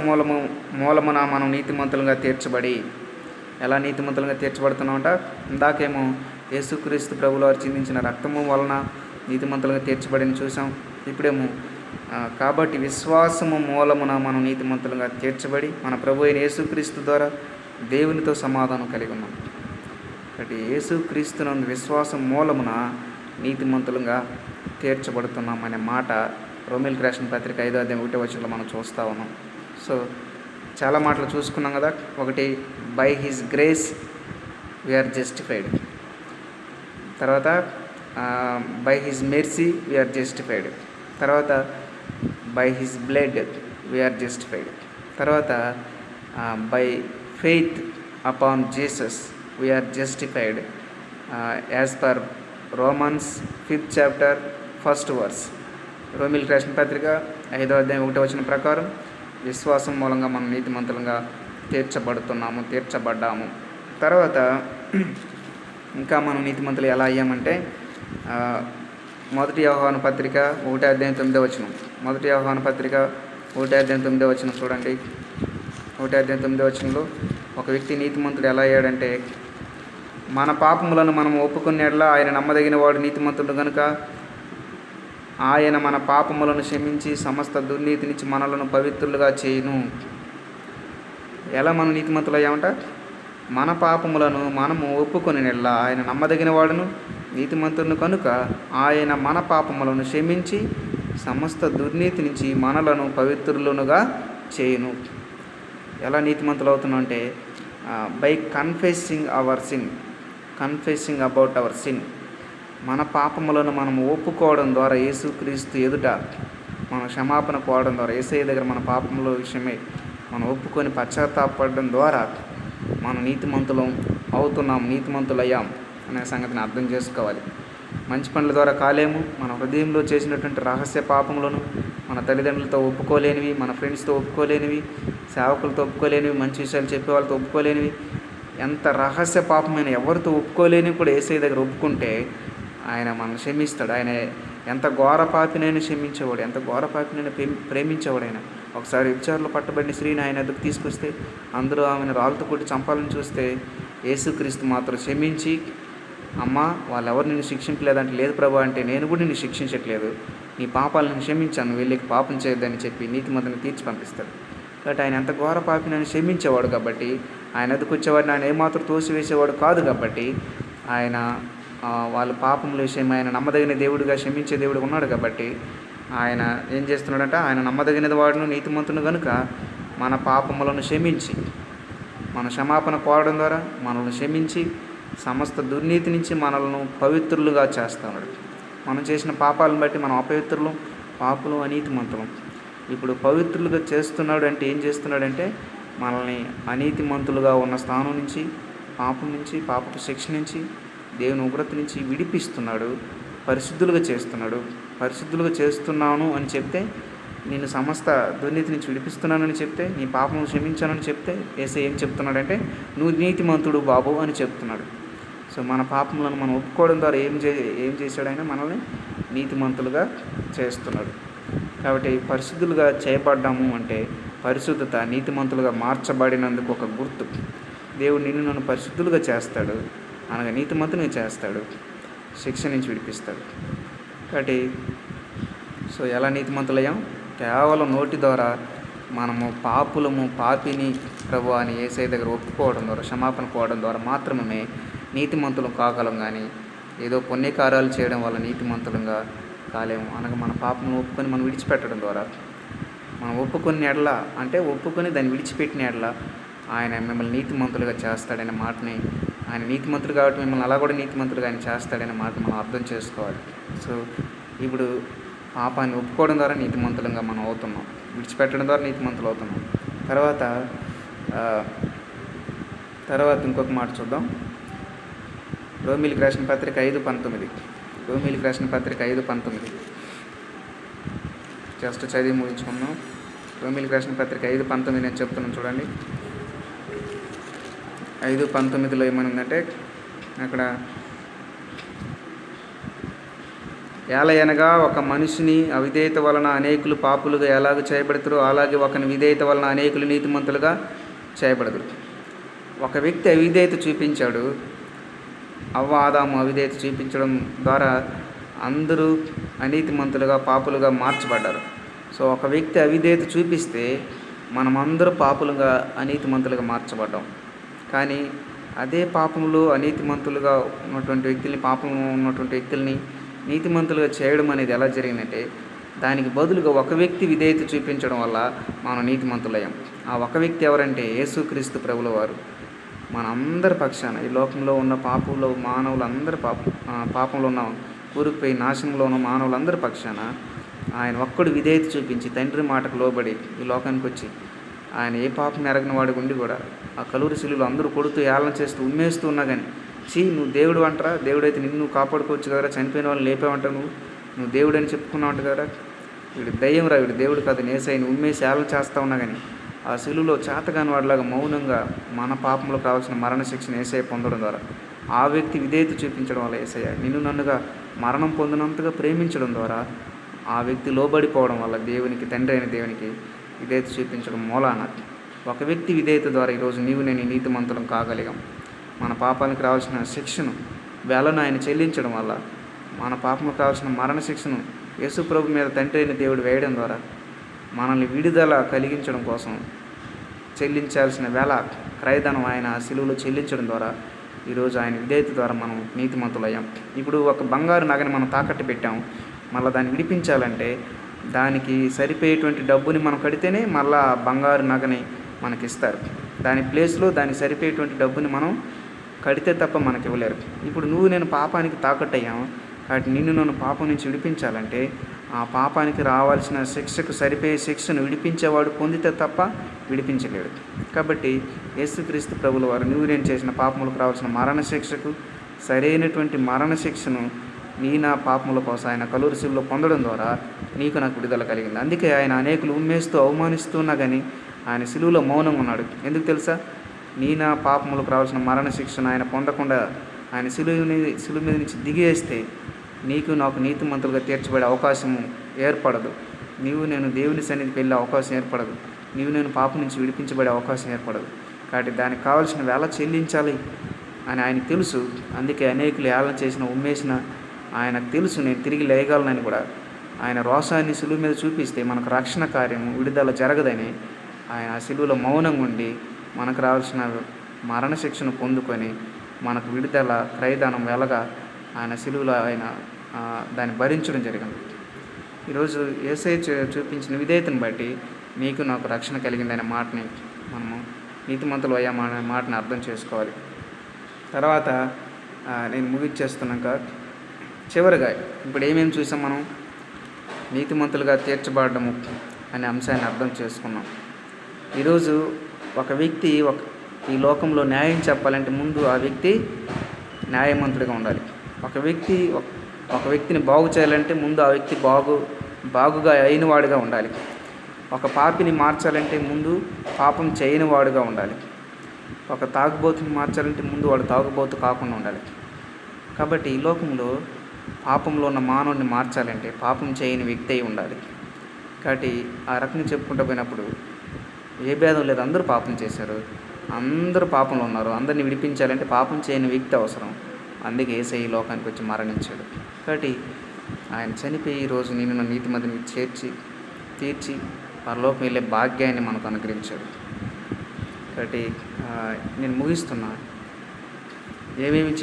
మూలమున మనం నీతిమంతులుగా తీర్చబడి. ఎలా నీతిమంతులుగా తీర్చబడుతున్నామంట? ఇందాకేమో యేసుక్రీస్తు ప్రభువుల వారు చిందించిన రక్తము వలన నీతిమంతులుగా తీర్చబడిని చూసాం. ఇప్పుడేమో కాబట్టి విశ్వాసము మూలమున మనం నీతిమంతులుగా తీర్చబడి మన ప్రభు అయిన యేసుక్రీస్తు ద్వారా దేవునితో సమాధానం కలిగి ఉన్నాం. కాబట్టి యేసుక్రీస్తునందు విశ్వాసం మూలమున నీతిమంతులుగా తీర్చబడుతున్నాం అనే మాట రోమిలికి రాసిన పత్రిక 5:1 మనం చూస్తూ ఉన్నాం. సో చాలా మాటలు చూసుకున్నాం కదా. ఒకటి, by his grace we are justified. తర్వాత by his mercy we are justified. తర్వాత by his blood we are justified. తర్వాత by faith upon Jesus we are justified as per Romans 5th chapter 1st verse. రోమిలికి రాసిన పత్రిక 5వ అధ్యాయం 1వ ప్రకారం విశ్వాసం మూలంగా మనం నీతిమంతులుగా తీర్చబడ్డాము. తర్వాత ఇంకా మనం నీతిమంతులు ఎలా అయ్యామంటే, 1 యోహాను పత్రిక 1వ అధ్యాయం 9వ వచనం. 1 యోహాను పత్రిక 1వ అధ్యాయం 9వ వచనం చూడండి. 1వ అధ్యాయం 9వ వచనంలో ఒక వ్యక్తి నీతిమంతుడు ఎలా అయ్యాడంటే, మన పాపములను మనం ఒప్పుకునేట్లా ఆయన నమ్మదగిన వాడు నీతిమంతుడు కనుక ఆయన మన పాపములను క్షమించి సమస్త దుర్నీతి నుంచి మనలను పవిత్రులుగా చేయును. ఎలా మనం నీతిమంతులు అయ్యామంట? మన పాపములను మనము ఒప్పుకొనినెల్లా ఆయన నమ్మదగిన వాడును నీతిమంతుడును కనుక ఆయన మన పాపములను క్షమించి సమస్త దుర్నీతి నుంచి మనలను పవిత్రులుగా చేయును. ఎలా నీతిమంతులు అవుతున్నాం అంటే, by confessing about our sin. మన పాపములను మనం ఒప్పుకోవడం ద్వారా, యేసుక్రీస్తు ఎదుట మనం క్షమాపణ కోవడం ద్వారా, యేసయ్య దగ్గర మన పాపముల విషయమై మనం ఒప్పుకొని పశ్చాత్తాపడడం ద్వారా మనం నీతిమంతులయ్యాం అనే సంగతిని అర్థం చేసుకోవాలి. మంచి పనుల ద్వారా కాలేము. మన హృదయంలో చేసినటువంటి రహస్య పాపములను మన తల్లిదండ్రులతో ఒప్పుకోలేనివి, మన ఫ్రెండ్స్తో ఒప్పుకోలేనివి, సేవకులతో ఒప్పుకోలేనివి, మంచి విషయాలు చెప్పే వాళ్ళతో ఒప్పుకోలేనివి, ఎంత రహస్య పాపమైన ఎవరితో ఒప్పుకోలేనివి కూడా యేసయ్య దగ్గర ఒప్పుకుంటే ఆయన మనల్ని క్షమిస్తాడు. ఆయన ఎంత ఘోర పాపినైనా క్షమించేవాడు, ఎంత ఘోర పాపినైనా ప్రేమించేవాడు. ఆయన ఒకసారి విచారణలో పట్టబడిన స్త్రీని ఆయన ఎదుగు తీసుకొస్తే అందరూ ఆమెను రాళ్ళతో కొట్టి చంపాలని చూస్తే యేసుక్రీస్తు మాత్రం క్షమించి, అమ్మా వాళ్ళెవరు నిన్ను శిక్షించలేదంటే, లేదు ప్రభు అంటే, నేను కూడా నిన్ను శిక్షించట్లేదు, నీ పాపాలను క్షమించాను, వెళ్ళి పాపం చేయొద్దని చెప్పి నీతిమంతుని తీర్చి పంపిస్తాడు. కాబట్టి ఆయన ఎంత ఘోర పాపినని క్షమించేవాడు కాబట్టి, ఆయన ఎదుకు వచ్చేవాడిని ఆయన ఏమాత్రం తోసివేసేవాడు కాదు కాబట్టి, ఆయన వాళ్ళ పాపముల విషయం ఆయన నమ్మదగిన దేవుడిగా క్షమించే దేవుడు ఉన్నాడు కాబట్టి ఆయన ఏం చేస్తున్నాడంటే, ఆయన నమ్మదగిన వాడును నీతిమంతును కనుక మన పాపములను క్షమించి, మన క్షమాపణ కోరడం ద్వారా మనల్ని క్షమించి సమస్త దుర్నీతి నుంచి మనల్ని పవిత్రులుగా చేస్తున్నాడు. మనం చేసిన పాపాలను బట్టి మనం అపవిత్రులు, పాపులు, అనీతిమంతులం. ఇప్పుడు పవిత్రులుగా చేస్తున్నాడు అంటే ఏం చేస్తున్నాడంటే, మనల్ని అనీతిమంతులుగా ఉన్న స్థానం నుంచి, పాపం నుంచి, పాపపు శిక్ష నుంచి, దేవుని ఉగ్రత నుంచి విడిపిస్తున్నాడు, పరిశుద్ధులుగా చేస్తున్నాడు. పరిశుద్ధులుగా చేస్తున్నాను అని చెప్తే, నేను సమస్త దుర్నీతి నుంచి విడిపిస్తున్నానని చెప్తే, నీ పాపం క్షమించానని చెప్తే యేసయ్య ఏం చెప్తున్నాడంటే, నువ్వు నీతిమంతుడు బాబు అని చెప్తున్నాడు. సో మన పాపములను మనం ఒప్పుకోవడం ద్వారా ఏం చేశాడైనా మనల్ని నీతిమంతులుగా చేస్తున్నాడు. కాబట్టి పరిశుద్ధులుగా చేయబడ్డాము అంటే పరిశుద్ధత నీతిమంతులుగా మార్చబడినందుకు ఒక గుర్తు. దేవుడు నిన్ను నన్ను పరిశుద్ధులుగా చేస్తాడు, అనగా నీతిమంతుని చేస్తాడు, శిక్ష నుంచి విడిపిస్తాడు. కాబట్టి సో ఎలా నీతిమంతులయ్యాం? కేవలం నోటి ద్వారా మనము పాపిని ప్రభు అని యేసయ్య దగ్గర ఒప్పుకోవడం ద్వారా, క్షమాపణ కోవడం ద్వారా మాత్రమే నీతిమంతులం కాగలం. కానీ ఏదో పుణ్యకార్యాలు చేయడం వల్ల నీతిమంతులంగా కాలేము. అనగా మన పాపను ఒప్పుకొని మనం విడిచిపెట్టడం ద్వారా, మనం ఒప్పుకొని ఎడల అంటే ఒప్పుకొని దాన్ని విడిచిపెట్టిన ఎడల ఆయన మిమ్మల్ని నీతిమంతులుగా చేస్తాడనే మాటని, ఆయన నీతిమంతులు కాబట్టి మిమ్మల్ని అలా కూడా నీతిమంతులుగా ఆయన చేస్తాడనే మాట మనం అర్థం చేసుకోవాలి. సో ఇప్పుడు పాపాన్ని ఒప్పుకోవడం ద్వారా నీతిమంతులంగా మనం అవుతున్నాం, విడిచిపెట్టడం ద్వారా నీతిమంతులు అవుతున్నాం. తర్వాత ఇంకొక మాట చూద్దాం. రోమీయులకు రాసిన పత్రిక 5:19. రోమీయులకు రాసిన పత్రిక 5:19 జస్ట్ చదివి ముగించుకున్నాం. రోమీయులకు రాసిన పత్రిక 5:19 నేను చెప్తున్నాను చూడండి. 5:19లో ఏమనుందంటే, అక్కడ ఏలయనగా ఒక మనిషిని అవిధేయత వలన అనేకులు పాపులుగా ఎలాగ చేయబడతారో అలాగే ఒకని విధేయత వలన అనేకులు నీతిమంతులుగా చేయబడదురు. ఒక వ్యక్తి అవిధేయత చూపించాడు, ఆదాము అవిధేయత చూపించడం ద్వారా అందరూ అనీతిమంతులుగా, పాపులుగా మార్చబడ్డారు. సో ఒక వ్యక్తి అవిధేయత చూపిస్తే మనమందరూ పాపులుగా, అనీతిమంతులుగా మార్చబడ్డాం. కానీ అదే పాపంలో అనీతిమంతులుగా ఉన్నటువంటి వ్యక్తుల్ని, పాపంలో ఉన్నటువంటి వ్యక్తుల్ని నీతిమంతులుగా చేయడం అనేది ఎలా జరిగిందంటే, దానికి బదులుగా ఒక వ్యక్తి విధేయత చూపించడం వల్ల మనం నీతిమంతులయ్యాం. ఆ ఒక వ్యక్తి ఎవరంటే యేసుక్రీస్తు ప్రభుల వారు. మన అందరి పక్షాన, ఈ లోకంలో ఉన్న పాపంలో మానవులందరి పాపంలో ఉన్న కూరుకుపోయి నాశనంలో ఉన్న మానవులందరి పక్షాన ఆయన ఒక్కడు విధేయత చూపించి తండ్రి మాటకు లోబడి ఈ లోకానికి వచ్చి, ఆయన ఏ పాపం ఎరగని వాడి ఉండి కూడా ఆ కలువరి శిలువలో అందరూ కొడుతూ ఏళన చేస్తూ ఉమ్మేస్తూ ఉన్నా కానీ, నువ్వు దేవుడు అంటారా, దేవుడైతే నిన్ను కాపాడుకోవచ్చు కదరా, చనిపోయిన వాళ్ళని లేపావంటావు, నువ్వు దేవుడు అని చెప్పుకున్నావు కదరా, వీడు దయ్యం రా, వీడు దేవుడు కాదు, యేసయ్యని ఉమ్మేసి ఏళన చేస్తా ఉన్నా కానీ ఆ శిలువలో చేతగాని వాడిలాగా మౌనంగా మన పాపంలో కావాల్సిన మరణశిక్షను యేసయ్య పొందడం ద్వారా, ఆ వ్యక్తి విధేయత చూపించడం వల్ల యేసయ్య నిన్ను నన్నుగా మరణం పొందినంతగా ప్రేమించడం ద్వారా, ఆ వ్యక్తి లోబడిపోవడం వల్ల దేవునికి, తండ్రి అయిన దేవునికి విధేయత చూపించడం మూలాన ఒక వ్యక్తి విధేయత ద్వారా ఈరోజు నేను నీతిమంతులం కాగలిగాం. మన పాపానికి రావాల్సిన శిక్షను వేలను ఆయన చెల్లించడం వల్ల, మన పాపములకు రావాల్సిన మరణ శిక్షను యేసు ప్రభు మీద తండ్రి అయిన దేవుడు వేయడం ద్వారా, మనల్ని విడుదల కలిగించడం కోసం చెల్లించాల్సిన వేల క్రయధనం ఆయన సిలువలో చెల్లించడం ద్వారా ఈరోజు ఆయన విధేయత ద్వారా మనం నీతిమంతులయ్యాం. ఇప్పుడు ఒక బంగారు నగని మనం తాకట్టు పెట్టాం, మళ్ళీ దాన్ని విడిపించాలంటే దానికి సరిపోయేటువంటి డబ్బుని మనం కడితేనే మళ్ళీ ఆ బంగారు నగని మనకిస్తారు. దాని ప్లేస్లో దానికి సరిపోయేటువంటి డబ్బుని మనం కడితే తప్ప మనకి ఇవ్వలేరు. ఇప్పుడు నేను పాపానికి తాకట్టు అయ్యాము కాబట్టి నన్ను పాపం నుంచి విడిపించాలంటే ఆ పాపానికి రావాల్సిన శిక్షకు సరిపోయే శిక్షను విడిపించేవాడు పొందితే తప్ప విడిపించలేడు. కాబట్టి యేసుక్రీస్తు ప్రభుల వారు నేను చేసిన పాపములకు రావాల్సిన మరణ శిక్షకు సరైనటువంటి మరణ శిక్షను నా పాపముల కోసం ఆయన కలువరి శిలువలో పొందడం ద్వారా నాకు విడుదల కలిగింది. అందుకే ఆయన అనేకులు ఉమ్మేస్తూ అవమానిస్తున్నా కానీ ఆయన శిలువలో మౌనంగా ఉన్నాడు. ఎందుకు తెలుసా? నా పాపములకు రావాల్సిన మరణ శిక్షను ఆయన పొందకుండా ఆయన శిలువ మీద నుంచి దిగేస్తే నాకు నీతిమంతులుగా తీర్చబడే అవకాశం ఏర్పడదు. నేను దేవుని సన్నిధికి వెళ్ళే అవకాశం ఏర్పడదు. నేను పాపం నుంచి విడిపించబడే అవకాశం ఏర్పడదు. కాబట్టి దానికి కావాల్సిన వేళ చెల్లించాలి అని ఆయనకు తెలుసు. అందుకే అనేకులు ఏళ్ళ చేసిన ఉమ్మేసిన ఆయనకు తెలుసు నేను తిరిగి లేయగలనని కూడా. ఆయన రోషాన్ని శిలువ మీద చూపిస్తే మనకు రక్షణ కార్యము విడుదల జరగదని ఆయన ఆ శిలువలో మౌనంగా ఉండి మనకు రావాల్సిన మరణ శిక్షను పొందుకొని మనకు విడుదల క్రయధనం వెలగా ఆయన శిలువలో ఆయన దాన్ని భరించడం జరిగింది. ఈరోజు యేసయ్య చూపించిన విధేయతను బట్టి నాకు రక్షణ కలిగిందనే మాటని మనము నీతిమంతులు అయ్యామనే మాటని అర్థం చేసుకోవాలి. తర్వాత నేను ముగిచ్చేస్తున్నాక చివరిగా ఇప్పుడు ఏమేమి చూసాం మనం? నీతిమంతులుగా తీర్చబడము అనే అంశాన్ని అర్థం చేసుకున్నాం. ఈరోజు ఒక వ్యక్తి ఈ లోకంలో న్యాయం చెప్పాలంటే ముందు ఆ వ్యక్తి న్యాయమంతుడిగా ఉండాలి. ఒక వ్యక్తిని బాగు చేయాలంటే ముందు ఆ వ్యక్తి బాగుగా అయినవాడుగా ఉండాలి. ఒక పాపిని మార్చాలంటే ముందు పాపం చేయనివాడుగా ఉండాలి. ఒక తాగుబోతుని మార్చాలంటే ముందు వాడు తాగుబోతు కాకుండా ఉండాలి. కాబట్టి ఈ లోకంలో పాపంలో ఉన్న మానవుడిని మార్చాలంటే పాపం చేయని వ్యక్తి అయి ఉండాలి. కాబట్టి ఆ రకంగా చెప్పుకుంటూ పోయినప్పుడు ఏ భేదం లేదు, అందరూ పాపం చేశారు, అందరూ పాపంలో ఉన్నారు. అందరిని విడిపించాలంటే పాపం చేయని వ్యక్తి అవసరం. అందుకే యేసయ్య ఈ లోకానికి వచ్చి మరణించాడు. కాబట్టి ఆయన చనిపోయి ఈరోజు నన్ను నీతిమంతుని తీర్చి పరలోకం వెళ్ళే భాగ్యాన్ని మనకు అనుగ్రహించాడు. కాబట్టి నేను ముగిస్తున్నా. ఏమేమి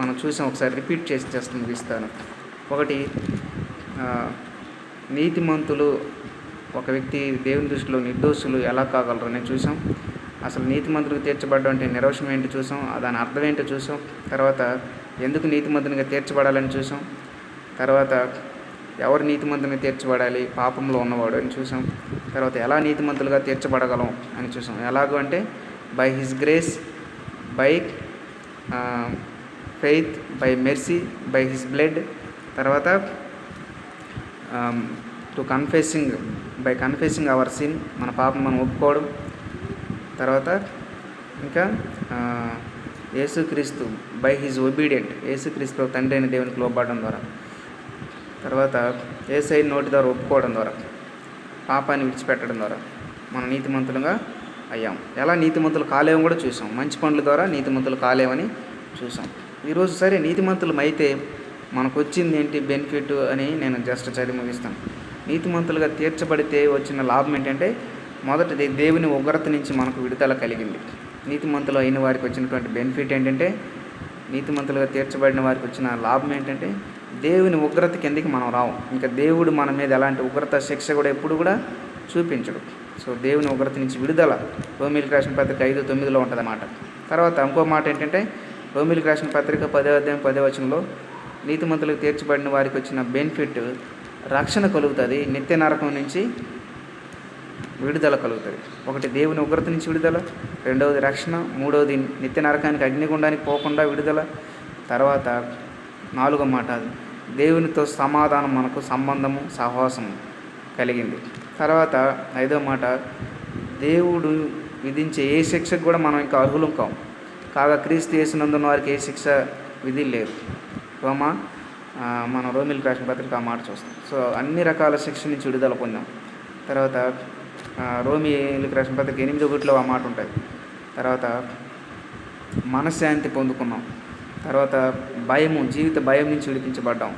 మనం చూసాం ఒకసారి రిపీట్ చేస్తూ ముగిస్తాను. ఒకటి, నీతిమంతులు ఒక వ్యక్తి దేవుని దృష్టిలో నిర్దోషులు ఎలా కాగలరు నేను చూసాం. అసలు నీతిమంతులకు తీర్చబడడం అంటే నిర్వశం ఏంటి చూసాం, దాని అర్థం ఏంటో చూసాం. తర్వాత ఎందుకు నీతిమంతునిగా తీర్చబడాలని చూసాం. తర్వాత ఎవరు నీతిమంతునిగా తీర్చబడాలి? పాపంలో ఉన్నవాడు అని చూసాం. తర్వాత ఎలా నీతిమంతులుగా తీర్చబడగలం అని చూసాం. ఎలాగో అంటే by his grace, by faith, by mercy, by his blood. తర్వాత బై కన్ఫెసింగ్ అవర్ సిన్, మన పాపం మనం ఒప్పుకోవడం. తర్వాత ఇంకా యేసుక్రీస్తు బై హిజ్ ఒబీడియంట్, యేసుక్రీస్తు తండ్రి అయిన దేవునికి లోబడడం ద్వారా. తర్వాత యేసయ్య నోటి ద్వారా ఒప్పుకోవడం ద్వారా, పాపాన్ని విడిచిపెట్టడం ద్వారా మనం నీతిమంతులుగా అయ్యాం. ఎలా నీతిమంతులు కాలేమని కూడా చూసాం. మంచి పనుల ద్వారా నీతిమంతులు కాలేమని చూసాం. ఈరోజు సరే నీతిమంతులం అయితే మనకు వచ్చింది ఏంటి బెనిఫిట్ అని నేను జస్ట్ చదివి ముగిస్తాను. నీతిమంతులుగా తీర్చబడితే వచ్చిన లాభం ఏంటంటే, మొదటిది దేవుని ఉగ్రత నుంచి మనకు విడుదల కలిగింది. నీతిమంతులు అయిన వారికి వచ్చినటువంటి బెనిఫిట్ ఏంటంటే, నీతిమంతులుగా తీర్చబడిన వారికి వచ్చిన లాభం ఏంటంటే, దేవుని ఉగ్రత కిందకి మనం రాము. ఇంకా దేవుడు మన మీద ఎలాంటి ఉగ్రత శిక్ష కూడా ఎప్పుడు కూడా చూపించడు. సో దేవుని ఉగ్రత నుంచి విడుదల రోమీయులకు రాసిన పత్రిక 5:9 ఉంటుంది అన్నమాట. తర్వాత ఇంకో మాట ఏంటంటే, రోమీయులకు రాసిన పత్రిక 10వ అధ్యాయం 10వ వచనంలో నీతిమంతులకు తీర్చబడిన వారికి వచ్చిన బెనిఫిట్ రక్షణ కలుగుతుంది, నిత్య నరకం నుంచి విడుదల కలుగుతుంది. ఒకటి దేవుని ఉగ్రత నుంచి విడుదల, రెండవది రక్షణ, మూడవది నిత్య నరకానికి అగ్నిగుండానికి పోకుండా విడుదల. తర్వాత 4వ మాట, దేవునితో సమాధానం, మనకు సంబంధము, సహవాసము కలిగింది. తర్వాత 5వ మాట, దేవుడు విధించే ఏ శిక్షకు కూడా మనం ఇంకా అర్హులం కాము. కాగా క్రీస్తు యేసునందున్న వారికి ఏ శిక్ష విధి లేదు. మనం రోమీయులకు రాసిన పత్రిక ఆ మాట చూస్తాం. సో అన్ని రకాల శిక్ష నుంచి విడుదల పొందాం. తర్వాత రోమీయులకు రాసిన పత్రిక 8:1 ఆ మాట ఉంటుంది. తర్వాత మనశ్శాంతి పొందుకున్నాం. తర్వాత భయము, జీవిత భయం నుంచి విడిపించబడ్డాం.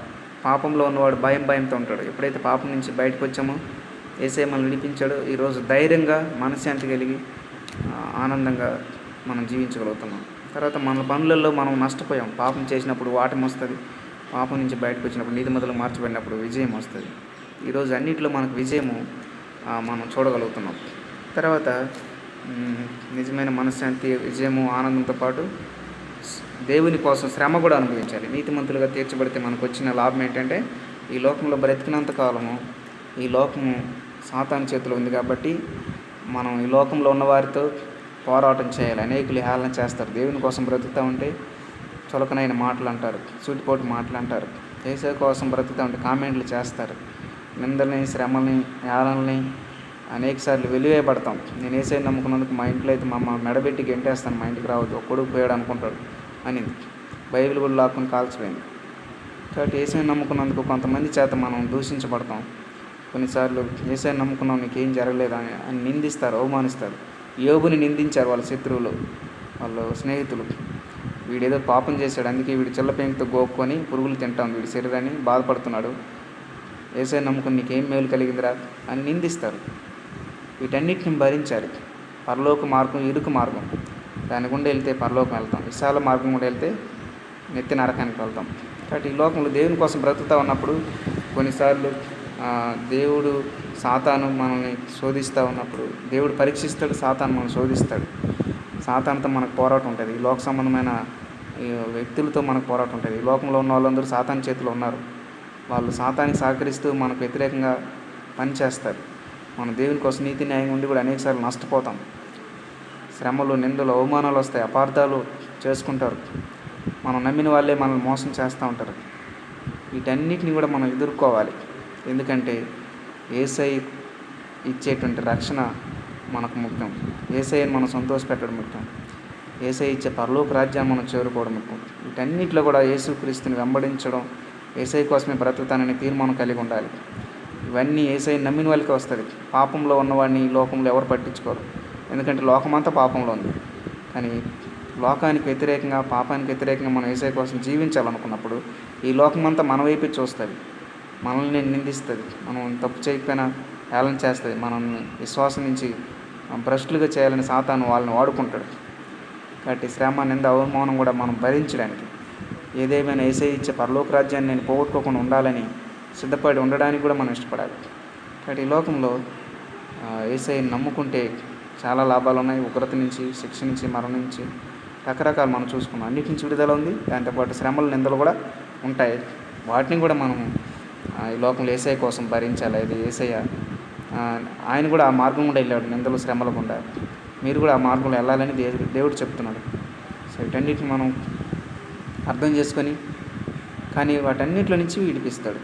పాపంలో ఉన్నవాడు భయంతో ఉంటాడు. ఎప్పుడైతే పాపం నుంచి బయటకు వచ్చామో యేసయ్య మనల్ని విడిపించాడు. ఈరోజు ధైర్యంగా మనశ్శాంతి కలిగి ఆనందంగా మనం జీవించగలుగుతున్నాం. తర్వాత మన పనులలో మనం నష్టపోయాం. పాపం చేసినప్పుడు వాటం వస్తుంది. పాపం నుంచి బయటకు వచ్చినప్పుడు, నీతిమంతులుగా మార్చబడినప్పుడు విజయం వస్తుంది. ఈరోజు అన్నింటిలో మనకు విజయము మనం చూడగలుగుతున్నాం. తర్వాత నిజమైన మనశ్శాంతి, విజయము, ఆనందంతో పాటు దేవుని కోసం శ్రమ కూడా అనుభవించాలి. నీతిమంతులుగా తీర్చబడితే మనకు వచ్చిన లాభం ఏంటంటే, ఈ లోకంలో బ్రతికినంత కాలము ఈ లోకము సాతాను చేతిలో ఉంది కాబట్టి మనం ఈ లోకంలో ఉన్న వారితో పోరాటం చేయాలి. అనేకులు హేళన చేస్తారు. దేవుని కోసం బ్రతుకుతూ ఉంటే చులకనైన మాటలు అంటారు, సూటిపోటు మాటలు అంటారు. యేసయ్య కోసం బ్రతుకుతూ ఉంటే కామెంట్లు చేస్తారు. నిందల్ని, శ్రమల్ని, హేళనల్ని అనేకసార్లు వెలివేయబడతాం. నేను యేసయ్యని నమ్ముకున్నందుకు మా ఇంట్లో అయితే మా అమ్మ మెడబెట్టి గెంటేస్తాను, మా ఇంటికి రావద్దు, ఒక కొడుకు పోయాడు అనుకుంటాడు అనింది. బైబిల్ కూడా లాక్కుని కాల్చిపోయింది. కాబట్టి యేసయ్యని నమ్ముకున్నందుకు కొంతమంది చేత మనం దూషించబడతాం. కొన్నిసార్లు యేసయ్యని నమ్ముకున్నాం, నీకేం జరగలేదు అని నిందిస్తారు, అవమానిస్తారు. యోబుని నిందించారు వాళ్ళ శత్రువులు, వాళ్ళ స్నేహితులు. వీడేదో పాపం చేశాడు, అందుకే వీడు చిల్లపెంకుతో గోక్కొని పురుగులు తింటాం వీడి శరీరాన్ని, బాధపడుతున్నాడు. యేసయ్యని నమ్ముకుని నీకేం మేలు కలిగిందిరా అని నిందిస్తారు. వీటన్నిటిని భరించాలి. పరలోక మార్గం ఇరుకు మార్గం, దాని గుండా వెళ్తే పరలోకం వెళ్తాం. విశాల మార్గం కూడా వెళ్తే నెత్తి నరకానికి వెళ్తాం. కాబట్టి ఈ లోకంలో దేవుని కోసం బ్రతుకుతూ ఉన్నప్పుడు కొన్నిసార్లు దేవుడు సాతాను మనల్ని శోధిస్తూ ఉన్నప్పుడు దేవుడు పరీక్షిస్తాడు, సాతాను మనం శోధిస్తాడు. సాతానుతో మనకు పోరాటం ఉంటుంది. ఈ లోక సంబంధమైన వ్యక్తులతో మనకు పోరాటం ఉంటుంది. ఈ లోకంలో ఉన్న వాళ్ళందరూ సాతాను చేతిలో ఉన్నారు. వాళ్ళు సాతానికి సహకరిస్తూ మనకు వ్యతిరేకంగా పనిచేస్తారు. మన దేవుని కోసం నీతి న్యాయం ఉండి కూడా అనేకసార్లు నష్టపోతాం. శ్రమలు, నిందలు, అవమానాలు వస్తాయి. అపార్థాలు చేసుకుంటారు. మనం నమ్మిన వాళ్ళే మనల్ని మోసం చేస్తూ ఉంటారు. వీటన్నిటిని కూడా మనం ఎదుర్కోవాలి. ఎందుకంటే యేసయ్య ఇచ్చేటువంటి రక్షణ మనకు ముఖ్యం. యేసయ్యని మనం సంతోషపెట్టడం ముఖ్యం. యేసయ్య ఇచ్చే పరలోక రాజ్యాన్ని మనం చేరుకోవడం ముఖ్యం. వీటన్నిటిలో కూడా యేసుక్రీస్తుని వెంబడించడం, యేసయ్య కోసమే బ్రతుకుతానని తీర్మానం కలిగి ఉండాలి. ఇవన్నీ యేసయ్యని నమ్మిన వాళ్ళకి వస్తుంది. పాపంలో ఉన్నవాడిని ఈ లోకంలో ఎవరు పట్టించుకోరు. ఎందుకంటే లోకమంతా పాపంలో ఉంది. కానీ లోకానికి వ్యతిరేకంగా, పాపానికి వ్యతిరేకంగా మనం యేసయ్య కోసం జీవించాలనుకున్నప్పుడు ఈ లోకమంతా మన వైపే చూస్తుంది, మనల్ని నిందిస్తుంది, మనం తప్పు చేయకపోయినా హేళన చేస్తుంది, మనల్ని విశ్వాసం నుంచి భ్రష్టులుగా చేయాలని సాతాను వాళ్ళని వాడుకుంటాడు. కాబట్టి శ్రమ, నింద, అవమానం కూడా మనం భరించడానికి, ఏదేమైనా యేసయ్య ఇచ్చే పరలోక రాజ్యాన్ని నేను పోగొట్టుకోకుండా ఉండాలని సిద్ధపడి ఉండడానికి కూడా మనం ఇష్టపడాలి. కాబట్టి ఈ లోకంలో యేసయ్యని నమ్ముకుంటే చాలా లాభాలు ఉన్నాయి. ఉగ్రత నుంచి, శిక్ష నుంచి, మరణం నుంచి రకరకాలు మనం చూసుకున్నాం. అన్నిటి నుంచి విడుదల ఉంది. దాంతోపాటు శ్రమలు, నిందలు కూడా ఉంటాయి. వాటిని కూడా మనం ఈ లోకంలో యేసయ్య కోసం భరించాలి. అది యేసయ్య ఆయన కూడా ఆ మార్గం కూడా వెళ్ళాడు, నిందలు, శ్రమల గుండా. మీరు కూడా ఆ మార్గంలో వెళ్ళాలని దేవుడు చెప్తున్నాడు. సో వీటన్నిటిని మనం అర్థం చేసుకొని, కానీ వాటన్నిటిలో నుంచి విడిపిస్తాడు.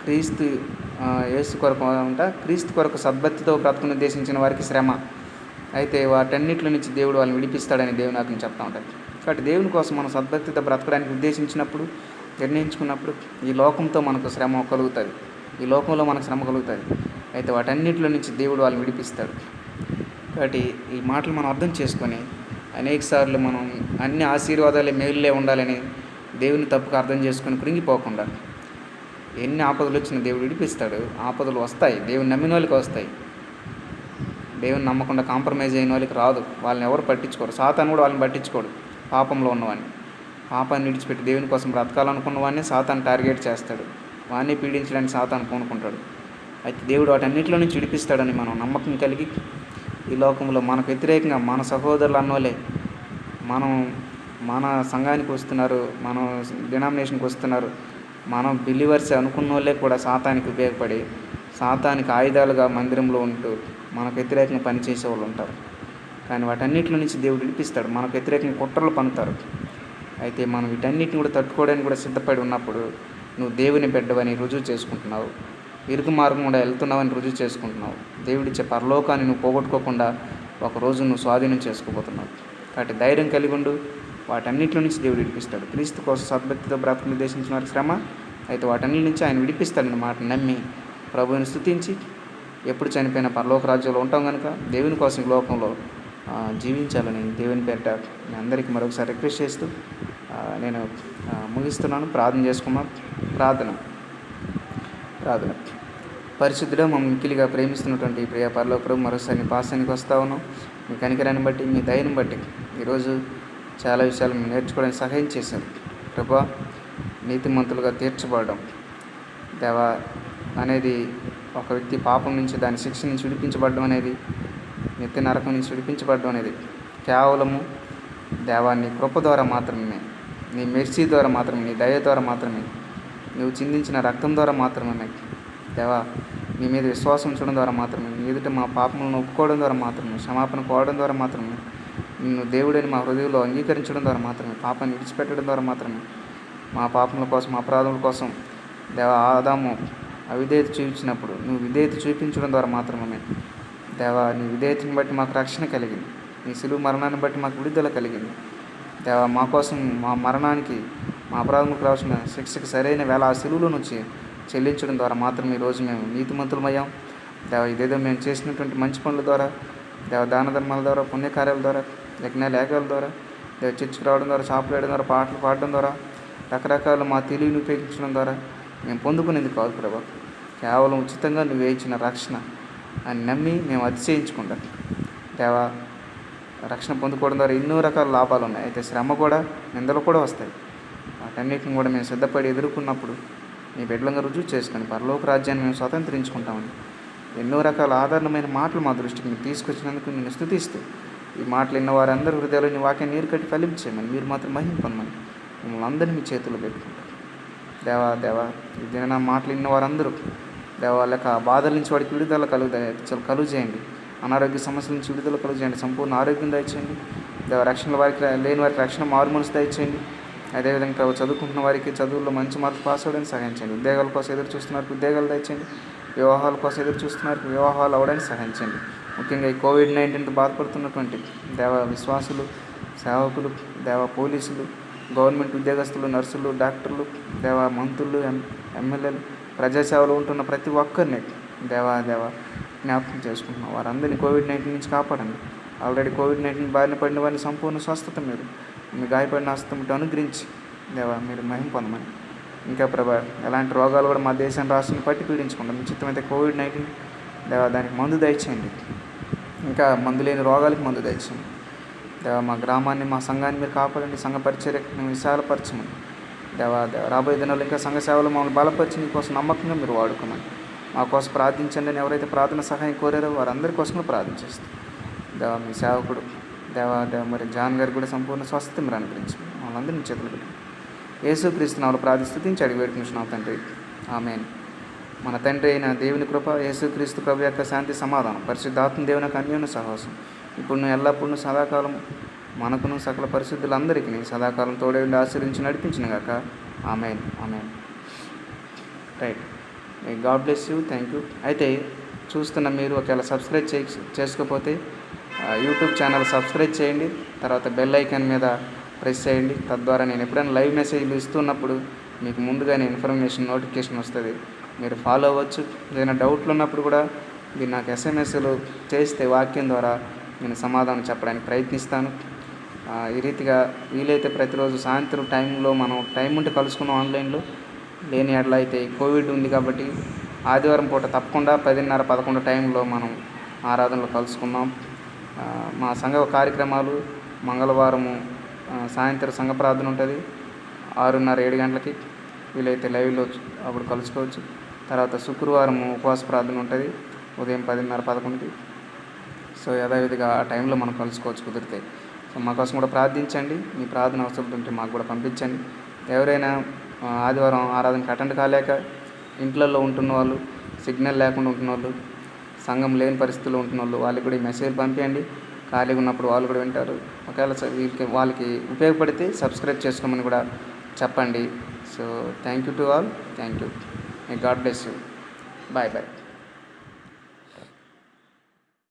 క్రీస్తు యేసు కొరకు క్రీస్తు కొరకు సద్భక్తితో బ్రతుకుని ఉద్దేశించిన వారికి శ్రమ, అయితే వాటన్నిటిలో నుంచి దేవుడు వాళ్ళని విడిపిస్తాడని దేవుని నాకు చెప్తూ ఉంటాడు. కాబట్టి దేవుని కోసం మనం సద్భక్తితో బ్రతకడానికి ఉద్దేశించినప్పుడు, నిర్ణయించుకున్నప్పుడు ఈ లోకంతో మనకు శ్రమ కలుగుతుంది, ఈ లోకంలో మనకు శ్రమ కలుగుతుంది. అయితే వాటన్నిటిలో నుంచి దేవుడు వాళ్ళని విడిపిస్తాడు. కాబట్టి ఈ మాటలు మనం అర్థం చేసుకొని అనేకసార్లు మనం అన్ని ఆశీర్వాదాలే మేలులే ఉండాలని దేవుని తప్పుగా అర్థం చేసుకొని కృంగిపోకుండా, ఎన్ని ఆపదలు వచ్చినా దేవుడు విడిపిస్తాడు. ఆపదలు వస్తాయి, దేవుని నమ్మిన వాళ్ళకి వస్తాయి. దేవుని నమ్మకుండా కాంప్రమైజ్ అయిన వాళ్ళకి రాదు. వాళ్ళని ఎవరు పట్టించుకోరు. సాతాను కూడా వాళ్ళని పట్టించుకోడు. పాపంలో ఉన్నవాడిని, పాపాన్ని విడిచిపెట్టి దేవుని కోసం బ్రతకాలనుకున్న వాడిని సాతాను టార్గెట్ చేస్తాడు. వాడిని పీడించడానికి సాతాను పూనుకుంటాడు. అయితే దేవుడు వాటన్నిటిలో నుంచి విడిపిస్తాడని మనం నమ్మకం కలిగి, ఈ లోకంలో మనకు వ్యతిరేకంగా మన సహోదరులు అన్నోలే మన సంఘానికి వస్తున్నారు, మన డినామినేషన్కి వస్తున్నారు, మనం బిలీవర్స్ అనుకున్న వాళ్ళే కూడా సాతానికి ఉపయోగపడి సాతానికి ఆయుధాలుగా మందిరంలో ఉంటూ మనకు వ్యతిరేకంగా పనిచేసే వాళ్ళు ఉంటారు. కానీ వాటన్నిటిలో నుంచి దేవుడు విడిపిస్తాడు. మనకు వ్యతిరేకంగా కుట్రలు పన్నుతారు. అయితే మనం వీటన్నిటిని కూడా తట్టుకోవడానికి కూడా సిద్ధపడి ఉన్నప్పుడు నువ్వు దేవుని బిడ్డవని రుజువు చేసుకుంటున్నావు, ఇరుకు మార్గం కూడా వెళ్తున్నావని రుజువు చేసుకుంటున్నావు. దేవుడిచ్చే పరలోకాన్ని నువ్వు పోగొట్టుకోకుండా ఒకరోజు నువ్వు స్వాధీనం చేసుకోబోతున్నావు. కాబట్టి ధైర్యం కలిగి ఉండు. వాటన్నిటిలో నుంచి దేవుడు విడిపిస్తాడు. క్రీస్తు కోసం సద్భక్తితో బ్రతుకుని ఉద్దేశించిన వారి శ్రమ, అయితే వాటన్నిటి నుంచి ఆయన విడిపిస్తాడని మాట నమ్మి ప్రభువుని స్తుతించి ఎప్పుడు చనిపోయిన పరలోక రాజ్యంలో ఉంటాం కనుక దేవుని కోసం ఈ లోకంలో జీవించాలని దేవుని పేరిట మీ అందరికీ మరొకసారి రిక్వెస్ట్ చేస్తూ నేను ముగిస్తున్నాను. ప్రార్థన చేసుకున్నాం. ప్రార్థన పరిశుద్ధుడా, మమ్మల్ని మిక్కిలిగా ప్రేమిస్తున్నటువంటి ప్రియ పరలోక ప్రభు, మరోసారి నీ పాసానికి వస్తూ ఉన్నాం. మీ కనికరాన్ని బట్టి, మీ దయని బట్టి ఈరోజు చాలా విషయాలు మేము నేర్చుకోవడానికి సహాయం చేశారు ప్రభా. నీతిమంతులుగా తీర్చబడడం దేవా అనేది ఒక వ్యక్తి పాపం నుంచి, దాని శిక్ష నుంచి విడిపించబడడం అనేది, నిత్య నరకం నుంచి విడిపించబడడం అనేది కేవలము దేవా నీ కృప ద్వారా మాత్రమే, నీ మెర్సీ ద్వారా మాత్రమే, నీ దయ ద్వారా మాత్రమే, నువ్వు చిందించిన రక్తం ద్వారా మాత్రమే దేవా, నీ మీద విశ్వాసం ఉంచడం ద్వారా మాత్రమే, నీ ఎదుట మా పాపములను ఒప్పుకోవడం ద్వారా మాత్రమే, క్షమాపణ కోవడం ద్వారా మాత్రమే, నిన్ను దేవుడని మా హృదయంలో అంగీకరించడం ద్వారా మాత్రమే, పాపాన్ని విడిచిపెట్టడం ద్వారా మాత్రమే, మా పాపముల కోసం, అపరాధముల కోసం దేవా ఆదాము అవిధేయత చూపించినప్పుడు నువ్వు విధేయత చూపించడం ద్వారా మాత్రమే దేవా, నీ విధేయతని బట్టి మాకు రక్షణ కలిగింది, నీ సిలువ మరణాన్ని బట్టి మాకు విడుదల కలిగింది దేవా. మా కోసం, మా మరణానికి, మా అపరాధములకు రావాల్సిన శిక్షకు సరైన వేళ ఆ సిలువలో నుంచి చెల్లించడం ద్వారా మాత్రమే ఈరోజు మేము నీతిమంతులమయ్యాం దేవా. ఇదేదో మేము చేసినటువంటి మంచి పనుల ద్వారా దేవ, దాన ధర్మాల ద్వారా, పుణ్యకార్యాల ద్వారా, యజ్ఞాలేఖల ద్వారా, దేవ చర్చికి రావడం ద్వారా, షాపులు వేయడం ద్వారా, పాటలు పాడడం ద్వారా, రకరకాల మా తెలివిని ఉపయోగించడం ద్వారా మేము పొందుకునేది కాదు ప్రభా. కేవలం ఉచితంగా నువ్వు ఇచ్చిన రక్షణ అని నమ్మి మేము అతిశయించుకుంటాం దేవా. రక్షణ పొందుకోవడం ద్వారా ఎన్నో రకాల లాభాలు ఉన్నాయి. అయితే శ్రమ కూడా, నిందలు కూడా వస్తాయి. వాటన్నిటిని కూడా మేము సిద్ధపడి ఎదుర్కొన్నప్పుడు నీ బిడ్డలంగా రుజువు చేసుకొని పరలోక రాజ్యాన్ని మేము స్వతంత్రించుకుంటామని ఎన్నో రకాల ఆధారణమైన మాటలు మా దృష్టికి మీరు తీసుకొచ్చినందుకు నేను స్తుతిస్తూ, ఈ మాటలు విన్న వారందరూ హృదయాలు నీ వాక్యాన్ని నీరు కట్టి ఫలించేయమని, మీరు మాత్రం మహిమ పొందమని మిమ్మల్ని అందరినీ మీ చేతుల్లో పెట్టుకుంటారు దేవా. ఈ దిన మాటలు విన్న వారందరూ దేవా, లేక బాధల నుంచి వాడికి విడుదల కలుగు చేయండి, అనారోగ్య సమస్యల నుంచి విడుదల కలుగు చేయండి, సంపూర్ణ ఆరోగ్యం దయచేయండి దేవ. రక్షణ వారికి లేని వారికి రక్షణ, మారు మనసు దయచేయండి. అదేవిధంగా చదువుకుంటున్న వారికి చదువుల్లో మంచి మార్కులు పాస్ అవ్వడానికి సహాయం చేయండి. ఉద్యోగాల కోసం ఎదురు చూస్తున్నారు, ఉద్యోగాలు దయచేయండి. వివాహాల కోసం ఎదురు చూస్తున్నారు, వివాహాలు అవ్వడానికి సహాయం చేయండి. ముఖ్యంగా ఈ కోవిడ్-19తో బాధపడుతున్నటువంటి దేవ విశ్వాసులు, సేవకులు, దేవ పోలీసులు, గవర్నమెంట్ ఉద్యోగస్తులు, నర్సులు, డాక్టర్లు, దేవ మంత్రులు, ఎమ్మెల్యేలు, ప్రజాసేవలో ఉంటున్న ప్రతి ఒక్కరిని దేవా జ్ఞాపకం చేసుకుంటున్నాం. వారందరినీ కోవిడ్-19 నుంచి కాపాడండి. ఆల్రెడీ కోవిడ్-19 బారిన పడిన వారిని సంపూర్ణ స్వస్థత మీరు, మీ గాయపడిన హస్తంతో అనుగ్రహించి దేవా మీరు మహిమ పొందమని. ఇంకా ప్రభా, ఎలాంటి రోగాలు కూడా మా దేశం, రాష్ట్రాన్ని పట్టి పీడించకుండా మీ చిత్తమైతే కోవిడ్-19 దేవా దానికి మందు దయచేయండి. ఇంకా మందు లేని రోగాలకు మందు దయచేయండి దేవా. మా గ్రామాన్ని, మా సంఘాన్ని మీరు కాపాడండి. సంఘ పరిచర్యకు మేము విశాలపరచమని దేవా. రాబోయే దినాల్లో ఇంకా సంఘ సేవలు మమ్మల్ని బలపరిచి మీకోసం నమ్మకంగా మీరు వాడుకోమని, మా కోసం ప్రార్థించండి అని ఎవరైతే ప్రార్థన సహాయం కోరారో వారందరి కోసం ప్రార్థించేస్తాం దేవా. మీ సేవకుడు దేవా మరి జాన్ గారికి కూడా సంపూర్ణ స్వస్థత మీరు అనుగ్రహించి మమ్మల్ని మీ చేతులు పెట్టి యేసుక్రీస్తు నామములో ప్రార్థిస్తుతించి అడిగి వేడుకుంటున్నాం తండ్రి, ఆమేన్. మన తండ్రి అయిన దేవుని కృప, యేసుక్రీస్తు ప్రభు యొక్క శాంతి సమాధానం, పరిశుద్ధాత్మ దేవుని యొక్క అన్యోన్య సహవాసం ఇప్పుడు ఎల్లప్పుడూ సదాకాలం మనకును సకల పరిశుద్ధులందరికీ సదాకాలం తోడే ఉండి ఆశీర్వించి నడిపించిన గాక. Amen. Right. God bless you. Thank you. అయితే చూస్తున్న మీరు ఒకవేళ సబ్స్క్రైబ్ చేసుకోకపోతే యూట్యూబ్ ఛానల్ సబ్స్క్రైబ్ చేయండి. తర్వాత బెల్ ఐకాన్ మీద ప్రెస్ చేయండి. తద్వారా నేను ఎప్పుడైనా లైవ్ మెసేజ్లు ఇస్తున్నప్పుడు మీకు ముందుగానే ఇన్ఫర్మేషన్, నోటిఫికేషన్ వస్తుంది. మీరు ఫాలో అవ్వచ్చు. ఏదైనా డౌట్లు ఉన్నప్పుడు కూడా మీరు నాకు ఎస్ఎంఎస్లు చేస్తే వాక్యం ద్వారా నేను సమాధానం చెప్పడానికి ప్రయత్నిస్తాను. ఈ రీతిగా వీలైతే ప్రతిరోజు సాయంత్రం టైంలో మనం టైం ఉంటే కలుసుకున్నాం ఆన్లైన్లో. లేని ఎట్లా అయితే కోవిడ్ ఉంది కాబట్టి ఆదివారం పూట తప్పకుండా 10:30-11 టైంలో మనం ఆరాధనలో కలుసుకున్నాం. మా సంఘ కార్యక్రమాలు మంగళవారము సాయంత్రం సంఘ ప్రార్థన ఉంటుంది 6:30-7 గంటలకి. వీలైతే లైవ్లో అప్పుడు కలుసుకోవచ్చు. తర్వాత శుక్రవారం ఉపవాస ప్రార్థన ఉంటుంది ఉదయం 10:30-11కి. సో యథావిధిగా ఆ టైంలో మనం కలుసుకోవచ్చు కుదిరితే. సో మా కోసం కూడా ప్రార్థించండి. మీ ప్రార్థన అవసరం ఉంటే మాకు కూడా పంపించండి. ఎవరైనా ఆదివారం ఆరాధనకి అటెండ్ కాలేక ఇంట్లలో ఉంటున్న వాళ్ళు, సిగ్నల్ లేకుండా ఉంటున్న వాళ్ళు, సంఘం లేని పరిస్థితుల్లో ఉంటున్న వాళ్ళు, వాళ్ళకి కూడా ఈ మెసేజ్ పంపించండి. ఖాళీగా ఉన్నప్పుడు వాళ్ళు కూడా వింటారు. ఒకవేళ వాళ్ళకి ఉపయోగపడితే సబ్స్క్రైబ్ చేసుకోమని కూడా చెప్పండి. So thank you to all. Thank you. May God bless you. Bye.